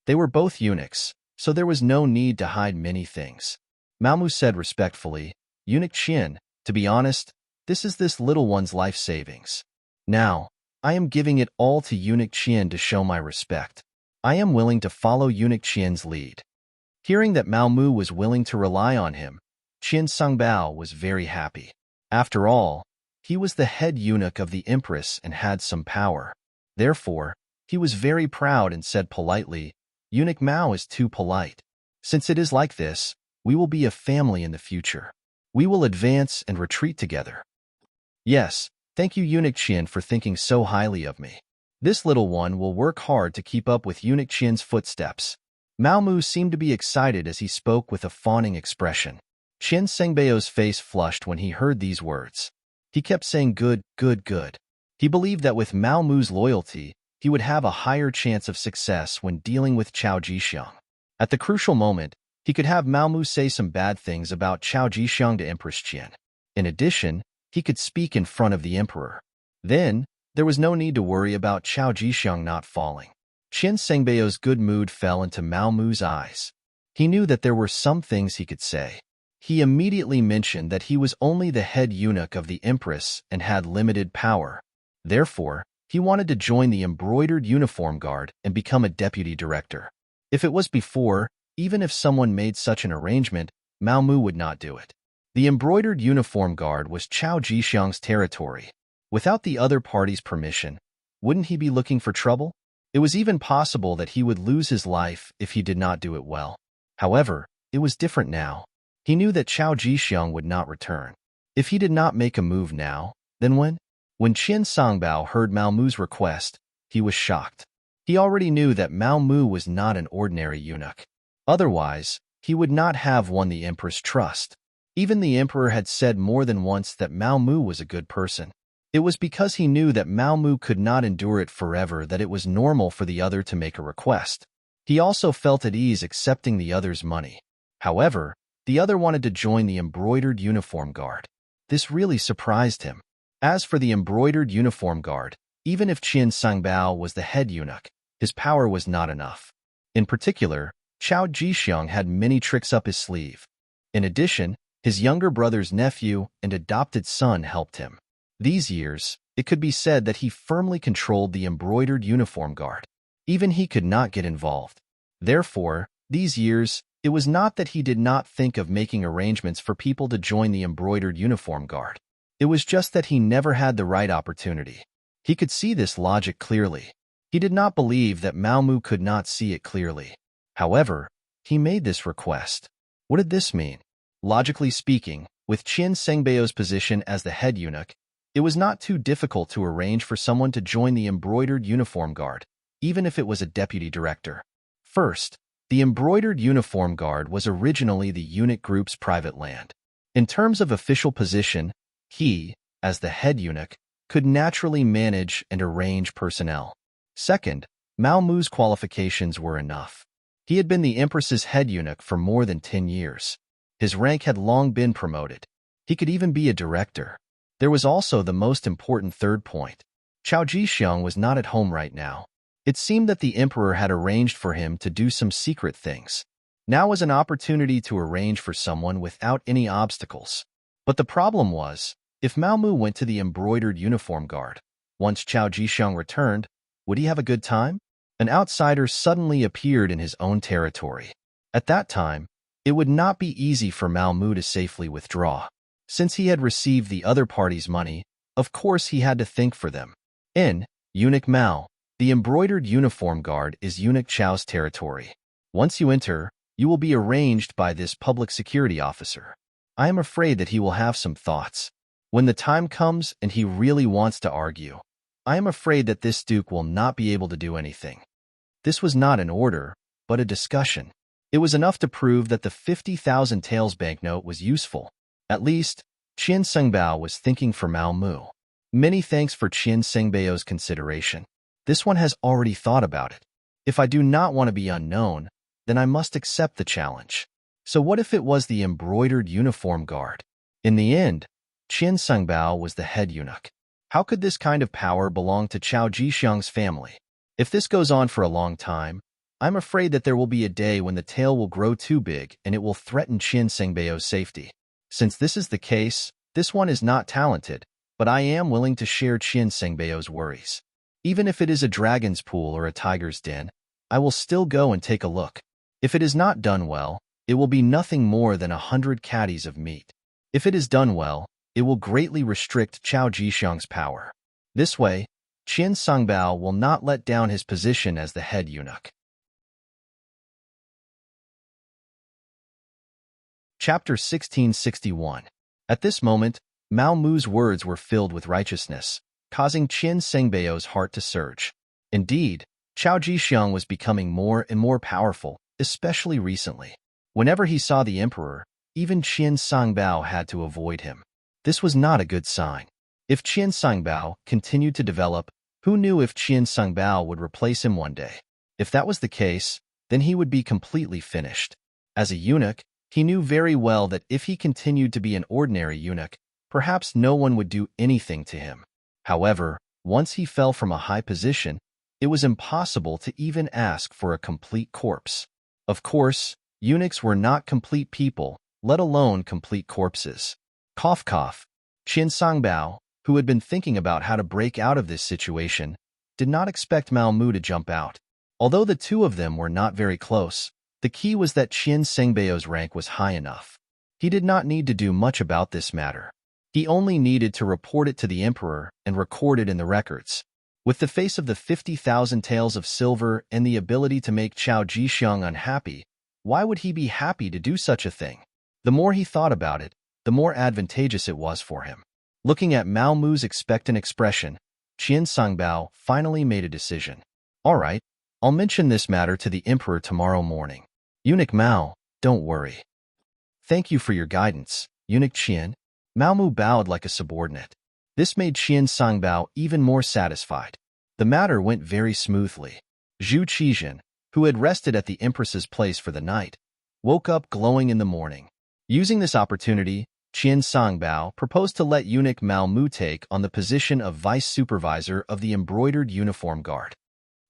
They were both eunuchs, so there was no need to hide many things. Mao Mu said respectfully, "Eunuch Qin, to be honest, this is this little one's life savings. Now, I am giving it all to Eunuch Qin to show my respect. I am willing to follow Eunuch Qian's lead." Hearing that Mao Mu was willing to rely on him, Qin Sangbao was very happy. After all, he was the head eunuch of the empress and had some power. Therefore, he was very proud and said politely, "Eunuch Mao is too polite. Since it is like this, we will be a family in the future. We will advance and retreat together." "Yes, thank you Eunuch Qin for thinking so highly of me. This little one will work hard to keep up with Eunuch Qin's footsteps." Mao Mu seemed to be excited as he spoke with a fawning expression. Qin Sengbao's face flushed when he heard these words. He kept saying good, good, good. He believed that with Mao Mu's loyalty, he would have a higher chance of success when dealing with Chao Jixiang. At the crucial moment, he could have Mao Mu say some bad things about Chao Jixiang to Empress Qin. In addition, he could speak in front of the emperor. Then, there was no need to worry about Chao Jixiang not falling. Qin Sengbao's good mood fell into Mao Mu's eyes. He knew that there were some things he could say. He immediately mentioned that he was only the head eunuch of the empress and had limited power. Therefore, he wanted to join the embroidered uniform guard and become a deputy director. If it was before, even if someone made such an arrangement, Mao Mu would not do it. The embroidered uniform guard was Chao Jixiang's territory. Without the other party's permission, wouldn't he be looking for trouble? It was even possible that he would lose his life if he did not do it well. However, it was different now. He knew that Chao Jixiang would not return. If he did not make a move now, then when? When Qin Sangbao heard Mao Mu's request, he was shocked. He already knew that Mao Mu was not an ordinary eunuch. Otherwise, he would not have won the emperor's trust. Even the emperor had said more than once that Mao Mu was a good person. It was because he knew that Mao Mu could not endure it forever that it was normal for the other to make a request. He also felt at ease accepting the other's money. However, the other wanted to join the embroidered uniform guard. This really surprised him. As for the embroidered uniform guard, even if Qian Sangbao was the head eunuch, his power was not enough. In particular, Chao Jixiang had many tricks up his sleeve. In addition, his younger brother's nephew and adopted son helped him. These years, it could be said that he firmly controlled the embroidered uniform guard. Even he could not get involved. Therefore, these years, it was not that he did not think of making arrangements for people to join the embroidered uniform guard. It was just that he never had the right opportunity. He could see this logic clearly. He did not believe that Mao Mu could not see it clearly. However, he made this request. What did this mean? Logically speaking, with Qian Sengbao's position as the head eunuch, it was not too difficult to arrange for someone to join the embroidered uniform guard, even if it was a deputy director. First, the embroidered uniform guard was originally the eunuch group's private land. In terms of official position, he, as the head eunuch, could naturally manage and arrange personnel. Second, Mao Mu's qualifications were enough. He had been the empress's head eunuch for more than 10 years. His rank had long been promoted. He could even be a director. There was also the most important third point. Chao Jixiang was not at home right now. It seemed that the emperor had arranged for him to do some secret things. Now was an opportunity to arrange for someone without any obstacles. But the problem was, if Mao Mu went to the embroidered uniform guard, once Chao Jixiang returned, would he have a good time? An outsider suddenly appeared in his own territory. At that time, it would not be easy for Mao Mu to safely withdraw. Since he had received the other party's money, of course he had to think for them. Eunuch Mao, the embroidered uniform guard is Eunuch Chao's territory. Once you enter, you will be arranged by this public security officer. I am afraid that he will have some thoughts. When the time comes and he really wants to argue, I am afraid that this duke will not be able to do anything. This was not an order, but a discussion. It was enough to prove that the 50,000 taels banknote was useful. At least, Qian Sengbao was thinking for Mao Mu. Many thanks for Qian Sengbao's consideration. This one has already thought about it. If I do not want to be unknown, then I must accept the challenge. So what if it was the embroidered uniform guard? In the end, Qian Sengbao was the head eunuch. How could this kind of power belong to Chao Jixiang's family? If this goes on for a long time, I'm afraid that there will be a day when the tail will grow too big and it will threaten Qian Sengbao's safety. Since this is the case, this one is not talented, but I am willing to share Qian Sengbao's worries. Even if it is a dragon's pool or a tiger's den, I will still go and take a look. If it is not done well, it will be nothing more than 100 caddies of meat. If it is done well, it will greatly restrict Chao Jixiang's power. This way, Qian Sangbao will not let down his position as the head eunuch. Chapter 1661. At this moment, Mao Mu's words were filled with righteousness, causing Qian Sengbao's heart to surge. Indeed, Chao Jixiang was becoming more and more powerful, especially recently. Whenever he saw the emperor, even Qian Sangbao had to avoid him. This was not a good sign. If Qian Sangbao continued to develop, who knew if Qian Sangbao would replace him one day? If that was the case, then he would be completely finished. As a eunuch, he knew very well that if he continued to be an ordinary eunuch, perhaps no one would do anything to him. However, once he fell from a high position, it was impossible to even ask for a complete corpse. Of course, eunuchs were not complete people, let alone complete corpses. Cough cough. Qian Sangbao, who had been thinking about how to break out of this situation, did not expect Mao Mu to jump out. Although the two of them were not very close, the key was that Qian Sengbao's rank was high enough. He did not need to do much about this matter. He only needed to report it to the emperor and record it in the records. With the face of the 50,000 taels of silver and the ability to make Chao Jixiang unhappy, why would he be happy to do such a thing? The more he thought about it, the more advantageous it was for him. Looking at Mao Mu's expectant expression, Qian Sangbao finally made a decision. All right, I'll mention this matter to the emperor tomorrow morning. Eunuch Mao, don't worry. Thank you for your guidance, Eunuch Qian. Mao Mu bowed like a subordinate. This made Qian Sangbao even more satisfied. The matter went very smoothly. Zhu Qizhen, who had rested at the empress's place for the night, woke up glowing in the morning. Using this opportunity, Qian Songbao proposed to let eunuch Mao Mu take on the position of vice supervisor of the embroidered uniform guard.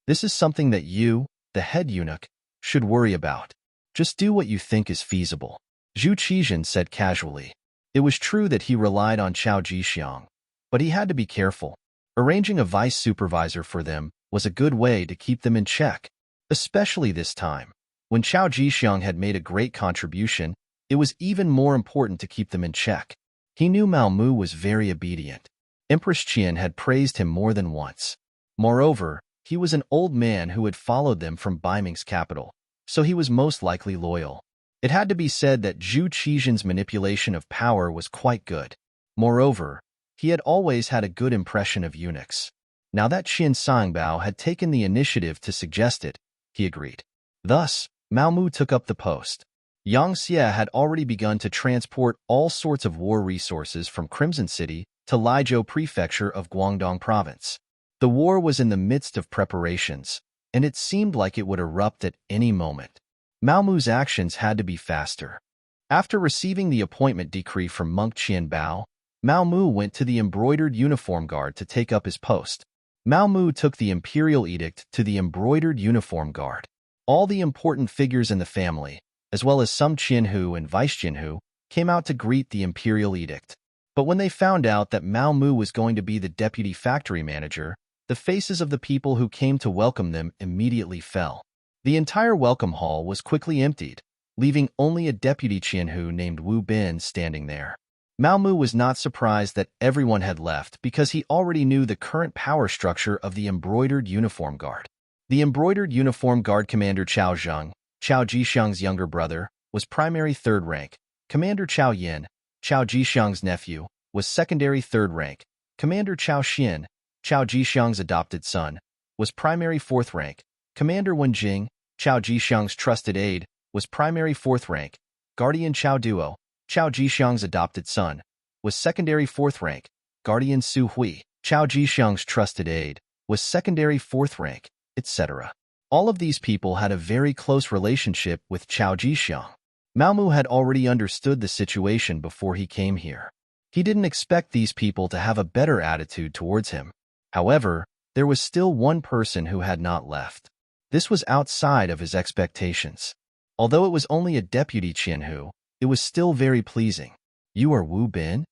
This is something that you, the head eunuch, should worry about. Just do what you think is feasible. Zhu Qizhan said casually. It was true that he relied on Chao Jixiang, but he had to be careful. Arranging a vice supervisor for them was a good way to keep them in check, especially this time. When Chao Jixiang had made a great contribution, it was even more important to keep them in check. He knew Mao Mu was very obedient. Empress Qian had praised him more than once. Moreover, he was an old man who had followed them from Baiming's capital, so he was most likely loyal. It had to be said that Zhu Qizhan's manipulation of power was quite good. Moreover, he had always had a good impression of eunuchs. Now that Qian Songbao had taken the initiative to suggest it, he agreed. Thus, Mao Mu took up the post. Yang Xie had already begun to transport all sorts of war resources from Crimson City to Lijiao Prefecture of Guangdong Province. The war was in the midst of preparations, and it seemed like it would erupt at any moment. Mao Mu's actions had to be faster. After receiving the appointment decree from monk Qianbao, Mao Mu went to the embroidered uniform guard to take up his post. Mao Mu took the imperial edict to the embroidered uniform guard. All the important figures in the family, as well as some Qianhu and Vice Qianhu, came out to greet the imperial edict. But when they found out that Mao Mu was going to be the deputy factory manager, the faces of the people who came to welcome them immediately fell. The entire welcome hall was quickly emptied, leaving only a deputy Qianhu named Wu Bin standing there. Mao Mu was not surprised that everyone had left because he already knew the current power structure of the embroidered uniform guard. The embroidered uniform guard commander Chao Zheng, Chao Jixiang's younger brother, was primary third rank. Commander Chao Yin, Chao Jixiang's nephew, was secondary third rank. Commander Chao Xin, Chao Jixiang's adopted son, was primary fourth rank. Commander Wen Jing, Chao Jixiang's trusted aide, was primary fourth rank. Guardian Chao Duo, Chao Jixiang's adopted son, was secondary fourth rank. Guardian Su Hui, Chao Jixiang's trusted aide, was secondary fourth rank, etc. All of these people had a very close relationship with Chao Jixiang. Mao Mu had already understood the situation before he came here. He didn't expect these people to have a better attitude towards him. However, there was still one person who had not left. This was outside of his expectations. Although it was only a deputy Qianhu, it was still very pleasing. You are Wu Bin?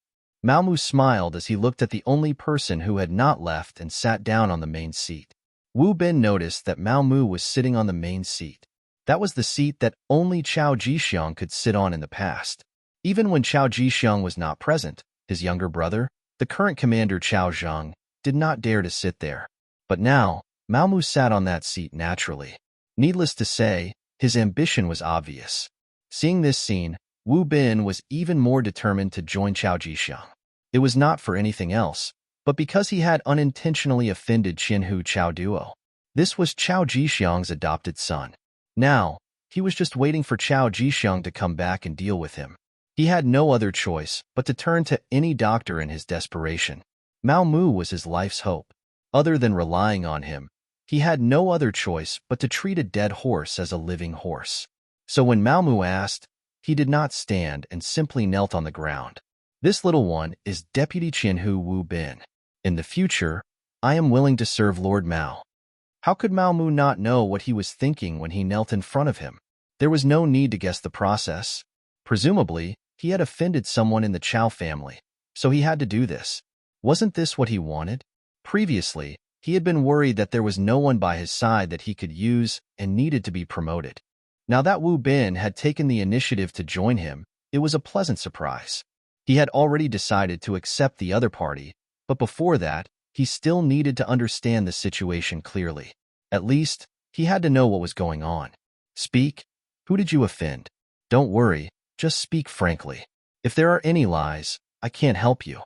Mao Mu smiled as he looked at the only person who had not left and sat down on the main seat. Wu Bin noticed that Mao Mu was sitting on the main seat. That was the seat that only Chao Jixiang could sit on in the past. Even when Chao Jixiang was not present, his younger brother, the current commander Chao Zheng, did not dare to sit there. But now, Mao Mu sat on that seat naturally. Needless to say, his ambition was obvious. Seeing this scene, Wu Bin was even more determined to join Chao Jixiang. It was not for anything else, but because he had unintentionally offended Qianhu Chao Duo. This was Chao Jixiang's adopted son. Now, he was just waiting for Chao Jixiang to come back and deal with him. He had no other choice but to turn to any doctor in his desperation. Mao Mu was his life's hope. Other than relying on him, he had no other choice but to treat a dead horse as a living horse. So when Mao Mu asked, he did not stand and simply knelt on the ground. This little one is Deputy Qianhu Wu Bin. In the future, I am willing to serve Lord Mao. How could Mao Mu not know what he was thinking when he knelt in front of him? There was no need to guess the process. Presumably, he had offended someone in the Chao family, so he had to do this. Wasn't this what he wanted? Previously, he had been worried that there was no one by his side that he could use and needed to be promoted. Now that Wu Bin had taken the initiative to join him, it was a pleasant surprise. He had already decided to accept the other party, but before that, he still needed to understand the situation clearly. At least, he had to know what was going on. Speak. Who did you offend? Don't worry, just speak frankly. If there are any lies, I can't help you.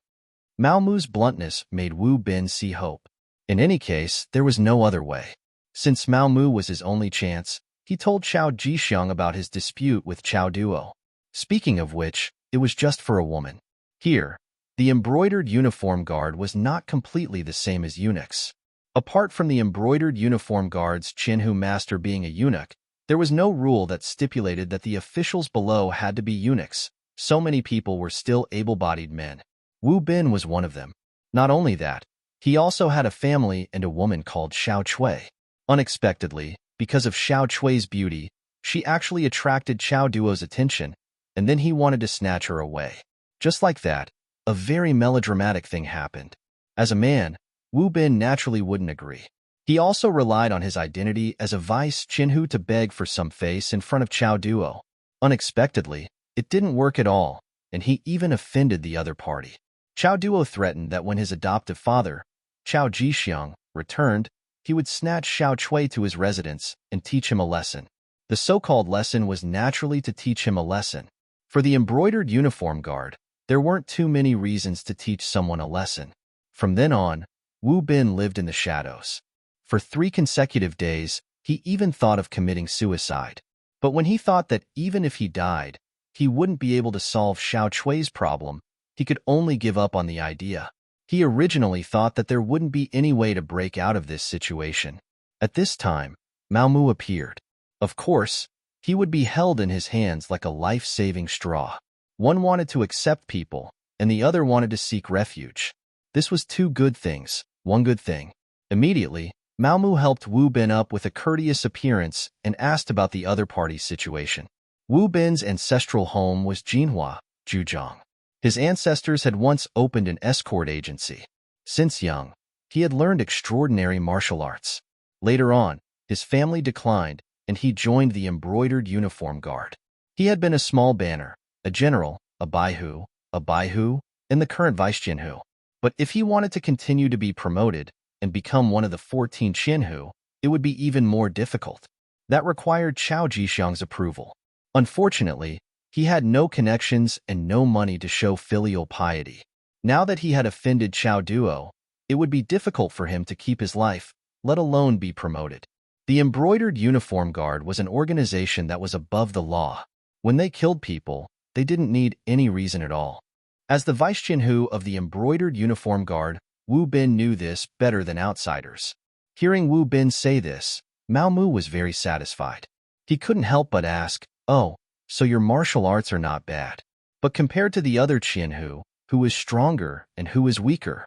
Mao Mu's bluntness made Wu Bin see hope. In any case, there was no other way. Since Mao Mu was his only chance, he told Chao Jixiang about his dispute with Chao Duo. Speaking of which, it was just for a woman. Here, the embroidered uniform guard was not completely the same as eunuchs. Apart from the embroidered uniform guard's Qianhu master being a eunuch, there was no rule that stipulated that the officials below had to be eunuchs, so many people were still able-bodied men. Wu Bin was one of them. Not only that, he also had a family and a woman called Xiao Chui. Unexpectedly, because of Xiao Chui's beauty, she actually attracted Xiao Duo's attention, and then he wanted to snatch her away. Just like that, a very melodramatic thing happened. As a man, Wu Bin naturally wouldn't agree. He also relied on his identity as a vice Qinhu to beg for some face in front of Xiao Duo. Unexpectedly, it didn't work at all, and he even offended the other party. Xiao Duo threatened that when his adoptive father, Xiao Jixiang, returned, he would snatch Xiao Chui to his residence and teach him a lesson. The so-called lesson was naturally to teach him a lesson. For the embroidered uniform guard, there weren't too many reasons to teach someone a lesson. From then on, Wu Bin lived in the shadows. For 3 consecutive days, he even thought of committing suicide. But when he thought that even if he died, he wouldn't be able to solve Xiao Chui's problem, he could only give up on the idea. He originally thought that there wouldn't be any way to break out of this situation. At this time, Mao Mu appeared. Of course, he would be held in his hands like a life-saving straw. One wanted to accept people, and the other wanted to seek refuge. This was 2 good things, 1 good thing. Immediately, Mao Mu helped Wu Bin up with a courteous appearance and asked about the other party's situation. Wu Bin's ancestral home was Jinhua, Zhujiang. His ancestors had once opened an escort agency. Since young, he had learned extraordinary martial arts. Later on, his family declined, and he joined the embroidered uniform guard. He had been a small banner, a general, a baihu, and the current vice Jinhu. But if he wanted to continue to be promoted and become one of the 14 Jinhu, it would be even more difficult. That required Xiao Jixiang's approval. Unfortunately, he had no connections and no money to show filial piety. Now that he had offended Xiao Duo, it would be difficult for him to keep his life, let alone be promoted. The Embroidered Uniform Guard was an organization that was above the law. When they killed people, they didn't need any reason at all. As the Vice Jinhu of the Embroidered Uniform Guard, Wu Bin knew this better than outsiders. Hearing Wu Bin say this, Mao Mu was very satisfied. He couldn't help but ask, "Oh, so your martial arts are not bad. But compared to the other Qianhu, who is stronger and who is weaker?"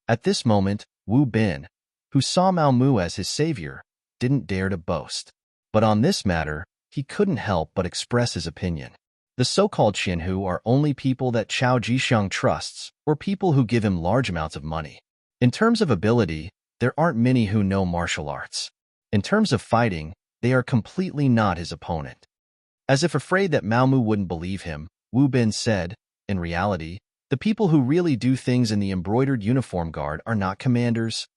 At this moment, Wu Bin, who saw Mao Mu as his savior, didn't dare to boast. But on this matter, he couldn't help but express his opinion. The so-called Qianhu are only people that Xiao Jixiang trusts, or people who give him large amounts of money. In terms of ability, there aren't many who know martial arts. In terms of fighting, they are completely not his opponent. As if afraid that Mao Mu wouldn't believe him, Wu Bin said, "In reality, the people who really do things in the Embroidered Uniform Guard are not commanders,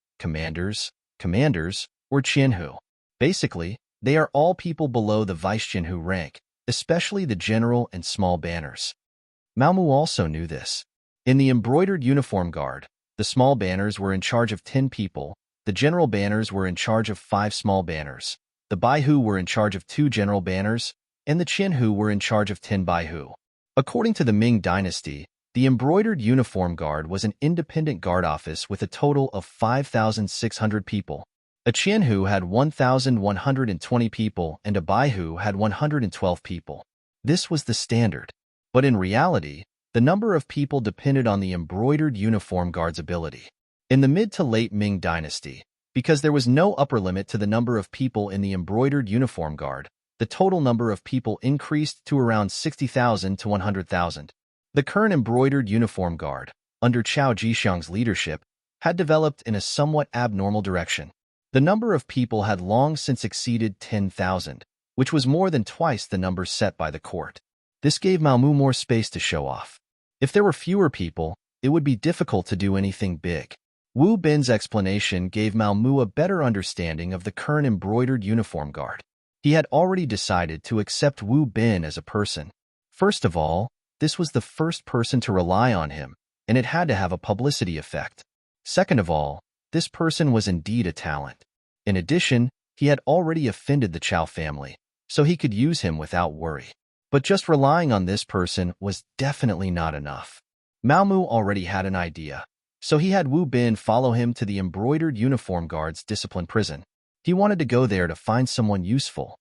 or Qianhu. Basically, they are all people below the Vice Qianhu rank, especially the general and small banners." Mao Mu also knew this. In the Embroidered Uniform Guard, the small banners were in charge of 10 people, the general banners were in charge of 5 small banners, the baihu were in charge of 2 general banners, and the Qianhu were in charge of 10 baihu. According to the Ming dynasty, the Embroidered Uniform Guard was an independent guard office with a total of 5,600 people. A Qianhu had 1,120 people and a baihu had 112 people. This was the standard. But in reality, the number of people depended on the Embroidered Uniform Guard's ability. In the mid to late Ming dynasty, because there was no upper limit to the number of people in the Embroidered Uniform Guard, the total number of people increased to around 60,000 to 100,000. The current Embroidered Uniform Guard, under Xiao Jixiang's leadership, had developed in a somewhat abnormal direction. The number of people had long since exceeded 10,000, which was more than twice the number set by the court. This gave Mao Mu more space to show off. If there were fewer people, it would be difficult to do anything big. Wu Bin's explanation gave Mao Mu a better understanding of the current Embroidered Uniform Guard. He had already decided to accept Wu Bin as a person. First of all, this was the first person to rely on him, and it had to have a publicity effect. Second of all, this person was indeed a talent. In addition, he had already offended the Chao family, so he could use him without worry. But just relying on this person was definitely not enough. Mao Mu already had an idea, so he had Wu Bin follow him to the Embroidered Uniform Guard's discipline prison. He wanted to go there to find someone useful.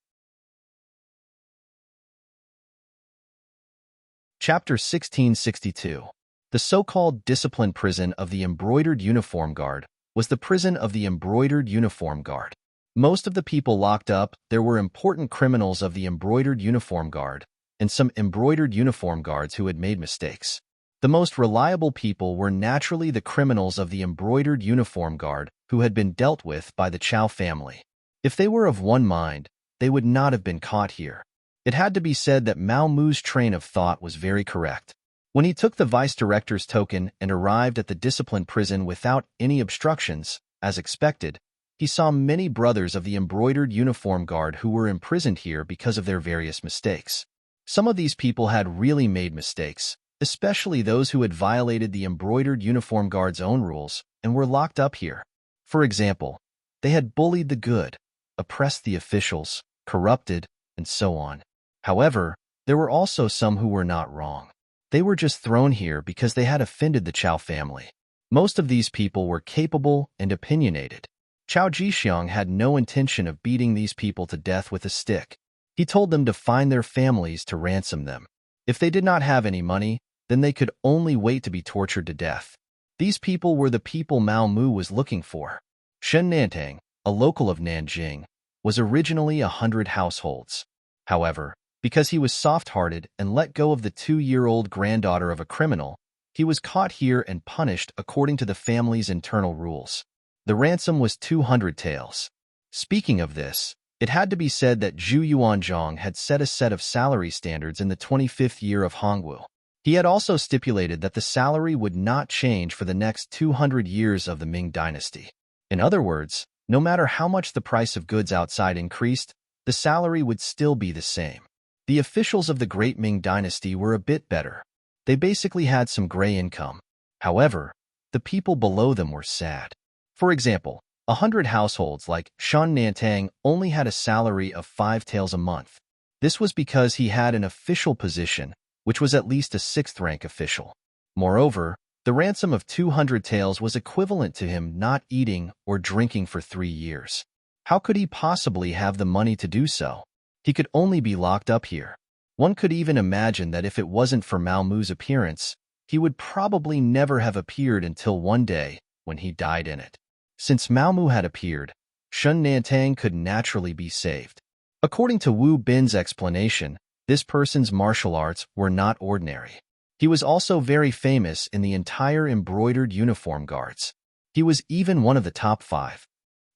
Chapter 1662. The so-called discipline prison of the Embroidered Uniform Guard was the prison of the Embroidered Uniform Guard. Most of the people locked up there were important criminals of the Embroidered Uniform Guard and some Embroidered Uniform Guards who had made mistakes. The most reliable people were naturally the criminals of the Embroidered Uniform Guard who had been dealt with by the Chow family. If they were of one mind, they would not have been caught here. It had to be said that Mao Mu's train of thought was very correct. When he took the vice-director's token and arrived at the discipline prison without any obstructions, as expected, he saw many brothers of the Embroidered Uniform Guard who were imprisoned here because of their various mistakes. Some of these people had really made mistakes, especially those who had violated the Embroidered Uniform Guard's own rules and were locked up here. For example, they had bullied the good, oppressed the officials, corrupted, and so on. However, there were also some who were not wrong. They were just thrown here because they had offended the Chow family. Most of these people were capable and opinionated. Chao Jixiang had no intention of beating these people to death with a stick. He told them to find their families to ransom them. If they did not have any money, then they could only wait to be tortured to death. These people were the people Mao Mu was looking for. Shen Nantang, a local of Nanjing, was originally 100 households. However, because he was soft-hearted and let go of the 2-year-old granddaughter of a criminal, he was caught here and punished according to the family's internal rules. The ransom was 200 taels. Speaking of this, it had to be said that Zhu Yuanzhong had set a set of salary standards in the 25th year of Hongwu. He had also stipulated that the salary would not change for the next 200 years of the Ming dynasty. In other words, no matter how much the price of goods outside increased, the salary would still be the same. The officials of the Great Ming dynasty were a bit better. They basically had some gray income. However, the people below them were sad. For example, 100 households like Shan Nantang only had a salary of 5 taels a month. This was because he had an official position, which was at least a 6th-rank official. Moreover, the ransom of 200 taels was equivalent to him not eating or drinking for 3 years. How could he possibly have the money to do so? He could only be locked up here. One could even imagine that if it wasn't for Mao Mu's appearance, he would probably never have appeared until one day when he died in it. Since Mao Mu had appeared, Shen Nantang could naturally be saved. According to Wu Bin's explanation, this person's martial arts were not ordinary. He was also very famous in the entire Embroidered Uniform Guards. He was even one of the top 5.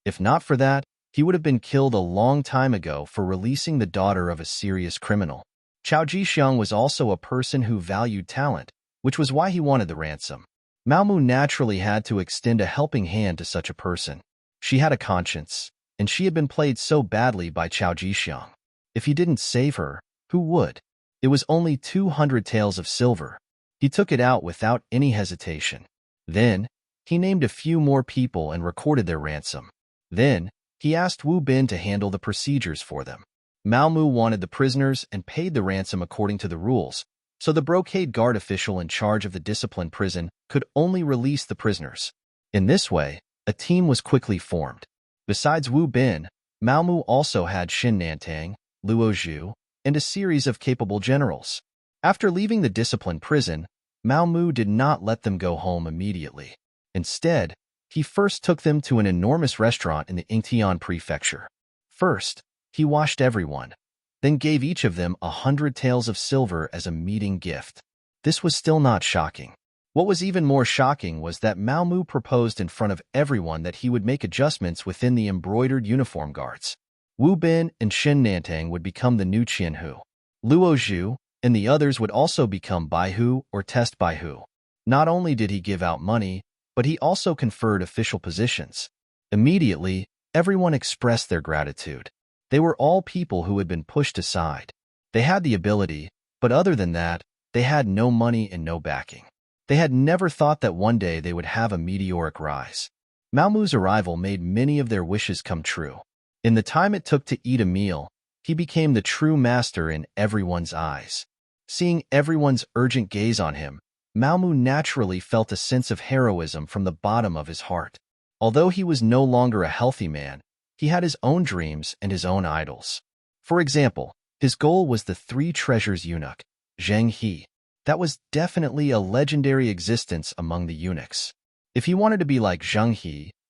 If not for that, he would have been killed a long time ago for releasing the daughter of a serious criminal. Chao Jixiang was also a person who valued talent, which was why he wanted the ransom. Mao Mu naturally had to extend a helping hand to such a person. She had a conscience, and she had been played so badly by Chao Jixiang. If he didn't save her, who would? It was only 200 taels of silver. He took it out without any hesitation. Then, he named a few more people and recorded their ransom. Then, he asked Wu Bin to handle the procedures for them. Mao Mu wanted the prisoners and paid the ransom according to the rules, so the brocade guard official in charge of the discipline prison could only release the prisoners. In this way, a team was quickly formed. Besides Wu Bin, Mao Mu also had Xin Nantang, Luo Zhu, and a series of capable generals. After leaving the discipline prison, Mao Mu did not let them go home immediately. Instead, he first took them to an enormous restaurant in the Yingtian prefecture. First, he washed everyone, then gave each of them 100 taels of silver as a meeting gift. This was still not shocking. What was even more shocking was that Mao Mu proposed in front of everyone that he would make adjustments within the Embroidered Uniform Guards. Wu Bin and Shen Nantang would become the new Qianhu. Luo Zhu and the others would also become Baihu or Test Baihu. Not only did he give out money, but he also conferred official positions. Immediately, everyone expressed their gratitude. They were all people who had been pushed aside. They had the ability, but other than that, they had no money and no backing. They had never thought that one day they would have a meteoric rise. Mao Mu's arrival made many of their wishes come true. In the time it took to eat a meal, he became the true master in everyone's eyes. Seeing everyone's urgent gaze on him, Mao Mu naturally felt a sense of heroism from the bottom of his heart. Although he was no longer a healthy man, he had his own dreams and his own idols. For example, his goal was the 3 treasures eunuch, Zheng He. That was definitely a legendary existence among the eunuchs. If he wanted to be like Zheng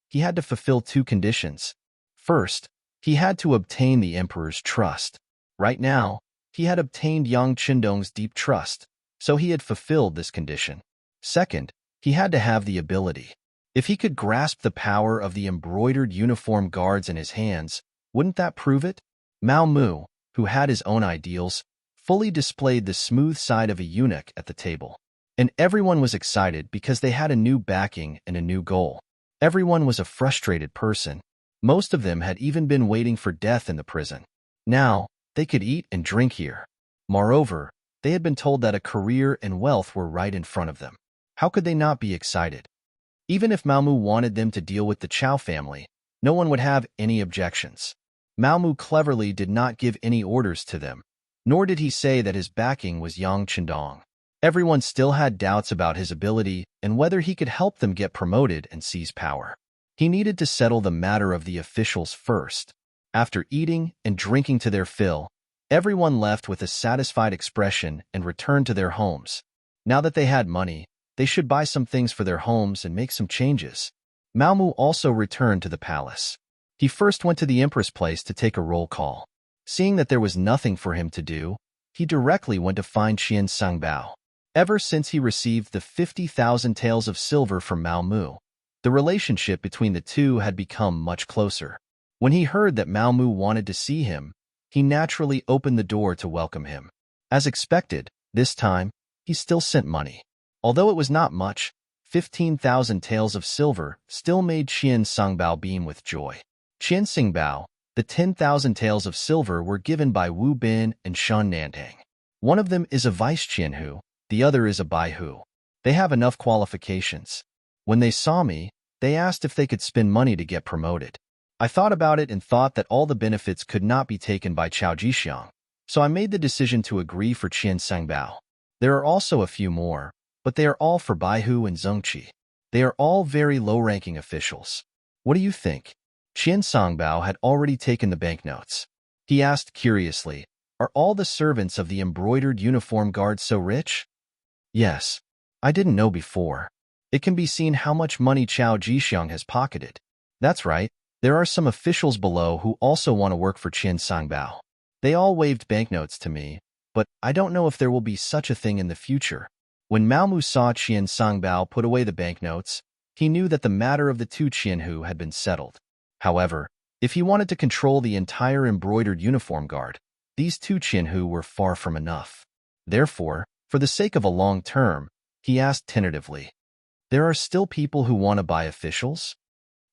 he had to fulfill two conditions. First, he had to obtain the emperor's trust. Right now, he had obtained Yang Qindong's deep trust, so he had fulfilled this condition. Second, he had to have the ability. If he could grasp the power of the embroidered uniform guards in his hands, wouldn't that prove it? Mao Mu, who had his own ideals, fully displayed the smooth side of a eunuch at the table. And everyone was excited because they had a new backing and a new goal. Everyone was a frustrated person. Most of them had even been waiting for death in the prison. Now, they could eat and drink here. Moreover, they had been told that a career and wealth were right in front of them. How could they not be excited? Even if Mao Mu wanted them to deal with the Chow family, no one would have any objections. Mao Mu cleverly did not give any orders to them, nor did he say that his backing was Yang Qindong. Everyone still had doubts about his ability and whether he could help them get promoted and seize power. He needed to settle the matter of the officials first. After eating and drinking to their fill, everyone left with a satisfied expression and returned to their homes. Now that they had money, they should buy some things for their homes and make some changes. Mao Mu also returned to the palace. He first went to the empress' place to take a roll call. Seeing that there was nothing for him to do, he directly went to find Qian Sangbao. Ever since he received the 50,000 taels of silver from Mao Mu, the relationship between the two had become much closer. When he heard that Mao Mu wanted to see him, he naturally opened the door to welcome him. As expected, this time, he still sent money. Although it was not much, 15,000 taels of silver still made Qian Sangbao beam with joy. Qian Sangbao, the 10,000 taels of silver were given by Wu Bin and Shan Nantang. One of them is a vice Qianhu, the other is a Baihu. They have enough qualifications. When they saw me, they asked if they could spend money to get promoted. I thought about it and thought that all the benefits could not be taken by Chao Jixiang, so I made the decision to agree for Qian Sangbao. There are also a few more, but they are all for Baihu and Zhengqi. They are all very low-ranking officials. What do you think? Qian Sangbao had already taken the banknotes. He asked curiously, are all the servants of the embroidered uniform guard so rich? Yes. I didn't know before. It can be seen how much money Chao Jixiang has pocketed. That's right. There are some officials below who also want to work for Qian Sangbao. They all waved banknotes to me, but I don't know if there will be such a thing in the future. When Mao Mu saw Qian Sangbao put away the banknotes, he knew that the matter of the two Qianhu had been settled. However, if he wanted to control the entire embroidered uniform guard, these two Qianhu were far from enough. Therefore, for the sake of a long term, he asked tentatively, there are still people who want to buy officials?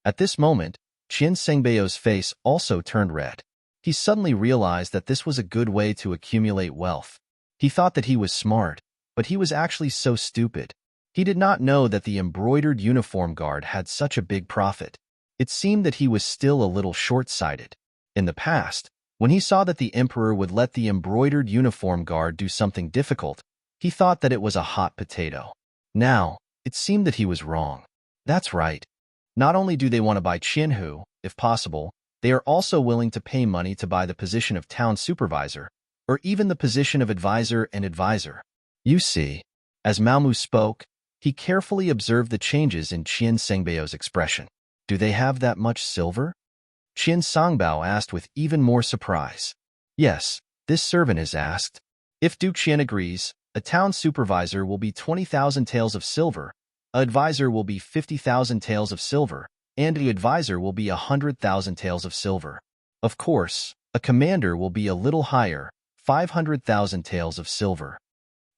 At this moment, Qian Sengbao's face also turned red. He suddenly realized that this was a good way to accumulate wealth. He thought that he was smart, but he was actually so stupid. He did not know that the embroidered uniform guard had such a big profit. It seemed that he was still a little short-sighted. In the past, when he saw that the emperor would let the embroidered uniform guard do something difficult, he thought that it was a hot potato. Now, it seemed that he was wrong. That's right. Not only do they want to buy Qianhu, if possible, they are also willing to pay money to buy the position of town supervisor, or even the position of advisor and advisor. You see, as Mao Mu spoke, he carefully observed the changes in Qian Sengbao's expression. Do they have that much silver? Qian Sangbao asked with even more surprise. Yes, this servant has asked. If Duke Qian agrees, a town supervisor will be 20,000 taels of silver, an advisor will be 50,000 taels of silver, and the advisor will be 100,000 taels of silver. Of course, a commander will be a little higher, 500,000 taels of silver.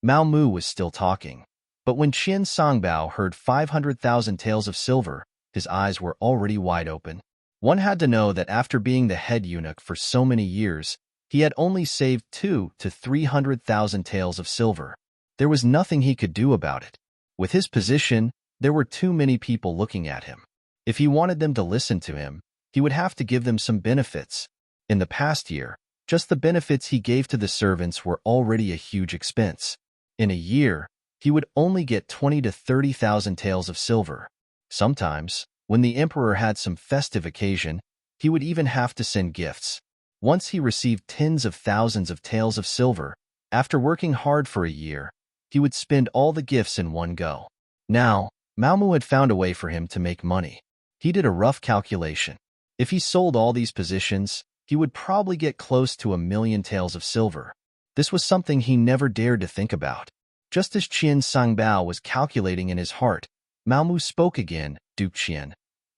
Mao Mu was still talking, but when Qian Sangbao heard 500,000 taels of silver, his eyes were already wide open. One had to know that after being the head eunuch for so many years, he had only saved 200,000 to 300,000 taels of silver. There was nothing he could do about it. With his position, there were too many people looking at him. If he wanted them to listen to him, he would have to give them some benefits. In the past year, just the benefits he gave to the servants were already a huge expense. In a year, he would only get 20,000 to 30,000 taels of silver. Sometimes, when the emperor had some festive occasion, he would even have to send gifts. Once he received tens of thousands of taels of silver. After working hard for a year, he would spend all the gifts in one go. Now, Malmu had found a way for him to make money. He did a rough calculation. If he sold all these positions, he would probably get close to 1,000,000 taels of silver. This was something he never dared to think about. Just as Qian Sangbao was calculating in his heart, Malmu spoke again. Duke Qian,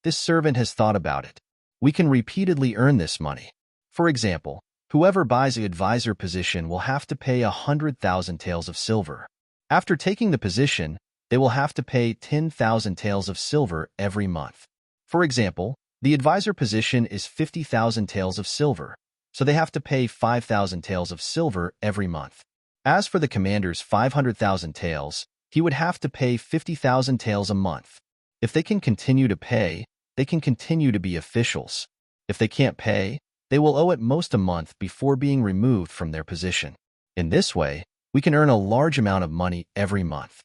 this servant has thought about it. We can repeatedly earn this money. For example, whoever buys an advisor position will have to pay 100,000 taels of silver. After taking the position, they will have to pay 10,000 taels of silver every month. For example, the advisor position is 50,000 taels of silver, so they have to pay 5,000 taels of silver every month. As for the commander's 500,000 taels, he would have to pay 50,000 taels a month. If they can continue to pay, they can continue to be officials. If they can't pay, they will owe at most a month before being removed from their position. In this way, we can earn a large amount of money every month.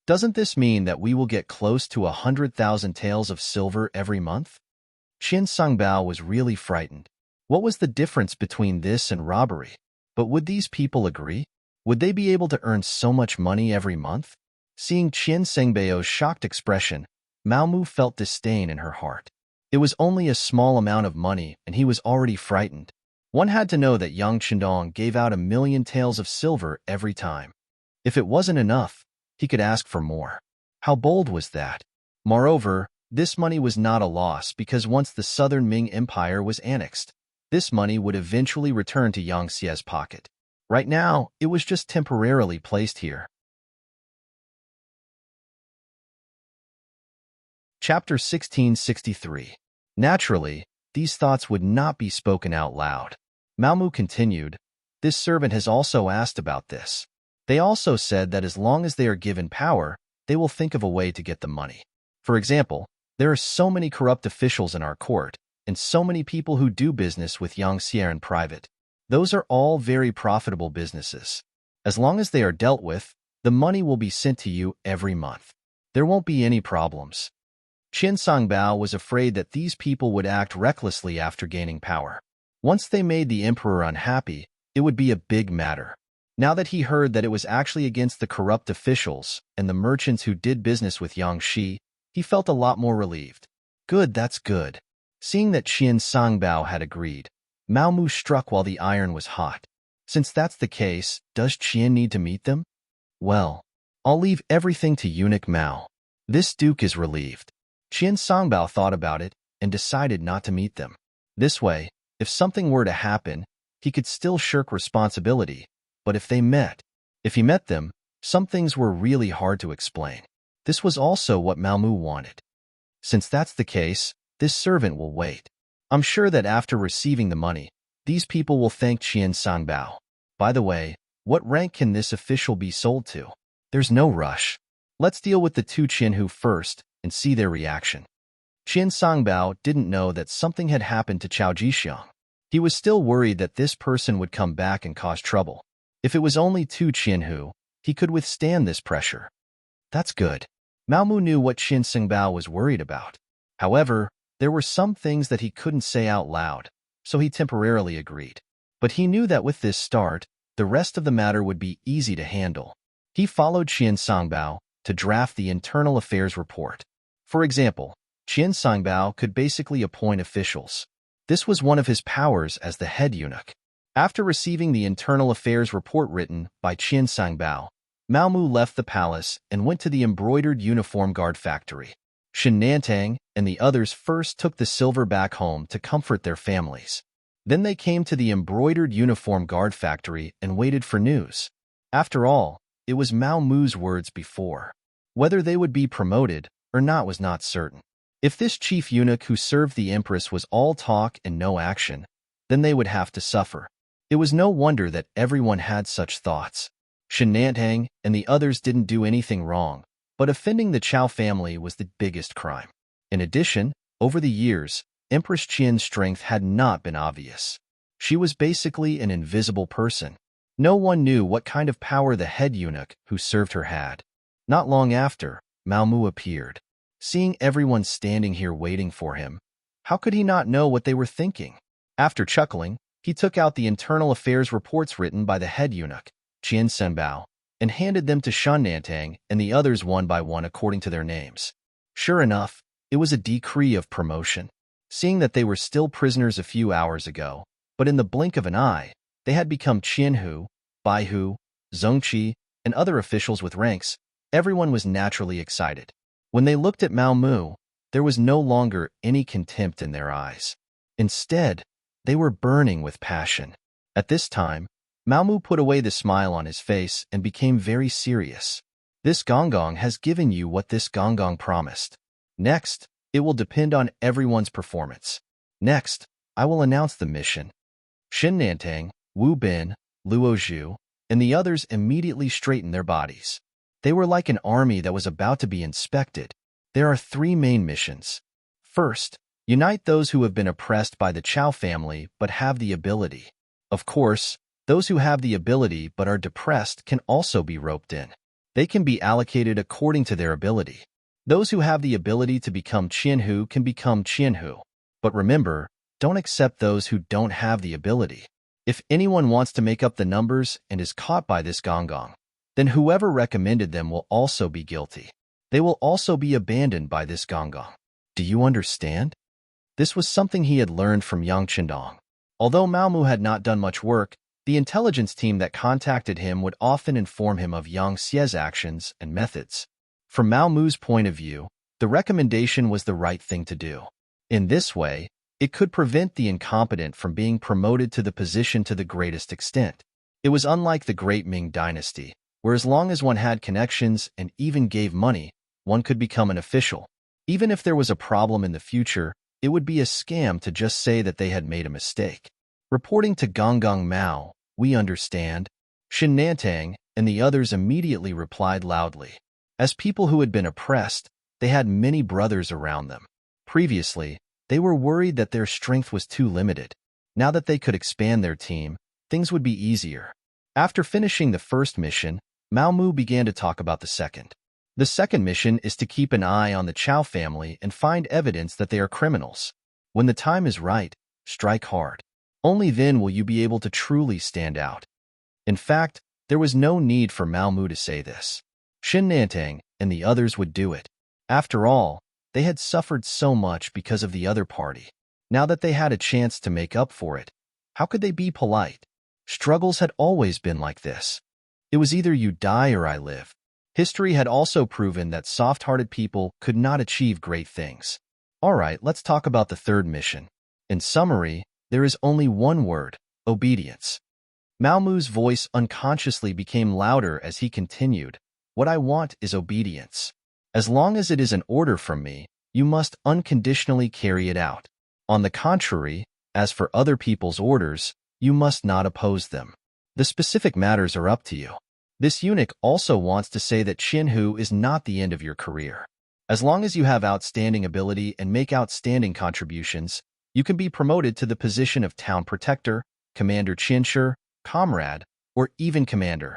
Doesn't this mean that we will get close to 100,000 taels of silver every month? Qian Sangbao was really frightened. What was the difference between this and robbery? But would these people agree? Would they be able to earn so much money every month? Seeing Qian Sangbao's shocked expression, Malmu felt disdain in her heart. It was only a small amount of money, and he was already frightened. One had to know that Yang Chendong gave out 1,000,000 taels of silver every time. If it wasn't enough, he could ask for more. How bold was that? Moreover, this money was not a loss because once the southern Ming Empire was annexed, this money would eventually return to Yang Xie's pocket. Right now, it was just temporarily placed here. Chapter 1663. Naturally, these thoughts would not be spoken out loud. Malmu continued, this servant has also asked about this. They also said that as long as they are given power, they will think of a way to get the money. For example, there are so many corrupt officials in our court, and so many people who do business with Yang Xie in private. Those are all very profitable businesses. As long as they are dealt with, the money will be sent to you every month. There won't be any problems. Qian Sangbao was afraid that these people would act recklessly after gaining power. Once they made the emperor unhappy, it would be a big matter. Now that he heard that it was actually against the corrupt officials and the merchants who did business with Yang Xi, he felt a lot more relieved. Good, that's good. Seeing that Qian Sangbao had agreed, Malmu struck while the iron was hot. Since that's the case, does Qian need to meet them? Well, I'll leave everything to eunuch Mao. This duke is relieved. Qian Sangbao thought about it and decided not to meet them. This way, if something were to happen, he could still shirk responsibility. But if he met them, some things were really hard to explain. This was also what Malmu wanted. Since that's the case, this servant will wait. I'm sure that after receiving the money, these people will thank Qian Sangbao. By the way, what rank can this official be sold to? There's no rush. Let's deal with the two Qianhu first and see their reaction. Qian Sangbao didn't know that something had happened to Chao Jixiang. He was still worried that this person would come back and cause trouble. If it was only two Qianhu, he could withstand this pressure. That's good. Malmu knew what Qian Sangbao was worried about. However, there were some things that he couldn't say out loud, so he temporarily agreed. But he knew that with this start, the rest of the matter would be easy to handle. He followed Qian Sangbao to draft the internal affairs report. For example, Qian Sangbao could basically appoint officials. This was one of his powers as the head eunuch. After receiving the internal affairs report written by Qian Sangbao, Malmu left the palace and went to the embroidered uniform guard factory. Shen Nantang and the others first took the silver back home to comfort their families. Then they came to the embroidered uniform guard factory and waited for news. After all, it was Malmu's words before. Whether they would be promoted or not was not certain. If this chief eunuch who served the empress was all talk and no action, then they would have to suffer. It was no wonder that everyone had such thoughts. Shen Nantang and the others didn't do anything wrong, but offending the Chao family was the biggest crime. In addition, over the years, Empress Qian's strength had not been obvious. She was basically an invisible person. No one knew what kind of power the head eunuch who served her had. Not long after, Malmu appeared. Seeing everyone standing here waiting for him, how could he not know what they were thinking? After chuckling, he took out the internal affairs reports written by the head eunuch, Qian Sangbao, and handed them to Shunnantang and the others one by one according to their names. Sure enough, it was a decree of promotion. Seeing that they were still prisoners a few hours ago, but in the blink of an eye, they had become Qianhu, Baihu, Zhongqi, and other officials with ranks, everyone was naturally excited. When they looked at Mao Mu, there was no longer any contempt in their eyes. Instead, they were burning with passion. At this time, Mao Mu put away the smile on his face and became very serious. This Gonggong has given you what this Gonggong promised. Next, it will depend on everyone's performance. Next, I will announce the mission. Shunnantang, Wu Bin, Luo Zhu, and the others immediately straightened their bodies. They were like an army that was about to be inspected. There are 3 main missions. First, unite those who have been oppressed by the Chao family but have the ability. Of course, those who have the ability but are depressed can also be roped in. They can be allocated according to their ability. Those who have the ability to become Qianhu can become Qianhu. But remember, don't accept those who don't have the ability. If anyone wants to make up the numbers and is caught by this Gonggong, then whoever recommended them will also be guilty. They will also be abandoned by this Gonggong. Do you understand? This was something he had learned from Yang Qindong. Although Mao Mu had not done much work, the intelligence team that contacted him would often inform him of Yang Xie's actions and methods. From Mao Mu's point of view, the recommendation was the right thing to do. In this way, it could prevent the incompetent from being promoted to the position to the greatest extent. It was unlike the great Ming dynasty, where as long as one had connections and even gave money, one could become an official. Even if there was a problem in the future, it would be a scam to just say that they had made a mistake. Reporting to Gonggong Mao, we understand. Shunnantang and the others immediately replied loudly. As people who had been oppressed, they had many brothers around them. Previously, they were worried that their strength was too limited. Now that they could expand their team, things would be easier. After finishing the first mission, Mao Mu began to talk about the second. The second mission is to keep an eye on the Chao family and find evidence that they are criminals. When the time is right, strike hard. Only then will you be able to truly stand out. In fact, there was no need for Mao Mu to say this. Shunnantang and the others would do it. After all, they had suffered so much because of the other party. Now that they had a chance to make up for it, how could they be polite? Struggles had always been like this. It was either you die or I live. History had also proven that soft-hearted people could not achieve great things. Alright, let's talk about the third mission. In summary, there is only one word: obedience. Mao Mu's voice unconsciously became louder as he continued. What I want is obedience. As long as it is an order from me, you must unconditionally carry it out. On the contrary, as for other people's orders, you must not oppose them. The specific matters are up to you. This eunuch also wants to say that Qianhu is not the end of your career. As long as you have outstanding ability and make outstanding contributions, you can be promoted to the position of town protector, commander Qianshi, comrade, or even commander.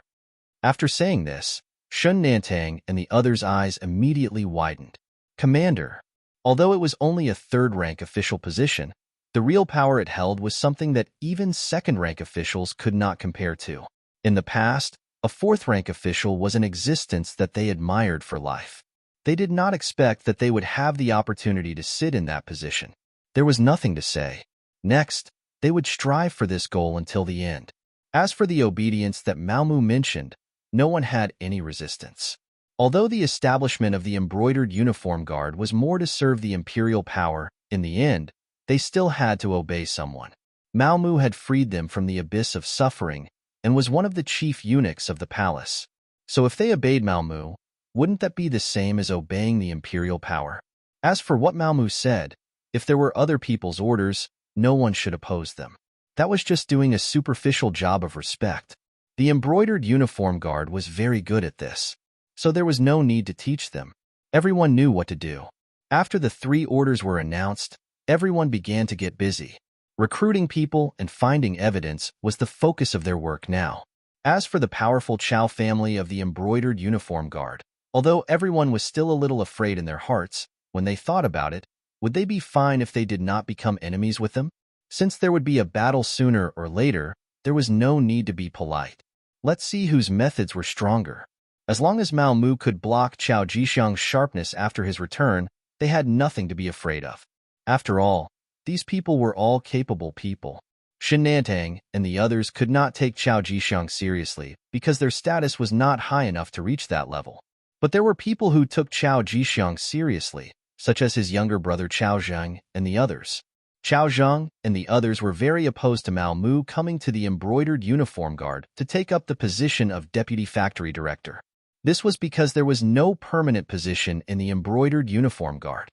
After saying this, Shunnantang and the others' eyes immediately widened. Commander. Although it was only a third-rank official position, the real power it held was something that even second-rank officials could not compare to. In the past, a fourth-rank official was an existence that they admired for life. They did not expect that they would have the opportunity to sit in that position. There was nothing to say. Next, they would strive for this goal until the end. As for the obedience that Mao Mu mentioned, no one had any resistance. Although the establishment of the embroidered uniform guard was more to serve the imperial power, in the end, they still had to obey someone. Mao Mu had freed them from the abyss of suffering and was one of the chief eunuchs of the palace. So if they obeyed Mao Mu, wouldn't that be the same as obeying the imperial power? As for what Mao Mu said, if there were other people's orders, no one should oppose them. That was just doing a superficial job of respect. The embroidered uniform guard was very good at this, so there was no need to teach them. Everyone knew what to do. After the 3 orders were announced, everyone began to get busy. Recruiting people and finding evidence was the focus of their work now. As for the powerful Chao family of the embroidered uniform guard, although everyone was still a little afraid in their hearts, when they thought about it, would they be fine if they did not become enemies with them? Since there would be a battle sooner or later, there was no need to be polite. Let's see whose methods were stronger. As long as Mao Mu could block Chao Jixiang's sharpness after his return, they had nothing to be afraid of. After all, these people were all capable people. Shen Nantang and the others could not take Chao Jixiang seriously because their status was not high enough to reach that level. But there were people who took Chao Jixiang seriously, such as his younger brother Chao Zheng and the others. Chao Zheng and the others were very opposed to Mao Mu coming to the embroidered uniform guard to take up the position of deputy factory director. This was because there was no permanent position in the embroidered uniform guard.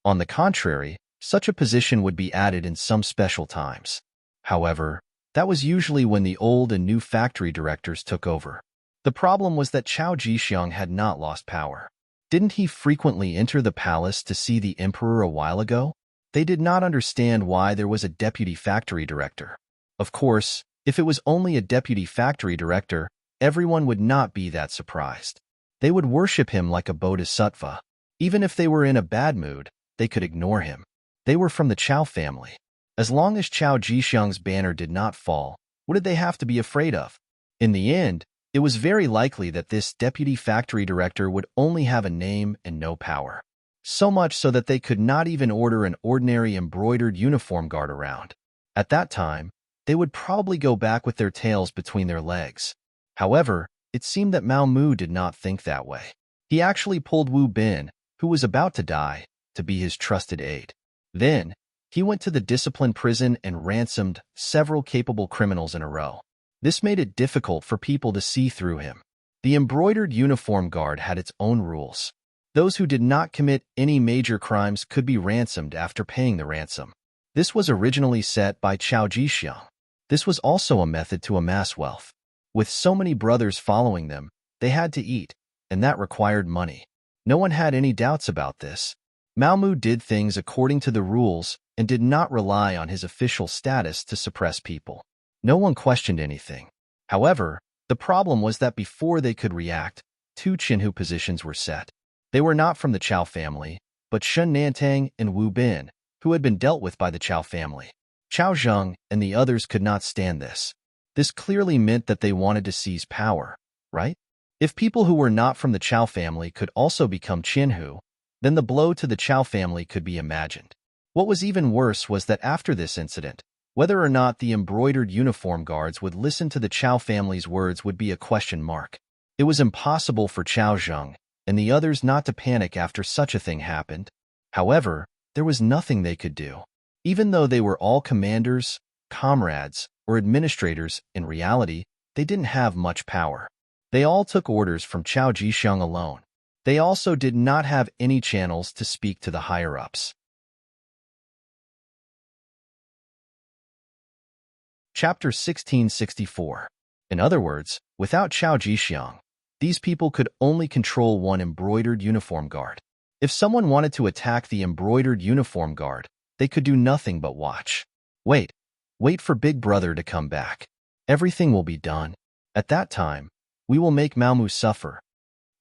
On the contrary, such a position would be added in some special times. However, that was usually when the old and new factory directors took over. The problem was that Chao Jixiang had not lost power. Didn't he frequently enter the palace to see the emperor a while ago? They did not understand why there was a deputy factory director. Of course, if it was only a deputy factory director, everyone would not be that surprised. They would worship him like a bodhisattva. Even if they were in a bad mood, they could ignore him. They were from the Chao family. As long as Chao Jixiang's banner did not fall, what did they have to be afraid of? In the end, it was very likely that this deputy factory director would only have a name and no power. So much so that they could not even order an ordinary embroidered uniform guard around. At that time, they would probably go back with their tails between their legs. However, it seemed that Mao Mu did not think that way. He actually pulled Wu Bin, who was about to die, to be his trusted aide. Then, he went to the discipline prison and ransomed several capable criminals in a row. This made it difficult for people to see through him. The embroidered uniform guard had its own rules. Those who did not commit any major crimes could be ransomed after paying the ransom. This was originally set by Chao Jixiang. This was also a method to amass wealth. With so many brothers following them, they had to eat, and that required money. No one had any doubts about this. Mao Mu did things according to the rules and did not rely on his official status to suppress people. No one questioned anything. However, the problem was that before they could react, two Qinhu positions were set. They were not from the Chao family, but Shen Nantang and Wu Bin, who had been dealt with by the Chao family. Chao Zheng and the others could not stand this. This clearly meant that they wanted to seize power, right? If people who were not from the Chao family could also become Qinhu, then the blow to the Chao family could be imagined. What was even worse was that after this incident, whether or not the embroidered uniform guards would listen to the Chao family's words would be a question mark. It was impossible for Chao Zheng and the others not to panic after such a thing happened. However, there was nothing they could do. Even though they were all commanders, comrades, or administrators, in reality, they didn't have much power. They all took orders from Chao Jixiang alone. They also did not have any channels to speak to the higher-ups. Chapter 1664. In other words, without Chao Jixiang, these people could only control one embroidered uniform guard. If someone wanted to attack the embroidered uniform guard, they could do nothing but watch. Wait for Big Brother to come back. Everything will be done. At that time, we will make Mao Mu suffer.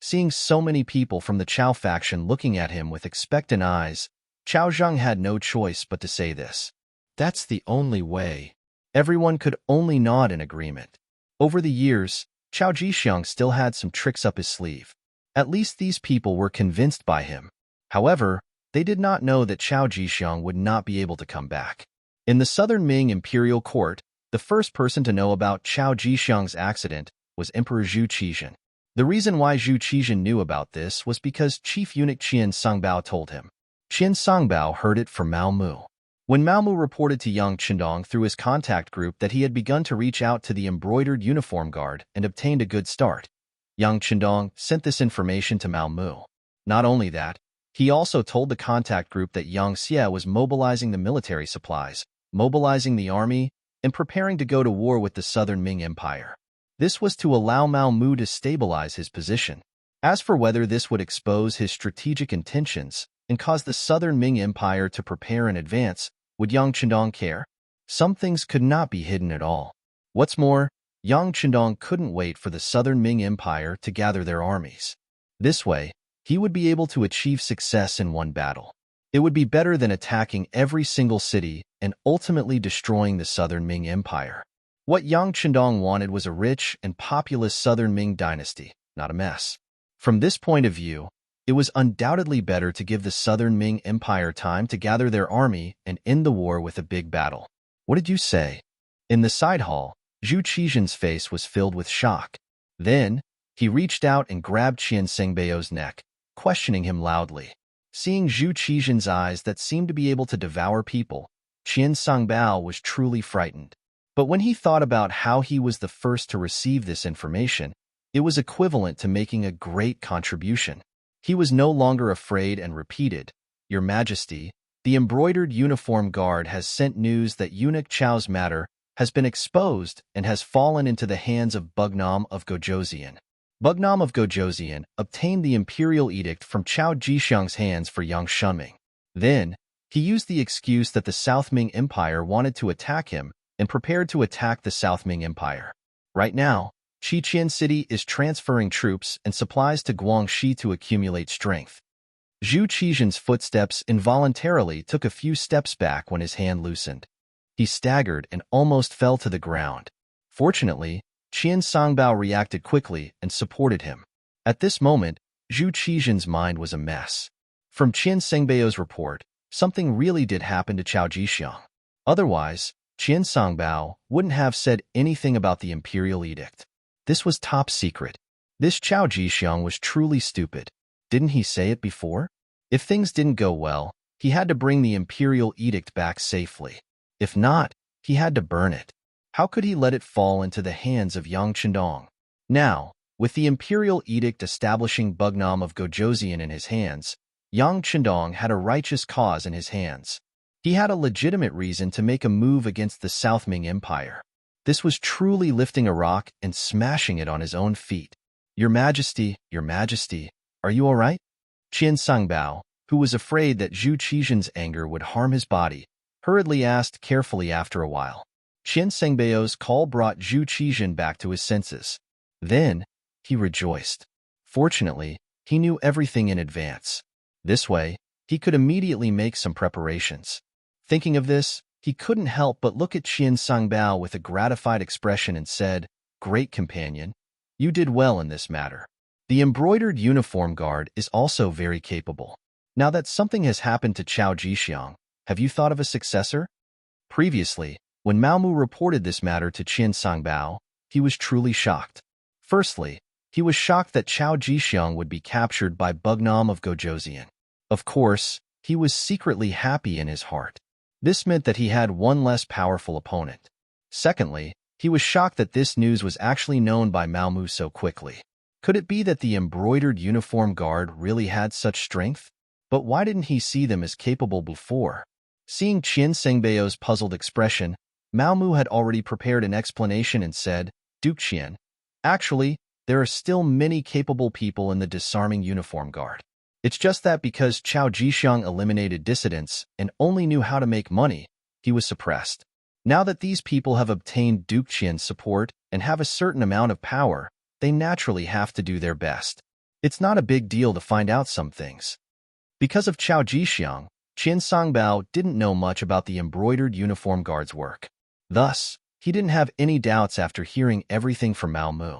Seeing so many people from the Chao faction looking at him with expectant eyes, Chao Zheng had no choice but to say this. That's the only way. Everyone could only nod in agreement. Over the years, Chao Jixiang still had some tricks up his sleeve. At least these people were convinced by him. However, they did not know that Chao Jixiang would not be able to come back. In the southern Ming imperial court, the first person to know about Chao Jixiang's accident was Emperor Zhu Qizhen. The reason why Zhu Qizhen knew about this was because Chief Eunuch Qian Songbao told him. Qian Songbao heard it from Mao Mu. When Mao Mu reported to Yang Qindong through his contact group that he had begun to reach out to the embroidered uniform guard and obtained a good start, Yang Qindong sent this information to Mao Mu. Not only that, he also told the contact group that Yang Xie was mobilizing the military supplies, mobilizing the army, and preparing to go to war with the southern Ming Empire. This was to allow Mao Mu to stabilize his position. As for whether this would expose his strategic intentions and cause the southern Ming Empire to prepare in advance, would Yang Qindong care? Some things could not be hidden at all. What's more, Yang Qindong couldn't wait for the southern Ming Empire to gather their armies. This way, he would be able to achieve success in one battle. It would be better than attacking every single city and ultimately destroying the southern Ming Empire. What Yang Chendong wanted was a rich and populous southern Ming dynasty, not a mess. From this point of view, it was undoubtedly better to give the southern Ming Empire time to gather their army and end the war with a big battle. What did you say? In the side hall, Zhu Qizhen's face was filled with shock. Then, he reached out and grabbed Qian Sengbao's neck, questioning him loudly. Seeing Zhu Qizhen's eyes that seemed to be able to devour people, Qian Songbao was truly frightened. But when he thought about how he was the first to receive this information, it was equivalent to making a great contribution. He was no longer afraid and repeated, "Your Majesty, the embroidered uniform guard has sent news that eunuch Chao's matter has been exposed and has fallen into the hands of Bugnam of Gojoseon. Bugnam of Gojoseon obtained the imperial edict from Chao Jixiang's hands for Yang Shunming. Then, he used the excuse that the South Ming Empire wanted to attack him and prepared to attack the South Ming Empire. Right now, Qiqian City is transferring troops and supplies to Guangxi to accumulate strength." Zhu Qizhen's footsteps involuntarily took a few steps back when his hand loosened. He staggered and almost fell to the ground. Fortunately, Qian Songbao reacted quickly and supported him. At this moment, Zhu Qizhen's mind was a mess. From Qian Sengbao's report, something really did happen to Chao Jixiang. Otherwise, Qian Songbao wouldn't have said anything about the imperial edict. This was top secret. This Chao Jixiang was truly stupid. Didn't he say it before? If things didn't go well, he had to bring the imperial edict back safely. If not, he had to burn it. How could he let it fall into the hands of Yang Chendong? Now, with the imperial edict establishing Bugnam of Gojoseon in his hands, Yang Chendong had a righteous cause in his hands. He had a legitimate reason to make a move against the South Ming Empire. This was truly lifting a rock and smashing it on his own feet. Your Majesty, are you all right?" Qian Songbao, who was afraid that Zhu Qizhen's anger would harm his body, hurriedly asked carefully after a while. Qian Sengbao's call brought Zhu Qizhen back to his senses. Then, he rejoiced. Fortunately, he knew everything in advance. This way, he could immediately make some preparations. Thinking of this, he couldn't help but look at Qian Songbao with a gratified expression and said, "Great companion, you did well in this matter. The embroidered uniform guard is also very capable. Now that something has happened to Chao Jixiang, have you thought of a successor?" Previously, when Mao Mu reported this matter to Qian Songbao, he was truly shocked. Firstly, he was shocked that Chao Jixiang would be captured by Bugnam of Gojoseon. Of course, he was secretly happy in his heart. This meant that he had one less powerful opponent. Secondly, he was shocked that this news was actually known by Mao Mu so quickly. Could it be that the embroidered uniform guard really had such strength? But why didn't he see them as capable before? Seeing Qian Sengbao's puzzled expression, Mao Mu had already prepared an explanation and said, "Duke Qian, actually, there are still many capable people in the disarming uniform guard. It's just that because Chao Jixiang eliminated dissidents and only knew how to make money, he was suppressed. Now that these people have obtained Duke Qian's support and have a certain amount of power, they naturally have to do their best. It's not a big deal to find out some things." Because of Chao Jixiang, Qian Songbao didn't know much about the embroidered uniform guard's work. Thus, he didn't have any doubts after hearing everything from Mao Mu.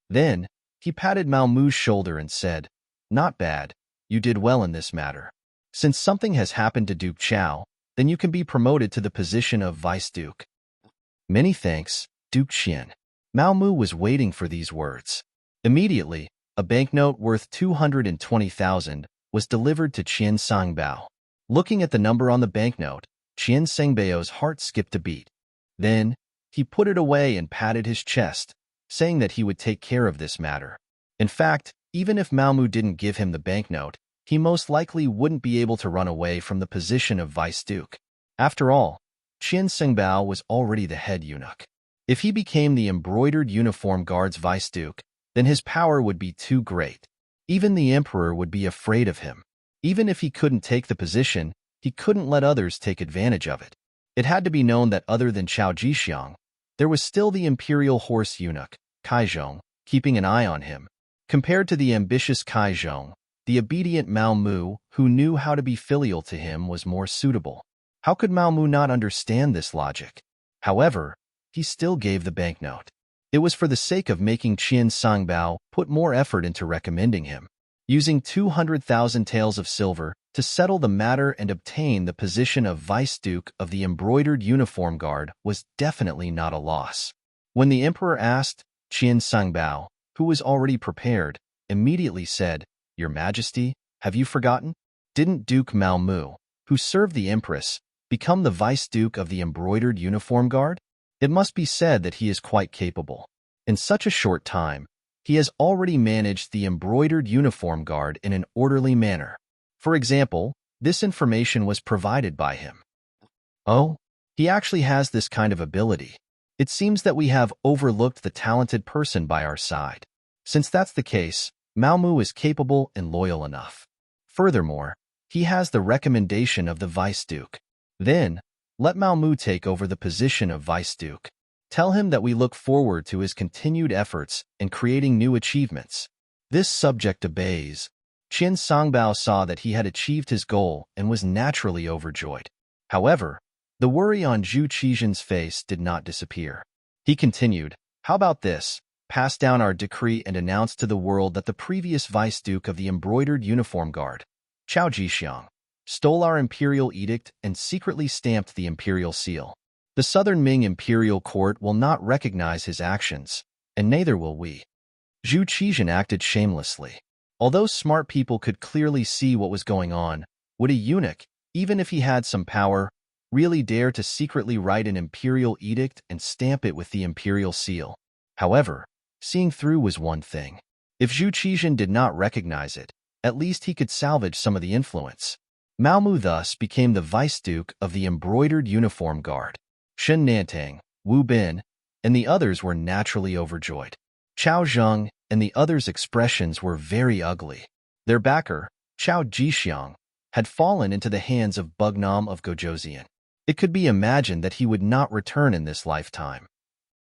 Then, he patted Mao Mu's shoulder and said, "Not bad. You did well in this matter. Since something has happened to Duke Chao, then you can be promoted to the position of Vice Duke." "Many thanks, Duke Qian." Mao Mu was waiting for these words. Immediately, a banknote worth 220,000 was delivered to Qian Songbao. Looking at the number on the banknote, Qian Sengbao's heart skipped a beat. Then, he put it away and patted his chest, saying that he would take care of this matter. In fact, even if Mao Mu didn't give him the banknote, he most likely wouldn't be able to run away from the position of Vice Duke. After all, Qian Songbao was already the head eunuch. If he became the embroidered uniform guard's Vice Duke, then his power would be too great. Even the emperor would be afraid of him. Even if he couldn't take the position, he couldn't let others take advantage of it. It had to be known that other than Chao Jixiang, there was still the imperial horse eunuch, Kaizhong, keeping an eye on him. Compared to the ambitious Kaizhong, the obedient Mao Mu, who knew how to be filial to him, was more suitable. How could Mao Mu not understand this logic? However, he still gave the banknote. It was for the sake of making Qian Sangbao put more effort into recommending him. Using 200,000 taels of silver to settle the matter and obtain the position of Vice-Duke of the Embroidered Uniform Guard was definitely not a loss. When the emperor asked, Qian Sangbao, who was already prepared, immediately said, "Your Majesty, have you forgotten? Didn't Duke Mao Mu, who served the empress, become the Vice-Duke of the Embroidered Uniform Guard? It must be said that he is quite capable. In such a short time, he has already managed the Embroidered Uniform Guard in an orderly manner. For example, this information was provided by him." Oh, he actually has this kind of ability. It seems that we have overlooked the talented person by our side. Since that's the case, Mao Mu is capable and loyal enough. Furthermore, he has the recommendation of the Vice-Duke. Then, let Mao Mu take over the position of Vice-Duke. Tell him that we look forward to his continued efforts in creating new achievements. This subject obeys. Qian Sangbao saw that he had achieved his goal and was naturally overjoyed. However, the worry on Zhu Qijian's face did not disappear. He continued, "How about this? Pass down our decree and announce to the world that the previous Vice-Duke of the Embroidered Uniform Guard, Chao Jixiang, stole our imperial edict and secretly stamped the imperial seal. The southern Ming imperial court will not recognize his actions, and neither will we." Zhu Qijian acted shamelessly. Although smart people could clearly see what was going on, would a eunuch, even if he had some power, really dare to secretly write an imperial edict and stamp it with the imperial seal? However, seeing through was one thing. If Zhu Qijian did not recognize it, at least he could salvage some of the influence. Mao Mu thus became the Vice-Duke of the Embroidered Uniform Guard. Shen Nantang, Wu Bin, and the others were naturally overjoyed. Chao Zheng and the others' expressions were very ugly. Their backer, Chao Jixiang, had fallen into the hands of Bugnam of Gojoseon. It could be imagined that he would not return in this lifetime.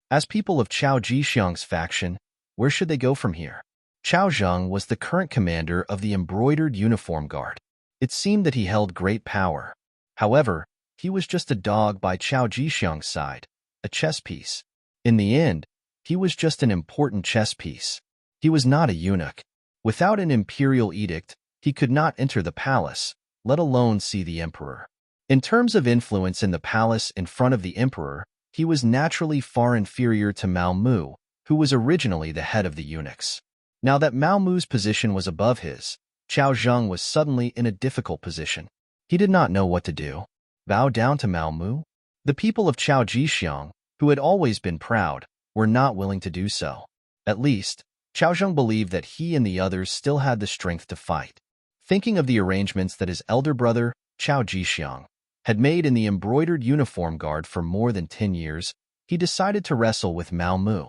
As people of Chao Jixiang's faction, where should they go from here? Chao Zheng was the current commander of the Embroidered Uniform Guard. It seemed that he held great power. However, he was just a dog by Chao Jixiang's side, a chess piece. In the end, he was just an important chess piece. He was not a eunuch. Without an imperial edict, he could not enter the palace, let alone see the emperor. In terms of influence in the palace in front of the emperor, he was naturally far inferior to Mao Mu, who was originally the head of the eunuchs. Now that Mao Mu's position was above his, Chao Zheng was suddenly in a difficult position. He did not know what to do. Bow down to Mao Mu? The people of Chao Jixiang, who had always been proud, were not willing to do so. At least, Chao Zheng believed that he and the others still had the strength to fight. Thinking of the arrangements that his elder brother, Chao Jixiang, had made in the Embroidered Uniform Guard for more than 10 years, he decided to wrestle with Mao Mu.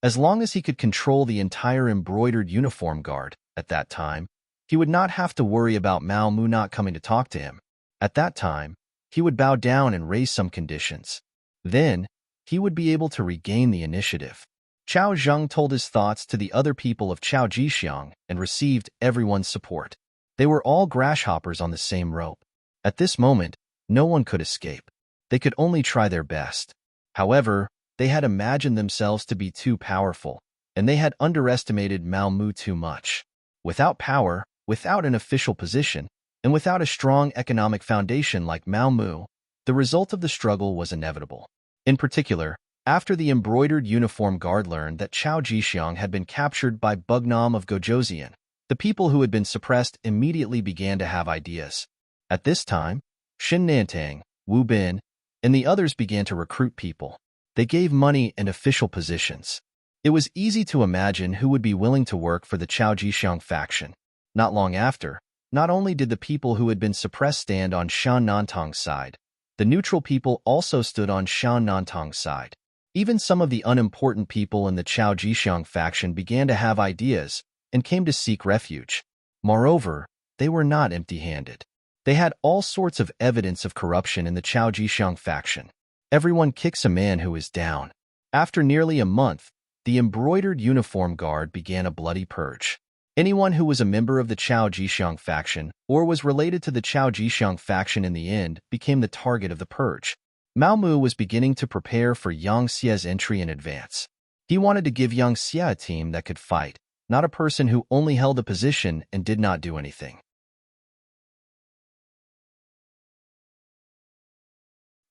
As long as he could control the entire Embroidered Uniform Guard, at that time, he would not have to worry about Mao Mu not coming to talk to him. At that time, he would bow down and raise some conditions. Then, he would be able to regain the initiative. Chao Zheng told his thoughts to the other people of Chao Jixiang and received everyone's support. They were all grasshoppers on the same rope. At this moment, no one could escape. They could only try their best. However, they had imagined themselves to be too powerful, and they had underestimated Mao Mu too much. Without power, without an official position, and without a strong economic foundation like Mao Mu, the result of the struggle was inevitable. In particular, after the Embroidered Uniform Guard learned that Chao Jixiang had been captured by Bugnam of Gojoseon, the people who had been suppressed immediately began to have ideas. At this time, Shen Nantang, Wu Bin, and the others began to recruit people. They gave money and official positions. It was easy to imagine who would be willing to work for the Chao Jixiang faction. Not long after, not only did the people who had been suppressed stand on Shan Nantang's side, the neutral people also stood on Shan Nantang's side. Even some of the unimportant people in the Chao Jixiang faction began to have ideas and came to seek refuge. Moreover, they were not empty-handed. They had all sorts of evidence of corruption in the Chao Jixiang faction. Everyone kicks a man who is down. After nearly a month, the Embroidered Uniform Guard began a bloody purge. Anyone who was a member of the Chao Jixiang faction or was related to the Chao Jixiang faction in the end became the target of the purge. Mao Mu was beginning to prepare for Yang Xie's entry in advance. He wanted to give Yang Xie a team that could fight, not a person who only held a position and did not do anything.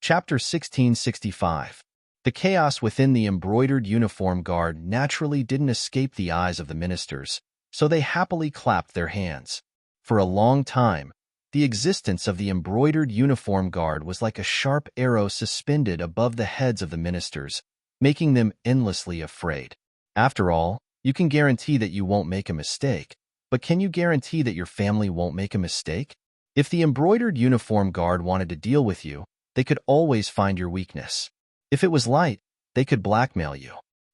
Chapter 1665. The chaos within the embroidered uniform guard naturally didn't escape the eyes of the ministers, so they happily clapped their hands. For a long time, the existence of the embroidered uniform guard was like a sharp arrow suspended above the heads of the ministers, making them endlessly afraid. After all, you can guarantee that you won't make a mistake, but can you guarantee that your family won't make a mistake? If the embroidered uniform guard wanted to deal with you, they could always find your weakness. If it was light, they could blackmail you.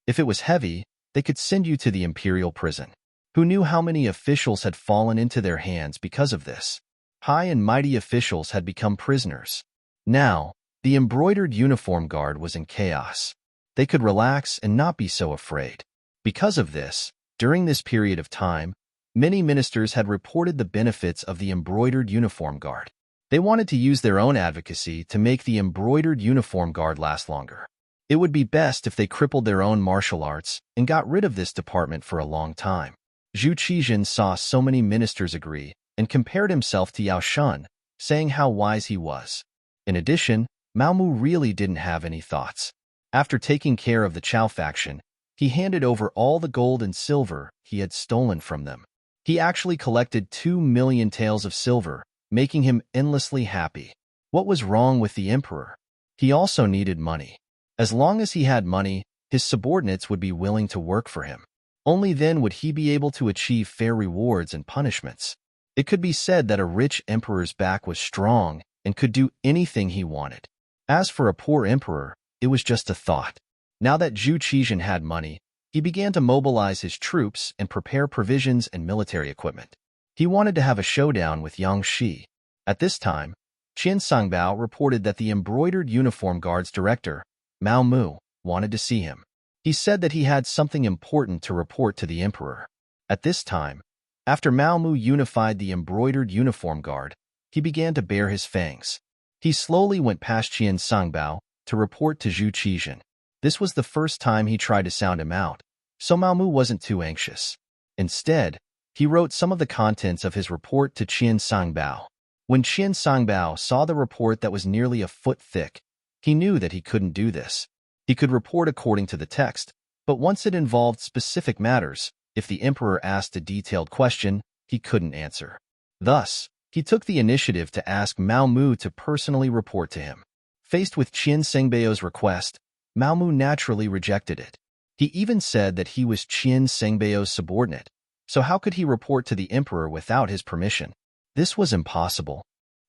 If it was heavy, they could send you to the imperial prison. Who knew how many officials had fallen into their hands because of this? High and mighty officials had become prisoners. Now, the embroidered uniform guard was in chaos. They could relax and not be so afraid. Because of this, during this period of time, many ministers had reported the benefits of the embroidered uniform guard. They wanted to use their own advocacy to make the embroidered uniform guard last longer. It would be best if they crippled their own martial arts and got rid of this department for a long time. Zhu Qizhen saw so many ministers agree and compared himself to Yao Shun, saying how wise he was. In addition, Mao Mu really didn't have any thoughts. After taking care of the Chao faction, he handed over all the gold and silver he had stolen from them. He actually collected 2 million taels of silver, making him endlessly happy. What was wrong with the emperor? He also needed money. As long as he had money, his subordinates would be willing to work for him. Only then would he be able to achieve fair rewards and punishments. It could be said that a rich emperor's back was strong and could do anything he wanted. As for a poor emperor, it was just a thought. Now that Zhu Qizhen had money, he began to mobilize his troops and prepare provisions and military equipment. He wanted to have a showdown with Yang Xi. At this time, Qian Sangbao reported that the embroidered uniform guard's director, Mao Mu, wanted to see him. He said that he had something important to report to the emperor. At this time, after Mao Mu unified the embroidered uniform guard, he began to bare his fangs. He slowly went past Qian Sangbao to report to Zhu Qizhen. This was the first time he tried to sound him out, so Mao Mu wasn't too anxious. Instead, he wrote some of the contents of his report to Qian Sangbao. When Qian Sangbao saw the report that was nearly a foot thick, he knew that he couldn't do this. He could report according to the text, but once it involved specific matters, if the emperor asked a detailed question, he couldn't answer. Thus, he took the initiative to ask Mao Mu to personally report to him. Faced with Qian Sengbao's request, Mao Mu naturally rejected it. He even said that he was Qian Sengbao's subordinate, so how could he report to the emperor without his permission? This was impossible.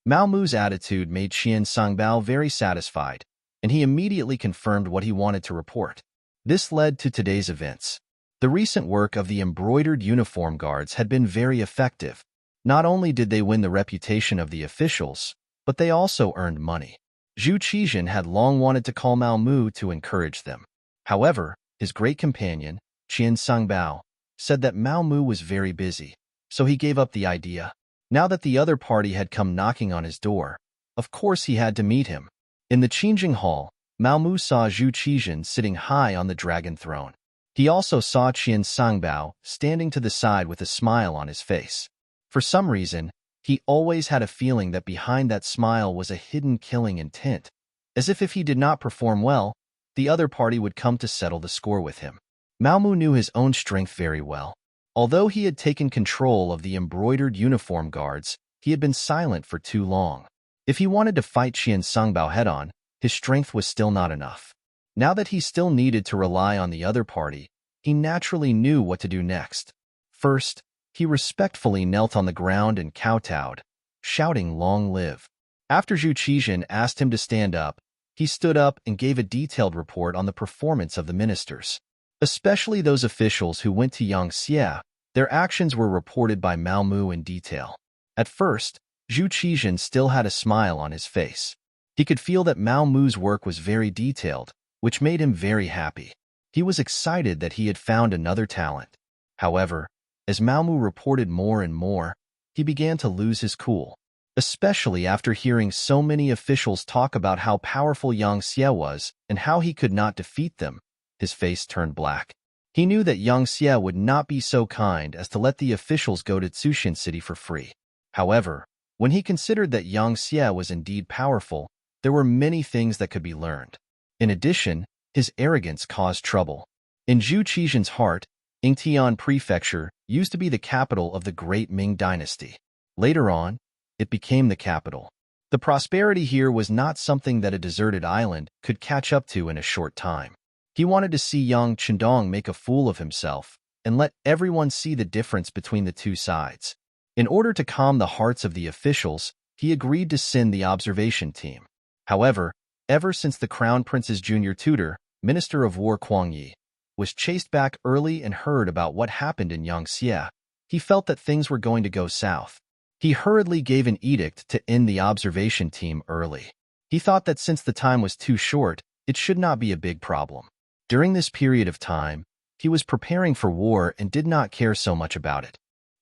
Mao Mu's attitude made Qian Sangbao very satisfied, and he immediately confirmed what he wanted to report. This led to today's events. The recent work of the embroidered uniform guards had been very effective. Not only did they win the reputation of the officials, but they also earned money. Zhu Qizhen had long wanted to call Mao Mu to encourage them. However, his great companion, Qian Sangbao, said that Mao Mu was very busy, so he gave up the idea. Now that the other party had come knocking on his door, of course he had to meet him. In the Qingjing Hall, Mao Mu saw Zhu Qizhen sitting high on the dragon throne. He also saw Qian Sangbao standing to the side with a smile on his face. For some reason, he always had a feeling that behind that smile was a hidden killing intent, as if he did not perform well, the other party would come to settle the score with him. Mao Mu knew his own strength very well. Although he had taken control of the embroidered uniform guards, he had been silent for too long. If he wanted to fight Qian Sangbao head-on, his strength was still not enough. Now that he still needed to rely on the other party, he naturally knew what to do next. First, he respectfully knelt on the ground and kowtowed, shouting "Long live." After Zhu Qizhen asked him to stand up, he stood up and gave a detailed report on the performance of the ministers. Especially those officials who went to Yang Xie, their actions were reported by Mao Mu in detail. At first, Zhu Qizhen still had a smile on his face. He could feel that Mao Mu's work was very detailed, which made him very happy. He was excited that he had found another talent. However, as Mao Mu reported more and more, he began to lose his cool. especially after hearing so many officials talk about how powerful Yang Xie was and how he could not defeat them. His face turned black. He knew that Yang Xie would not be so kind as to let the officials go to Tsushin City for free. However, when he considered that Yang Xie was indeed powerful, there were many things that could be learned. In addition, his arrogance caused trouble. In Zhu Qizhen's heart, Yingtian Prefecture used to be the capital of the great Ming dynasty. Later on, it became the capital. The prosperity here was not something that a deserted island could catch up to in a short time. He wanted to see Yang Chendong make a fool of himself and let everyone see the difference between the two sides. In order to calm the hearts of the officials, he agreed to send the observation team. However, ever since the Crown Prince's junior tutor, Minister of War Kuang Yi, was chased back early and heard about what happened in Yangxie, he felt that things were going to go south. He hurriedly gave an edict to end the observation team early. He thought that since the time was too short, it should not be a big problem. During this period of time, he was preparing for war and did not care so much about it.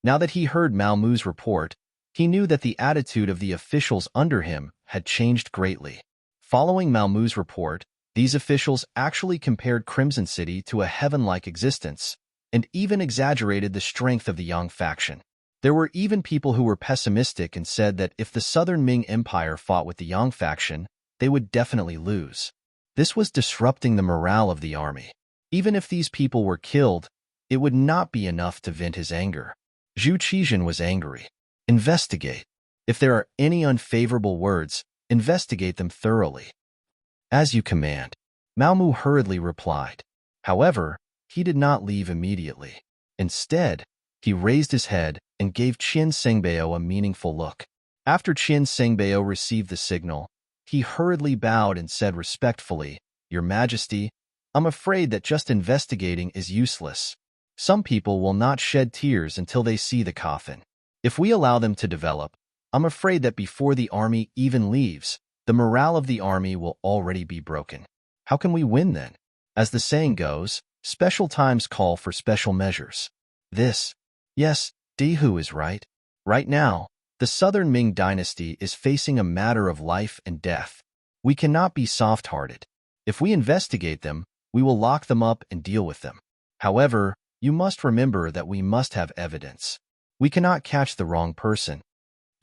Now that he heard Mao Mu's report, he knew that the attitude of the officials under him had changed greatly. Following Mao Mu's report, these officials actually compared Crimson City to a heaven-like existence, and even exaggerated the strength of the Yang faction. There were even people who were pessimistic and said that if the Southern Ming Empire fought with the Yang faction, they would definitely lose. This was disrupting the morale of the army. Even if these people were killed, it would not be enough to vent his anger. Zhu Qizhen was angry. Investigate. If there are any unfavorable words, investigate them thoroughly. As you command, Mao Mu hurriedly replied. However, he did not leave immediately. Instead, he raised his head and gave Qian Sengbao a meaningful look. After Qian Sengbao received the signal, he hurriedly bowed and said respectfully, "Your Majesty, I'm afraid that just investigating is useless. Some people will not shed tears until they see the coffin. If we allow them to develop, I'm afraid that before the army even leaves, the morale of the army will already be broken. How can we win then? As the saying goes, special times call for special measures." Yes, Dehu is right. Right now, the Southern Ming dynasty is facing a matter of life and death. We cannot be soft-hearted. If we investigate them, we will lock them up and deal with them. However, you must remember that we must have evidence. We cannot catch the wrong person.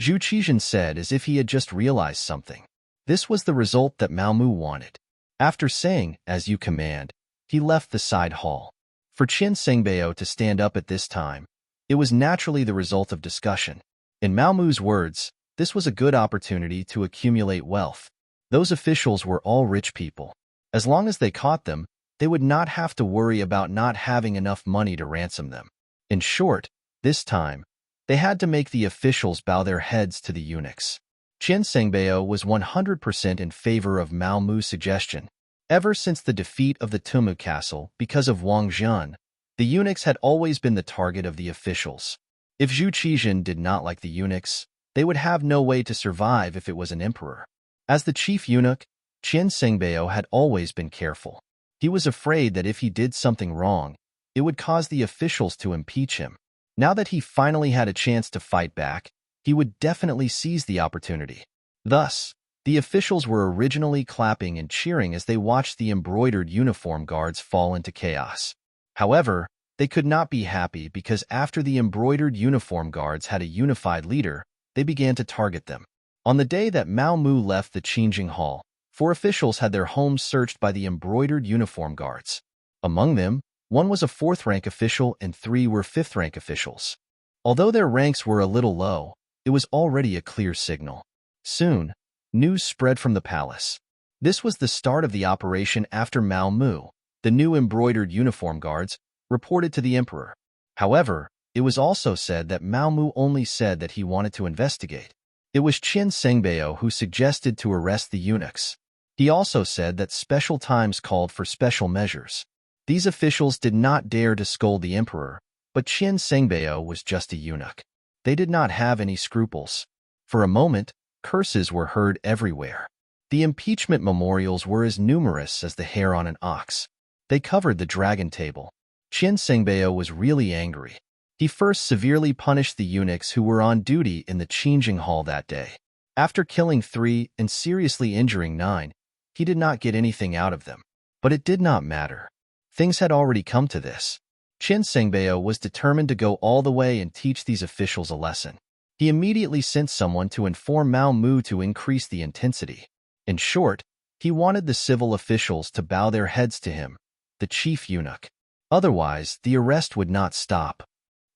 Zhu Qizhen said as if he had just realized something. This was the result that Mao Mu wanted. After saying, "As you command," he left the side hall. For Qian Sengbao to stand up at this time, it was naturally the result of discussion. In Mao Mu's words, this was a good opportunity to accumulate wealth. Those officials were all rich people. As long as they caught them, they would not have to worry about not having enough money to ransom them. In short, this time, they had to make the officials bow their heads to the eunuchs. Qian Sengbao was 100% in favor of Mao Mu's suggestion. Ever since the defeat of the Tumu castle because of Wang Zhan, the eunuchs had always been the target of the officials. If Zhu Qizhen did not like the eunuchs, they would have no way to survive if it was an emperor. As the chief eunuch, Qian Sengbao had always been careful. He was afraid that if he did something wrong, it would cause the officials to impeach him. Now that he finally had a chance to fight back, he would definitely seize the opportunity. Thus, the officials were originally clapping and cheering as they watched the embroidered uniform guards fall into chaos. However, they could not be happy because after the embroidered uniform guards had a unified leader, they began to target them. On the day that Mao Mu left the Qingjing Hall, 4 officials had their homes searched by the embroidered uniform guards. Among them, 1 was a 4th-rank official and 3 were 5th-rank officials. Although their ranks were a little low, it was already a clear signal. Soon, news spread from the palace. This was the start of the operation after Mao Mu, the new embroidered uniform guards, reported to the emperor. However, it was also said that Mao Mu only said that he wanted to investigate. It was Qian Sengbao who suggested to arrest the eunuchs. He also said that special times called for special measures. These officials did not dare to scold the emperor, but Qian Sengbao was just a eunuch. They did not have any scruples. For a moment, curses were heard everywhere. The impeachment memorials were as numerous as the hair on an ox. They covered the dragon table. Qian Sengbao was really angry. He first severely punished the eunuchs who were on duty in the Qingjing Hall that day. After killing 3 and seriously injuring 9, he did not get anything out of them. But it did not matter. Things had already come to this. Qin Sengbao was determined to go all the way and teach these officials a lesson. He immediately sent someone to inform Mao Mu to increase the intensity. In short, he wanted the civil officials to bow their heads to him, the chief eunuch. Otherwise, the arrest would not stop.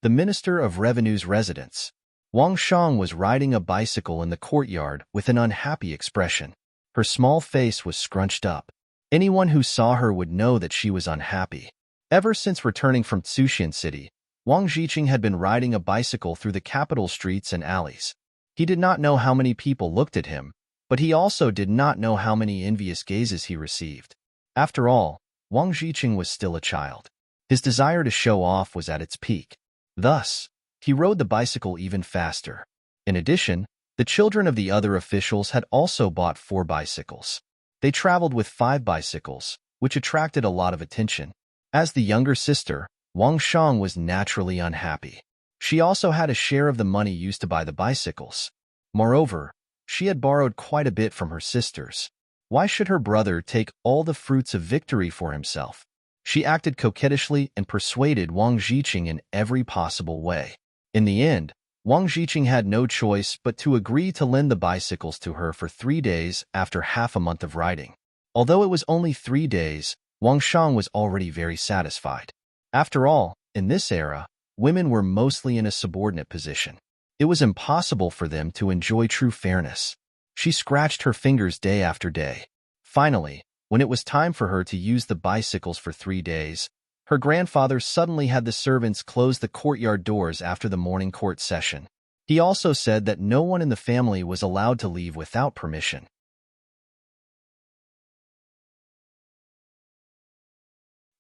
The Minister of Revenue's residence. Wang Shang was riding a bicycle in the courtyard with an unhappy expression. Her small face was scrunched up. Anyone who saw her would know that she was unhappy. Ever since returning from Tsuxian City, Wang Zhiqing had been riding a bicycle through the capital streets and alleys. He did not know how many people looked at him, but he also did not know how many envious gazes he received. After all, Wang Zhiqing was still a child. His desire to show off was at its peak. Thus, he rode the bicycle even faster. In addition, the children of the other officials had also bought 4 bicycles. They traveled with 5 bicycles, which attracted a lot of attention. As the younger sister, Wang Shang was naturally unhappy. She also had a share of the money used to buy the bicycles. Moreover, she had borrowed quite a bit from her sisters. Why should her brother take all the fruits of victory for himself? She acted coquettishly and persuaded Wang Zhiqing in every possible way. In the end, Wang Zhiqing had no choice but to agree to lend the bicycles to her for 3 days after half a month of riding. Although it was only 3 days, Wang Shang was already very satisfied. After all, in this era, women were mostly in a subordinate position. It was impossible for them to enjoy true fairness. She scratched her fingers day after day. Finally, when it was time for her to use the bicycles for 3 days, her grandfather suddenly had the servants close the courtyard doors after the morning court session. He also said that no one in the family was allowed to leave without permission.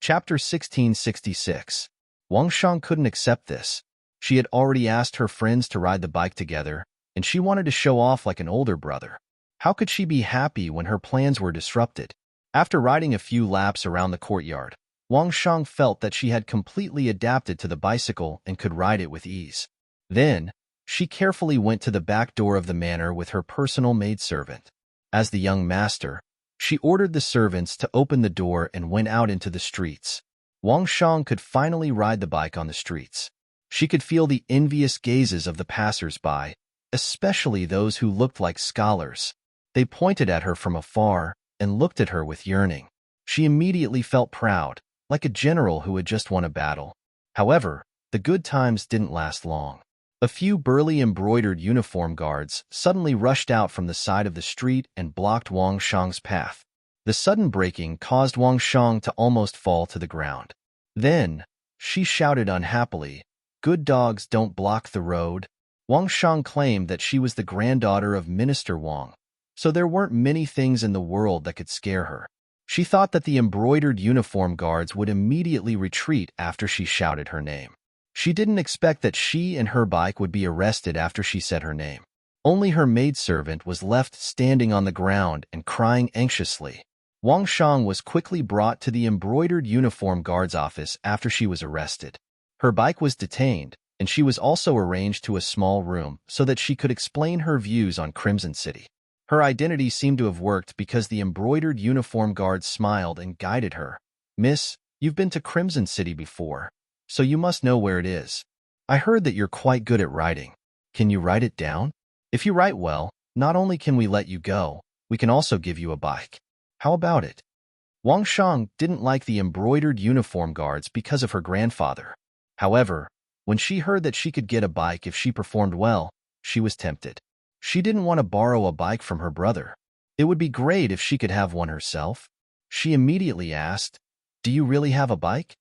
Chapter 1666. Wang Shang couldn't accept this. She had already asked her friends to ride the bike together, and she wanted to show off like an older brother. How could she be happy when her plans were disrupted? After riding a few laps around the courtyard, Wang Shang felt that she had completely adapted to the bicycle and could ride it with ease. Then, she carefully went to the back door of the manor with her personal maidservant. As the young master, she ordered the servants to open the door and went out into the streets. Wang Shang could finally ride the bike on the streets. She could feel the envious gazes of the passers-by, especially those who looked like scholars. They pointed at her from afar and looked at her with yearning. She immediately felt proud, like a general who had just won a battle. However, the good times didn't last long. A few burly embroidered uniform guards suddenly rushed out from the side of the street and blocked Wang Shang's path. The sudden braking caused Wang Shang to almost fall to the ground. Then, she shouted unhappily, "Good dogs don't block the road." Wang Shang claimed that she was the granddaughter of Minister Wang, so there weren't many things in the world that could scare her. She thought that the embroidered uniform guards would immediately retreat after she shouted her name. She didn't expect that she and her bike would be arrested after she said her name. Only her maidservant was left standing on the ground and crying anxiously. Wang Shang was quickly brought to the embroidered uniform guard's office after she was arrested. Her bike was detained, and she was also arranged to a small room so that she could explain her views on Crimson City. Her identity seemed to have worked because the embroidered uniform guard smiled and guided her. "Miss, you've been to Crimson City before, so you must know where it is. I heard that you're quite good at writing. Can you write it down? If you write well, not only can we let you go, we can also give you a bike. How about it?" Wang Shang didn't like the embroidered uniform guards because of her grandfather. However, when she heard that she could get a bike if she performed well, she was tempted. She didn't want to borrow a bike from her brother. It would be great if she could have one herself. She immediately asked, "Do you really have a bike?"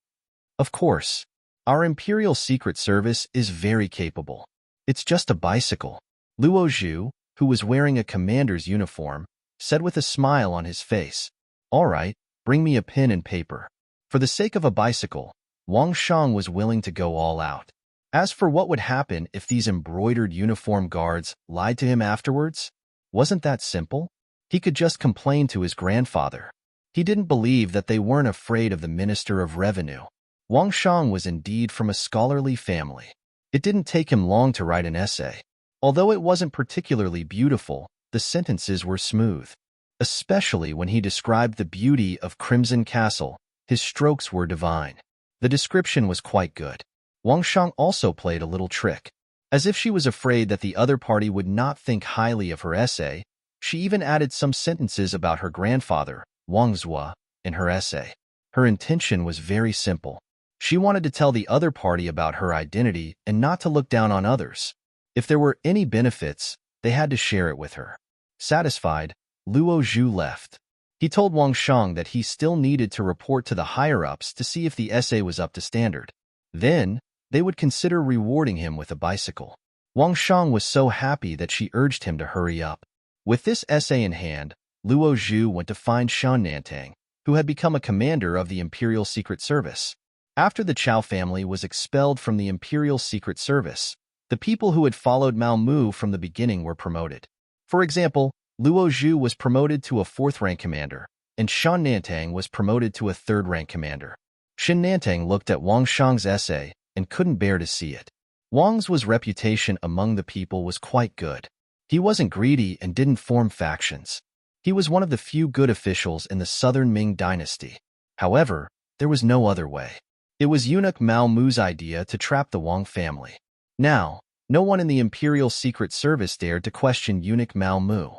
"Of course. Our Imperial Secret Service is very capable. It's just a bicycle." Luo Zhu, who was wearing a commander's uniform, said with a smile on his face, "All right, bring me a pen and paper." For the sake of a bicycle, Wang Shang was willing to go all out. As for what would happen if these embroidered uniform guards lied to him afterwards, wasn't that simple? He could just complain to his grandfather. He didn't believe that they weren't afraid of the Minister of Revenue. Wang Shang was indeed from a scholarly family. It didn't take him long to write an essay. Although it wasn't particularly beautiful, the sentences were smooth. Especially when he described the beauty of Crimson Castle, his strokes were divine. The description was quite good. Wang Shang also played a little trick. As if she was afraid that the other party would not think highly of her essay, she even added some sentences about her grandfather, Wang Zhua, in her essay. Her intention was very simple. She wanted to tell the other party about her identity and not to look down on others. If there were any benefits, they had to share it with her. Satisfied, Luo Zhu left. He told Wang Shang that he still needed to report to the higher-ups to see if the essay was up to standard. Then, they would consider rewarding him with a bicycle. Wang Shang was so happy that she urged him to hurry up. With this essay in hand, Luo Zhu went to find Shan Nantang, who had become a commander of the Imperial Secret Service. After the Chao family was expelled from the Imperial Secret Service, the people who had followed Mao Mu from the beginning were promoted. For example, Luo Zhu was promoted to a 4th-rank commander, and Shan Nantang was promoted to a 3rd-rank commander. Shan Nantang looked at Wang Shang's essay and couldn't bear to see it. Wang's reputation among the people was quite good. He wasn't greedy and didn't form factions. He was one of the few good officials in the southern Ming dynasty. However, there was no other way. It was eunuch Mao Mu's idea to trap the Wang family. Now, no one in the Imperial Secret Service dared to question eunuch Mao Mu.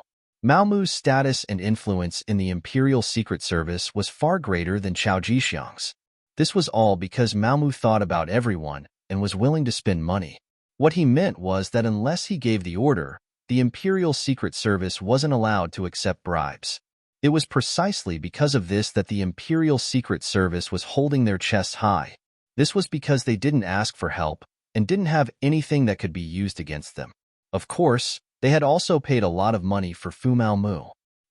Mao Mu's status and influence in the Imperial Secret Service was far greater than Chao Jixiang's. This was all because Mao Mu thought about everyone and was willing to spend money. What he meant was that unless he gave the order, the Imperial Secret Service wasn't allowed to accept bribes. It was precisely because of this that the Imperial Secret Service was holding their chests high. This was because they didn't ask for help and didn't have anything that could be used against them. Of course, they had also paid a lot of money for Fu Mao Mu.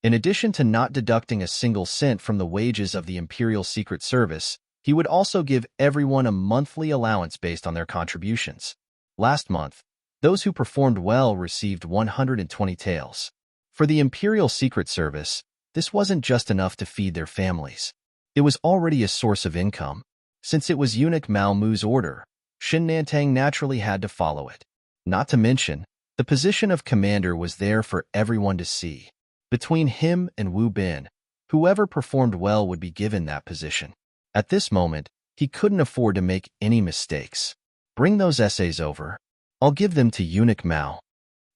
In addition to not deducting a single cent from the wages of the Imperial Secret Service, he would also give everyone a monthly allowance based on their contributions. Last month, those who performed well received 120 taels. For the Imperial Secret Service, this wasn't just enough to feed their families. It was already a source of income. Since it was eunuch Mao Mu's order, Shan Nantang naturally had to follow it. Not to mention, the position of commander was there for everyone to see. Between him and Wu Bin, whoever performed well would be given that position. At this moment, he couldn't afford to make any mistakes. Bring those essays over. I'll give them to eunuch Mao.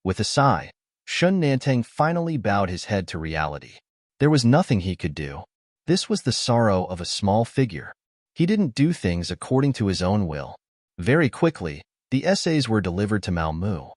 With a sigh, Shan Nantang finally bowed his head to reality. There was nothing he could do. This was the sorrow of a small figure. He didn't do things according to his own will. Very quickly, the essays were delivered to Mao Mu.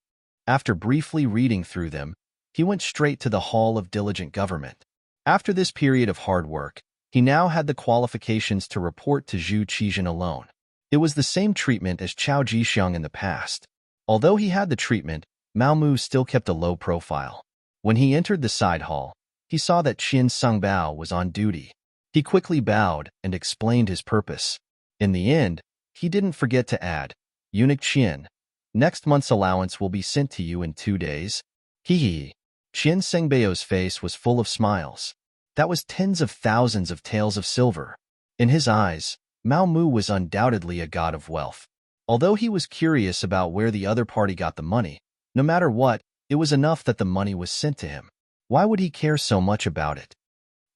After briefly reading through them, he went straight to the Hall of Diligent Government. After this period of hard work, he now had the qualifications to report to Zhu Qizhen alone. It was the same treatment as Chao Jixiang in the past. Although he had the treatment, Mao Mu still kept a low profile. When he entered the side hall, he saw that Qin Songbao was on duty. He quickly bowed and explained his purpose. In the end, he didn't forget to add, "Eunuch Qin, next month's allowance will be sent to you in 2 days." Hee. Qin Sengbao's face was full of smiles. That was tens of thousands of taels of silver. In his eyes, Mao Mu was undoubtedly a god of wealth. Although he was curious about where the other party got the money, no matter what, it was enough that the money was sent to him. Why would he care so much about it?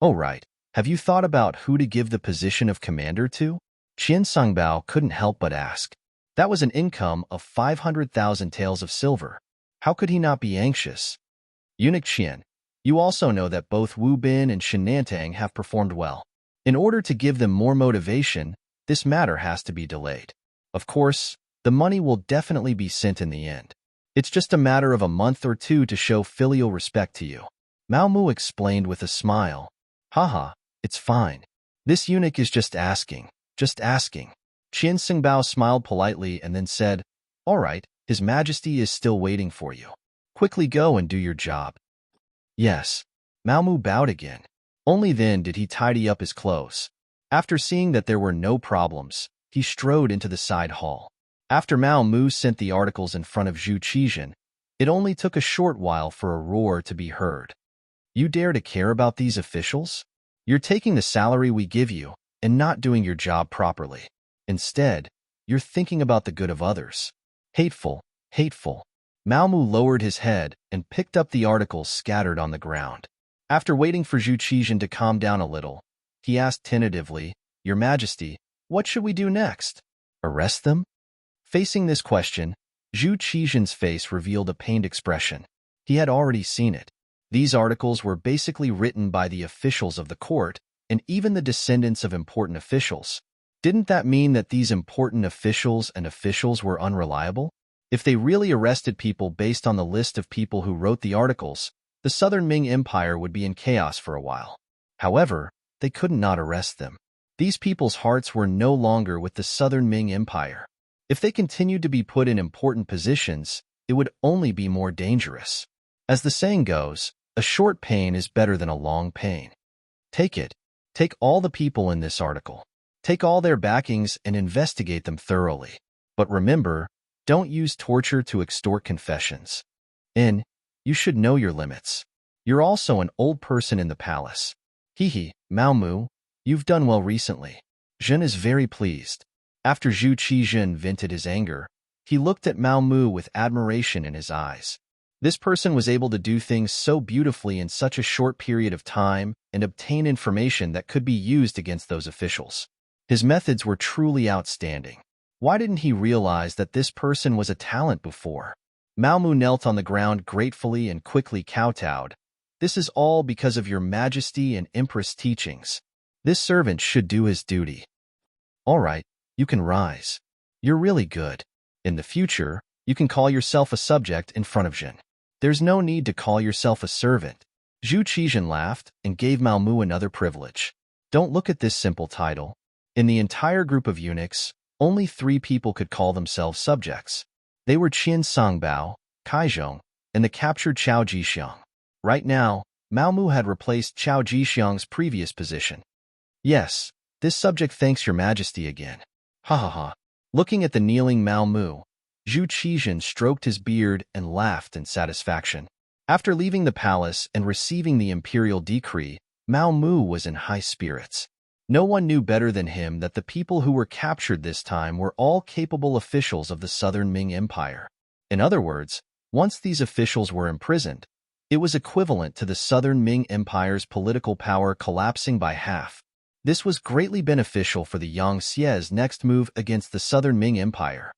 Oh right, have you thought about who to give the position of commander to? Qin Songbao couldn't help but ask. That was an income of 500,000 taels of silver. How could he not be anxious? Eunuch Qin, you also know that both Wu Bin and Shan Nantang have performed well. In order to give them more motivation, this matter has to be delayed. Of course, the money will definitely be sent in the end. It's just a matter of a month or 2 to show filial respect to you. Mao Mu explained with a smile. Haha, it's fine. This eunuch is just asking. Just asking. Qin Songbao smiled politely and then said, "All right, His Majesty is still waiting for you. Quickly go and do your job." Yes. Mao Mu bowed again. Only then did he tidy up his clothes. After seeing that there were no problems, he strode into the side hall. After Mao Mu sent the articles in front of Zhu Qizhen, it only took a short while for a roar to be heard. You dare to care about these officials? You're taking the salary we give you and not doing your job properly. Instead, you're thinking about the good of others. Hateful, hateful. Mao Mu lowered his head and picked up the articles scattered on the ground. After waiting for Zhu Qizhan to calm down a little, he asked tentatively, "Your Majesty, what should we do next? Arrest them?" Facing this question, Zhu Qizhan's face revealed a pained expression. He had already seen it. These articles were basically written by the officials of the court and even the descendants of important officials. Didn't that mean that these important officials were unreliable? If they really arrested people based on the list of people who wrote the articles, the Southern Ming Empire would be in chaos for a while. However, they could not arrest them. These people's hearts were no longer with the Southern Ming Empire. If they continued to be put in important positions, it would only be more dangerous. As the saying goes, a short pain is better than a long pain. Take it. Take all the people in this article. Take all their backings and investigate them thoroughly. But remember, don't use torture to extort confessions. You should know your limits. You're also an old person in the palace. Hee, Mao Mu, you've done well recently. Zhen is very pleased. After Zhu Qizhan vented his anger, he looked at Mao Mu with admiration in his eyes. This person was able to do things so beautifully in such a short period of time and obtain information that could be used against those officials. His methods were truly outstanding. Why didn't he realize that this person was a talent before? Mao Mu knelt on the ground gratefully and quickly kowtowed. "This is all because of your Majesty and Empress teachings. This servant should do his duty." "All right, you can rise. You're really good. In the future, you can call yourself a subject in front of Zhen. There's no need to call yourself a servant." Zhu Qizhan laughed and gave Mao Mu another privilege. Don't look at this simple title. In the entire group of eunuchs, only 3 people could call themselves subjects. They were Qian Songbao, Kaizhong, and the captured Chao Jixiang. Right now, Mao Mu had replaced Chao Jixiang's previous position. "Yes, this subject thanks your Majesty again." Ha ha ha. Looking at the kneeling Mao Mu, Zhu Qizhan stroked his beard and laughed in satisfaction. After leaving the palace and receiving the imperial decree, Mao Mu was in high spirits. No one knew better than him that the people who were captured this time were all capable officials of the Southern Ming Empire. In other words, once these officials were imprisoned, it was equivalent to the Southern Ming Empire's political power collapsing by half. This was greatly beneficial for the Yangtze's next move against the Southern Ming Empire.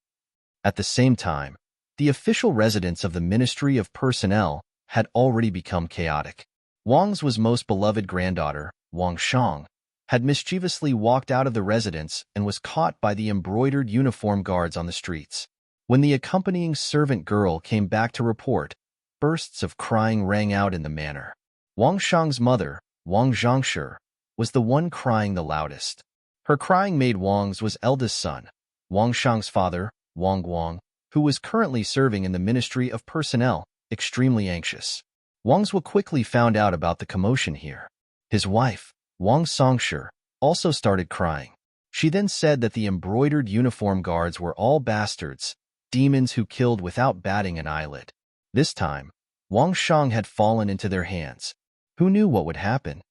At the same time, the official residence of the Ministry of Personnel had already become chaotic. Wang's most beloved granddaughter, Wang Shang, had mischievously walked out of the residence and was caught by the embroidered uniform guards on the streets. When the accompanying servant girl came back to report, bursts of crying rang out in the manor. Wang Shang's mother, Wang Zhangshi, was the one crying the loudest. Her crying made Wang's eldest son, Wang Shang's father, Wang Guang, who was currently serving in the Ministry of Personnel, extremely anxious. Wang's quickly found out about the commotion here. His wife, Wang Songshi, also started crying. She then said that the embroidered uniform guards were all bastards, demons who killed without batting an eyelid. This time, Wang Shang had fallen into their hands. Who knew what would happen?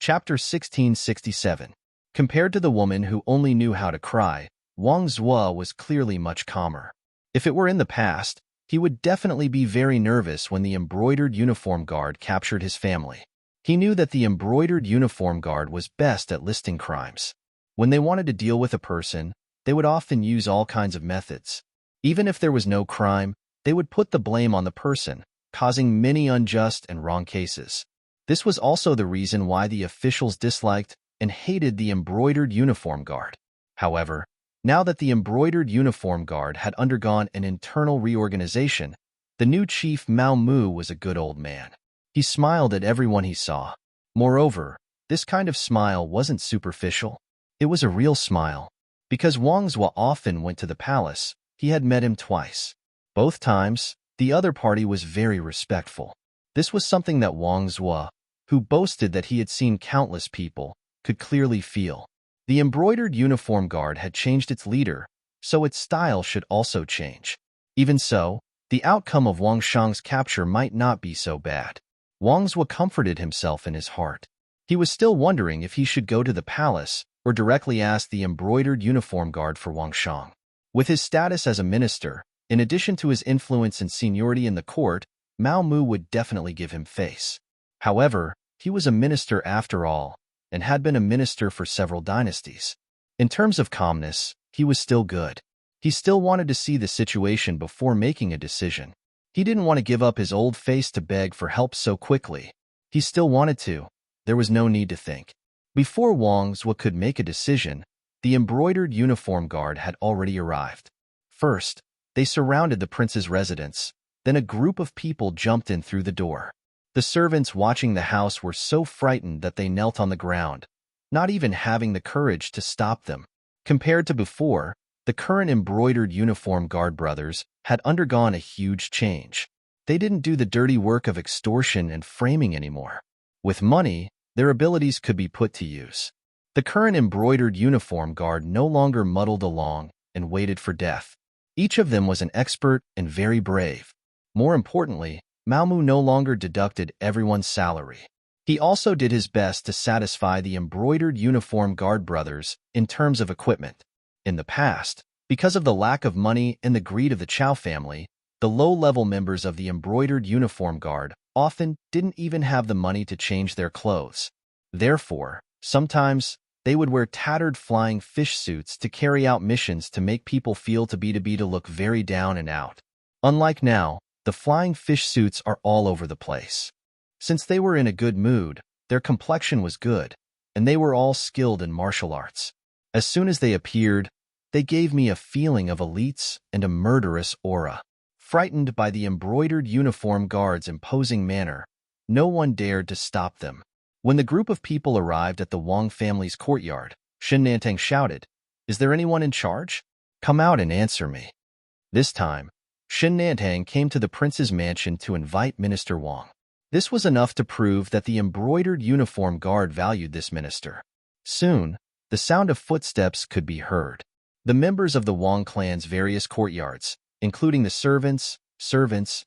Chapter 1667. Compared to the woman who only knew how to cry, Wang Zhuo was clearly much calmer. If it were in the past, he would definitely be very nervous when the embroidered uniform guard captured his family. He knew that the embroidered uniform guard was best at listing crimes. When they wanted to deal with a person, they would often use all kinds of methods. Even if there was no crime, they would put the blame on the person, causing many unjust and wrong cases. This was also the reason why the officials disliked and hated the embroidered uniform guard. However, now that the embroidered uniform guard had undergone an internal reorganization, the new chief Mao Mu was a good old man. He smiled at everyone he saw. Moreover, this kind of smile wasn't superficial. It was a real smile. Because Wang Zhuo often went to the palace, he had met him twice. Both times, the other party was very respectful. This was something that Wang Zhuo, who boasted that he had seen countless people, could clearly feel. The embroidered uniform guard had changed its leader, so its style should also change. Even so, the outcome of Wang Shang's capture might not be so bad. Wang Zhuo comforted himself in his heart. He was still wondering if he should go to the palace or directly ask the embroidered uniform guard for Wang Shang. With his status as a minister, in addition to his influence and seniority in the court, Mao Mu would definitely give him face. However, he was a minister after all, and had been a minister for several dynasties. In terms of calmness, he was still good. He still wanted to see the situation before making a decision. He didn't want to give up his old face to beg for help so quickly. He still wanted to. There was no need to think. Before Wang Zhuo could make a decision, the embroidered uniform guard had already arrived. First, they surrounded the prince's residence. Then a group of people jumped in through the door. The servants watching the house were so frightened that they knelt on the ground, not even having the courage to stop them. Compared to before, the current embroidered uniform guard brothers had undergone a huge change. They didn't do the dirty work of extortion and framing anymore. With money, their abilities could be put to use. The current embroidered uniform guard no longer muddled along and waited for death. Each of them was an expert and very brave. More importantly, Mao Mu no longer deducted everyone's salary. He also did his best to satisfy the embroidered uniform guard brothers in terms of equipment. In the past, because of the lack of money and the greed of the Chow family, the low-level members of the embroidered uniform guard often didn't even have the money to change their clothes. Therefore, sometimes they would wear tattered flying fish suits to carry out missions to make people feel to look very down and out. Unlike now, the flying fish suits are all over the place. Since they were in a good mood, their complexion was good, and they were all skilled in martial arts. As soon as they appeared, they gave me a feeling of elites and a murderous aura. Frightened by the embroidered uniform guard's imposing manner, no one dared to stop them. When the group of people arrived at the Wang family's courtyard, Shen Nantang shouted, "Is there anyone in charge? Come out and answer me." This time, Shen Nantang came to the prince's mansion to invite Minister Wang. This was enough to prove that the embroidered uniform guard valued this minister. Soon, the sound of footsteps could be heard. The members of the Wang clan's various courtyards, including the servants,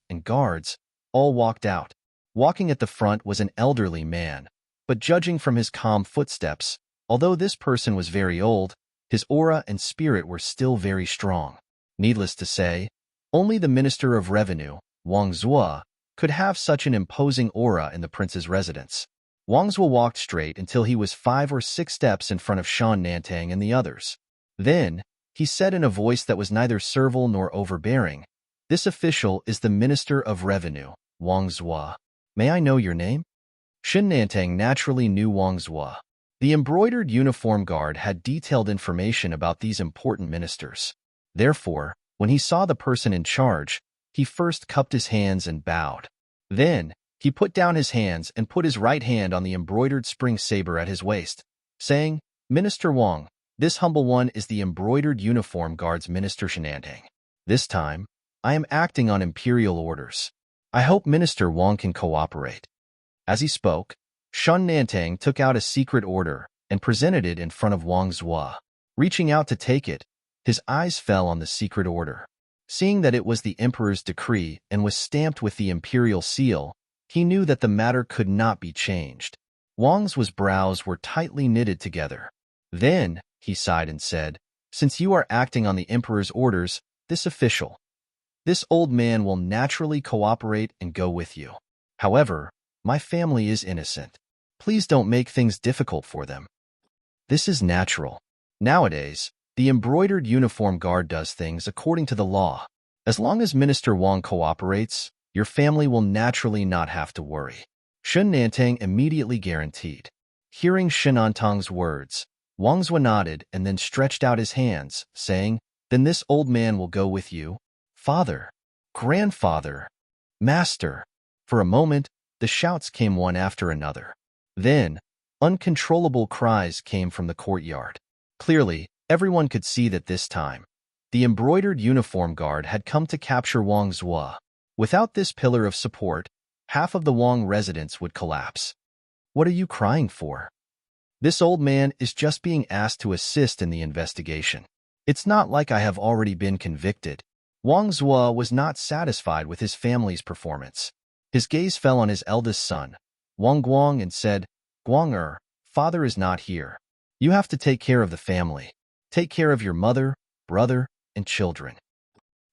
and guards, all walked out. Walking at the front was an elderly man, but judging from his calm footsteps, although this person was very old, his aura and spirit were still very strong. Needless to say, only the Minister of Revenue, Wang Zhuo, could have such an imposing aura in the prince's residence. Wang Zhuo walked straight until he was 5 or 6 steps in front of Shen Nantang and the others. Then, he said in a voice that was neither servile nor overbearing, "This official is the Minister of Revenue, Wang Zhuo. May I know your name?" Shen Nantang naturally knew Wang Zhuo. The embroidered uniform guard had detailed information about these important ministers. Therefore, when he saw the person in charge, he first cupped his hands and bowed. Then, he put down his hands and put his right hand on the embroidered spring saber at his waist, saying, "Minister Wang, this humble one is the embroidered uniform guard's Minister Shen Nantang. This time, I am acting on imperial orders. I hope Minister Wang can cooperate." As he spoke, Shen Nantang took out a secret order and presented it in front of Wang Zhuo. Reaching out to take it, his eyes fell on the secret order. Seeing that it was the emperor's decree and was stamped with the imperial seal, he knew that the matter could not be changed. Wang Zhuo's brows were tightly knitted together. Then, he sighed and said, "Since you are acting on the emperor's orders, this old man will naturally cooperate and go with you. However, my family is innocent. Please don't make things difficult for them." This is natural. Nowadays, the embroidered uniform guard does things according to the law. As long as Minister Wang cooperates, your family will naturally not have to worry. Shen Nantang immediately guaranteed. Hearing Shen Nantang's words, Wang Zhuo nodded and then stretched out his hands, saying, "Then this old man will go with you? Father, grandfather, master." For a moment, the shouts came one after another. Then, uncontrollable cries came from the courtyard. Clearly, everyone could see that this time, the embroidered uniform guard had come to capture Wang Zhuo. Without this pillar of support, half of the Wang residents would collapse. "What are you crying for?" "This old man is just being asked to assist in the investigation. It's not like I have already been convicted." Wang Zhuo was not satisfied with his family's performance. His gaze fell on his eldest son, Wang Guang, and said, "Guang father is not here. You have to take care of the family. Take care of your mother, brother, and children.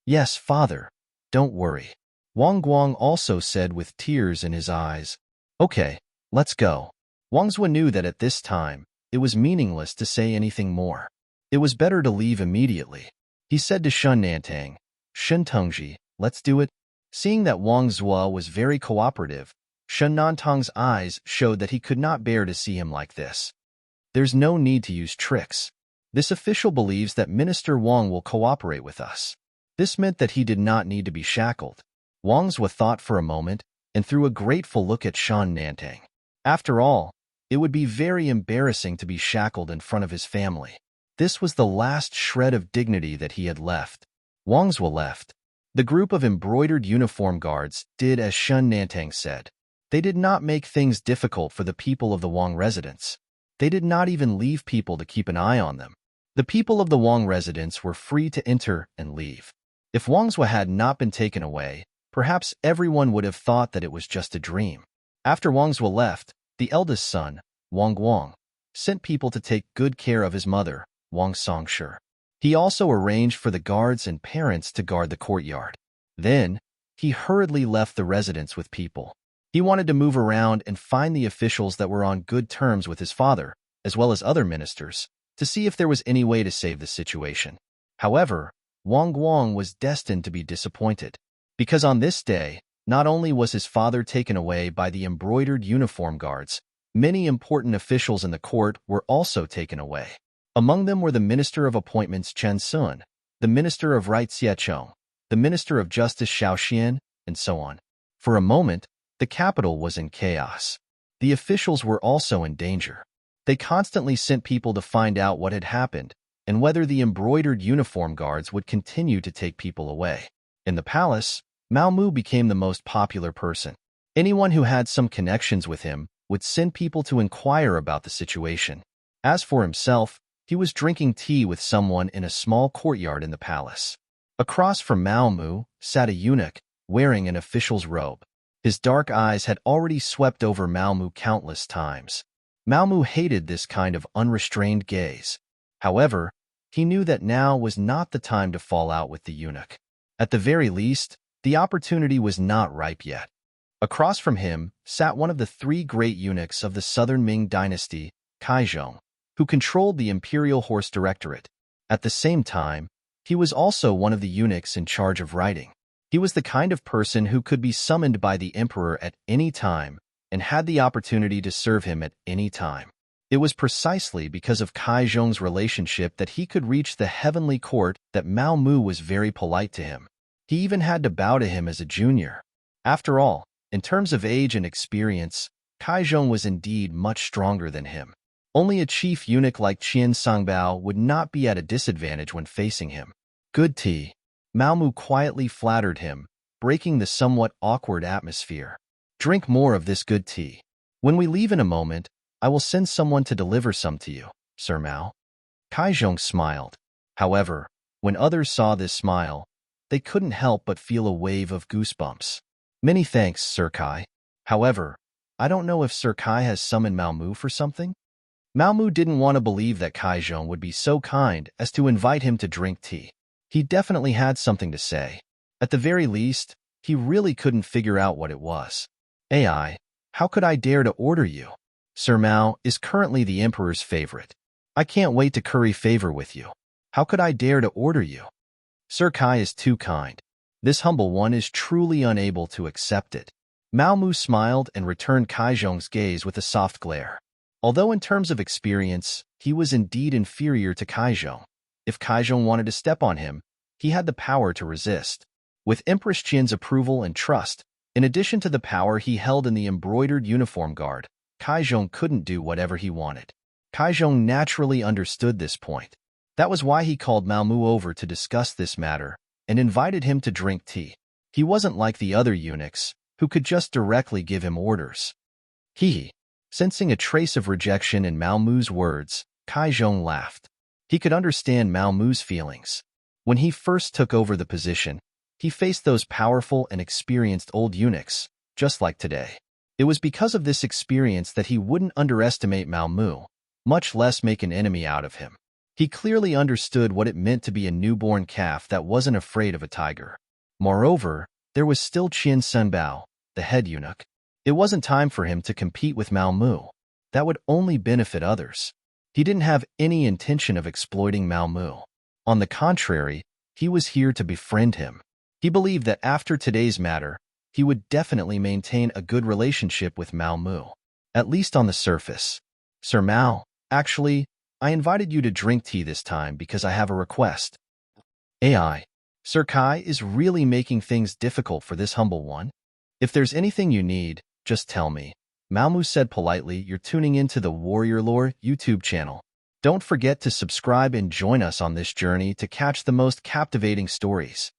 Yes, father. Don't worry. Wang Guang also said with tears in his eyes. Okay, let's go. Wang Zhua knew that at this time, it was meaningless to say anything more. It was better to leave immediately. He said to Shun Nantang, Shun Tengji, let's do it. Seeing that Wang Zhua was very cooperative, Shun Nantang's eyes showed that he could not bear to see him like this. There's no need to use tricks. This official believes that Minister Wang will cooperate with us. This meant that he did not need to be shackled. Wang Zhua thought for a moment and threw a grateful look at Shun Nantang. After all, it would be very embarrassing to be shackled in front of his family. This was the last shred of dignity that he had left. Wang Zhua left. The group of embroidered uniform guards did as Shun Nantang said. They did not make things difficult for the people of the Wang residence. They did not even leave people to keep an eye on them. The people of the Wang residence were free to enter and leave. If Wang Zhua had not been taken away, perhaps everyone would have thought that it was just a dream. After Wang Zhua left, the eldest son, Wang Guang, sent people to take good care of his mother, Wang Songshi. He also arranged for the guards and parents to guard the courtyard. Then, he hurriedly left the residence with people. He wanted to move around and find the officials that were on good terms with his father, as well as other ministers, to see if there was any way to save the situation. However, Wang Guang was destined to be disappointed, because on this day, not only was his father taken away by the embroidered uniform guards, many important officials in the court were also taken away. Among them were the Minister of Appointments Chen Sun, the Minister of Right Xie Chong, the Minister of Justice Xiao Xian, and so on. For a moment, the capital was in chaos. The officials were also in danger. They constantly sent people to find out what had happened and whether the embroidered uniform guards would continue to take people away. In the palace, Mao Mu became the most popular person. Anyone who had some connections with him would send people to inquire about the situation. As for himself, he was drinking tea with someone in a small courtyard in the palace. Across from Mao Mu sat a eunuch wearing an official's robe. His dark eyes had already swept over Mao Mu countless times. Mao Mu hated this kind of unrestrained gaze. However, he knew that now was not the time to fall out with the eunuch. At the very least, the opportunity was not ripe yet. Across from him sat one of the three great eunuchs of the southern Ming dynasty, Kaizhong, who controlled the Imperial Horse Directorate. At the same time, he was also one of the eunuchs in charge of writing. He was the kind of person who could be summoned by the emperor at any time and had the opportunity to serve him at any time. It was precisely because of Kaizhong's relationship that he could reach the heavenly court that Mao Mu was very polite to him. He even had to bow to him as a junior. After all, in terms of age and experience, Kaizhong was indeed much stronger than him. Only a chief eunuch like Qian Songbao would not be at a disadvantage when facing him. Good tea. Mao Mu quietly flattered him, breaking the somewhat awkward atmosphere. Drink more of this good tea. When we leave in a moment, I will send someone to deliver some to you, Sir Mao. Kaizhong smiled. However, when others saw this smile, they couldn't help but feel a wave of goosebumps. Many thanks, Sir Kai. However, I don't know if Sir Kai has summoned Mao Mu for something. Mao Mu didn't want to believe that Kaizhong would be so kind as to invite him to drink tea. He definitely had something to say. At the very least, he really couldn't figure out what it was. AI, how could I dare to order you? Sir Mao is currently the emperor's favorite. I can't wait to curry favor with you. How could I dare to order you? Sir Kai is too kind. This humble one is truly unable to accept it. Mao Mu smiled and returned Kaizhong's gaze with a soft glare. Although in terms of experience, he was indeed inferior to Kaizhong. If Kaizhong wanted to step on him, he had the power to resist. With Empress Qian's approval and trust, in addition to the power he held in the embroidered uniform guard, Kaizhong couldn't do whatever he wanted. Kaizhong naturally understood this point. That was why he called Mao Mu over to discuss this matter and invited him to drink tea. He wasn't like the other eunuchs, who could just directly give him orders. Sensing a trace of rejection in Mao Mu's words, Kaizhong laughed. He could understand Mao Mu's feelings. When he first took over the position, he faced those powerful and experienced old eunuchs, just like today. It was because of this experience that he wouldn't underestimate Mao Mu, much less make an enemy out of him. He clearly understood what it meant to be a newborn calf that wasn't afraid of a tiger. Moreover, there was still Qian Senbao, the head eunuch. It wasn't time for him to compete with Mao Mu. That would only benefit others. He didn't have any intention of exploiting Mao Mu. On the contrary, he was here to befriend him. He believed that after today's matter, he would definitely maintain a good relationship with Mao Mu, at least on the surface. Sir Mao, actually, I invited you to drink tea this time because I have a request. AI. Sir Kai is really making things difficult for this humble one. If there's anything you need, just tell me. Mao Mu said politely. You're tuning into the Warrior Lore YouTube channel. Don't forget to subscribe and join us on this journey to catch the most captivating stories.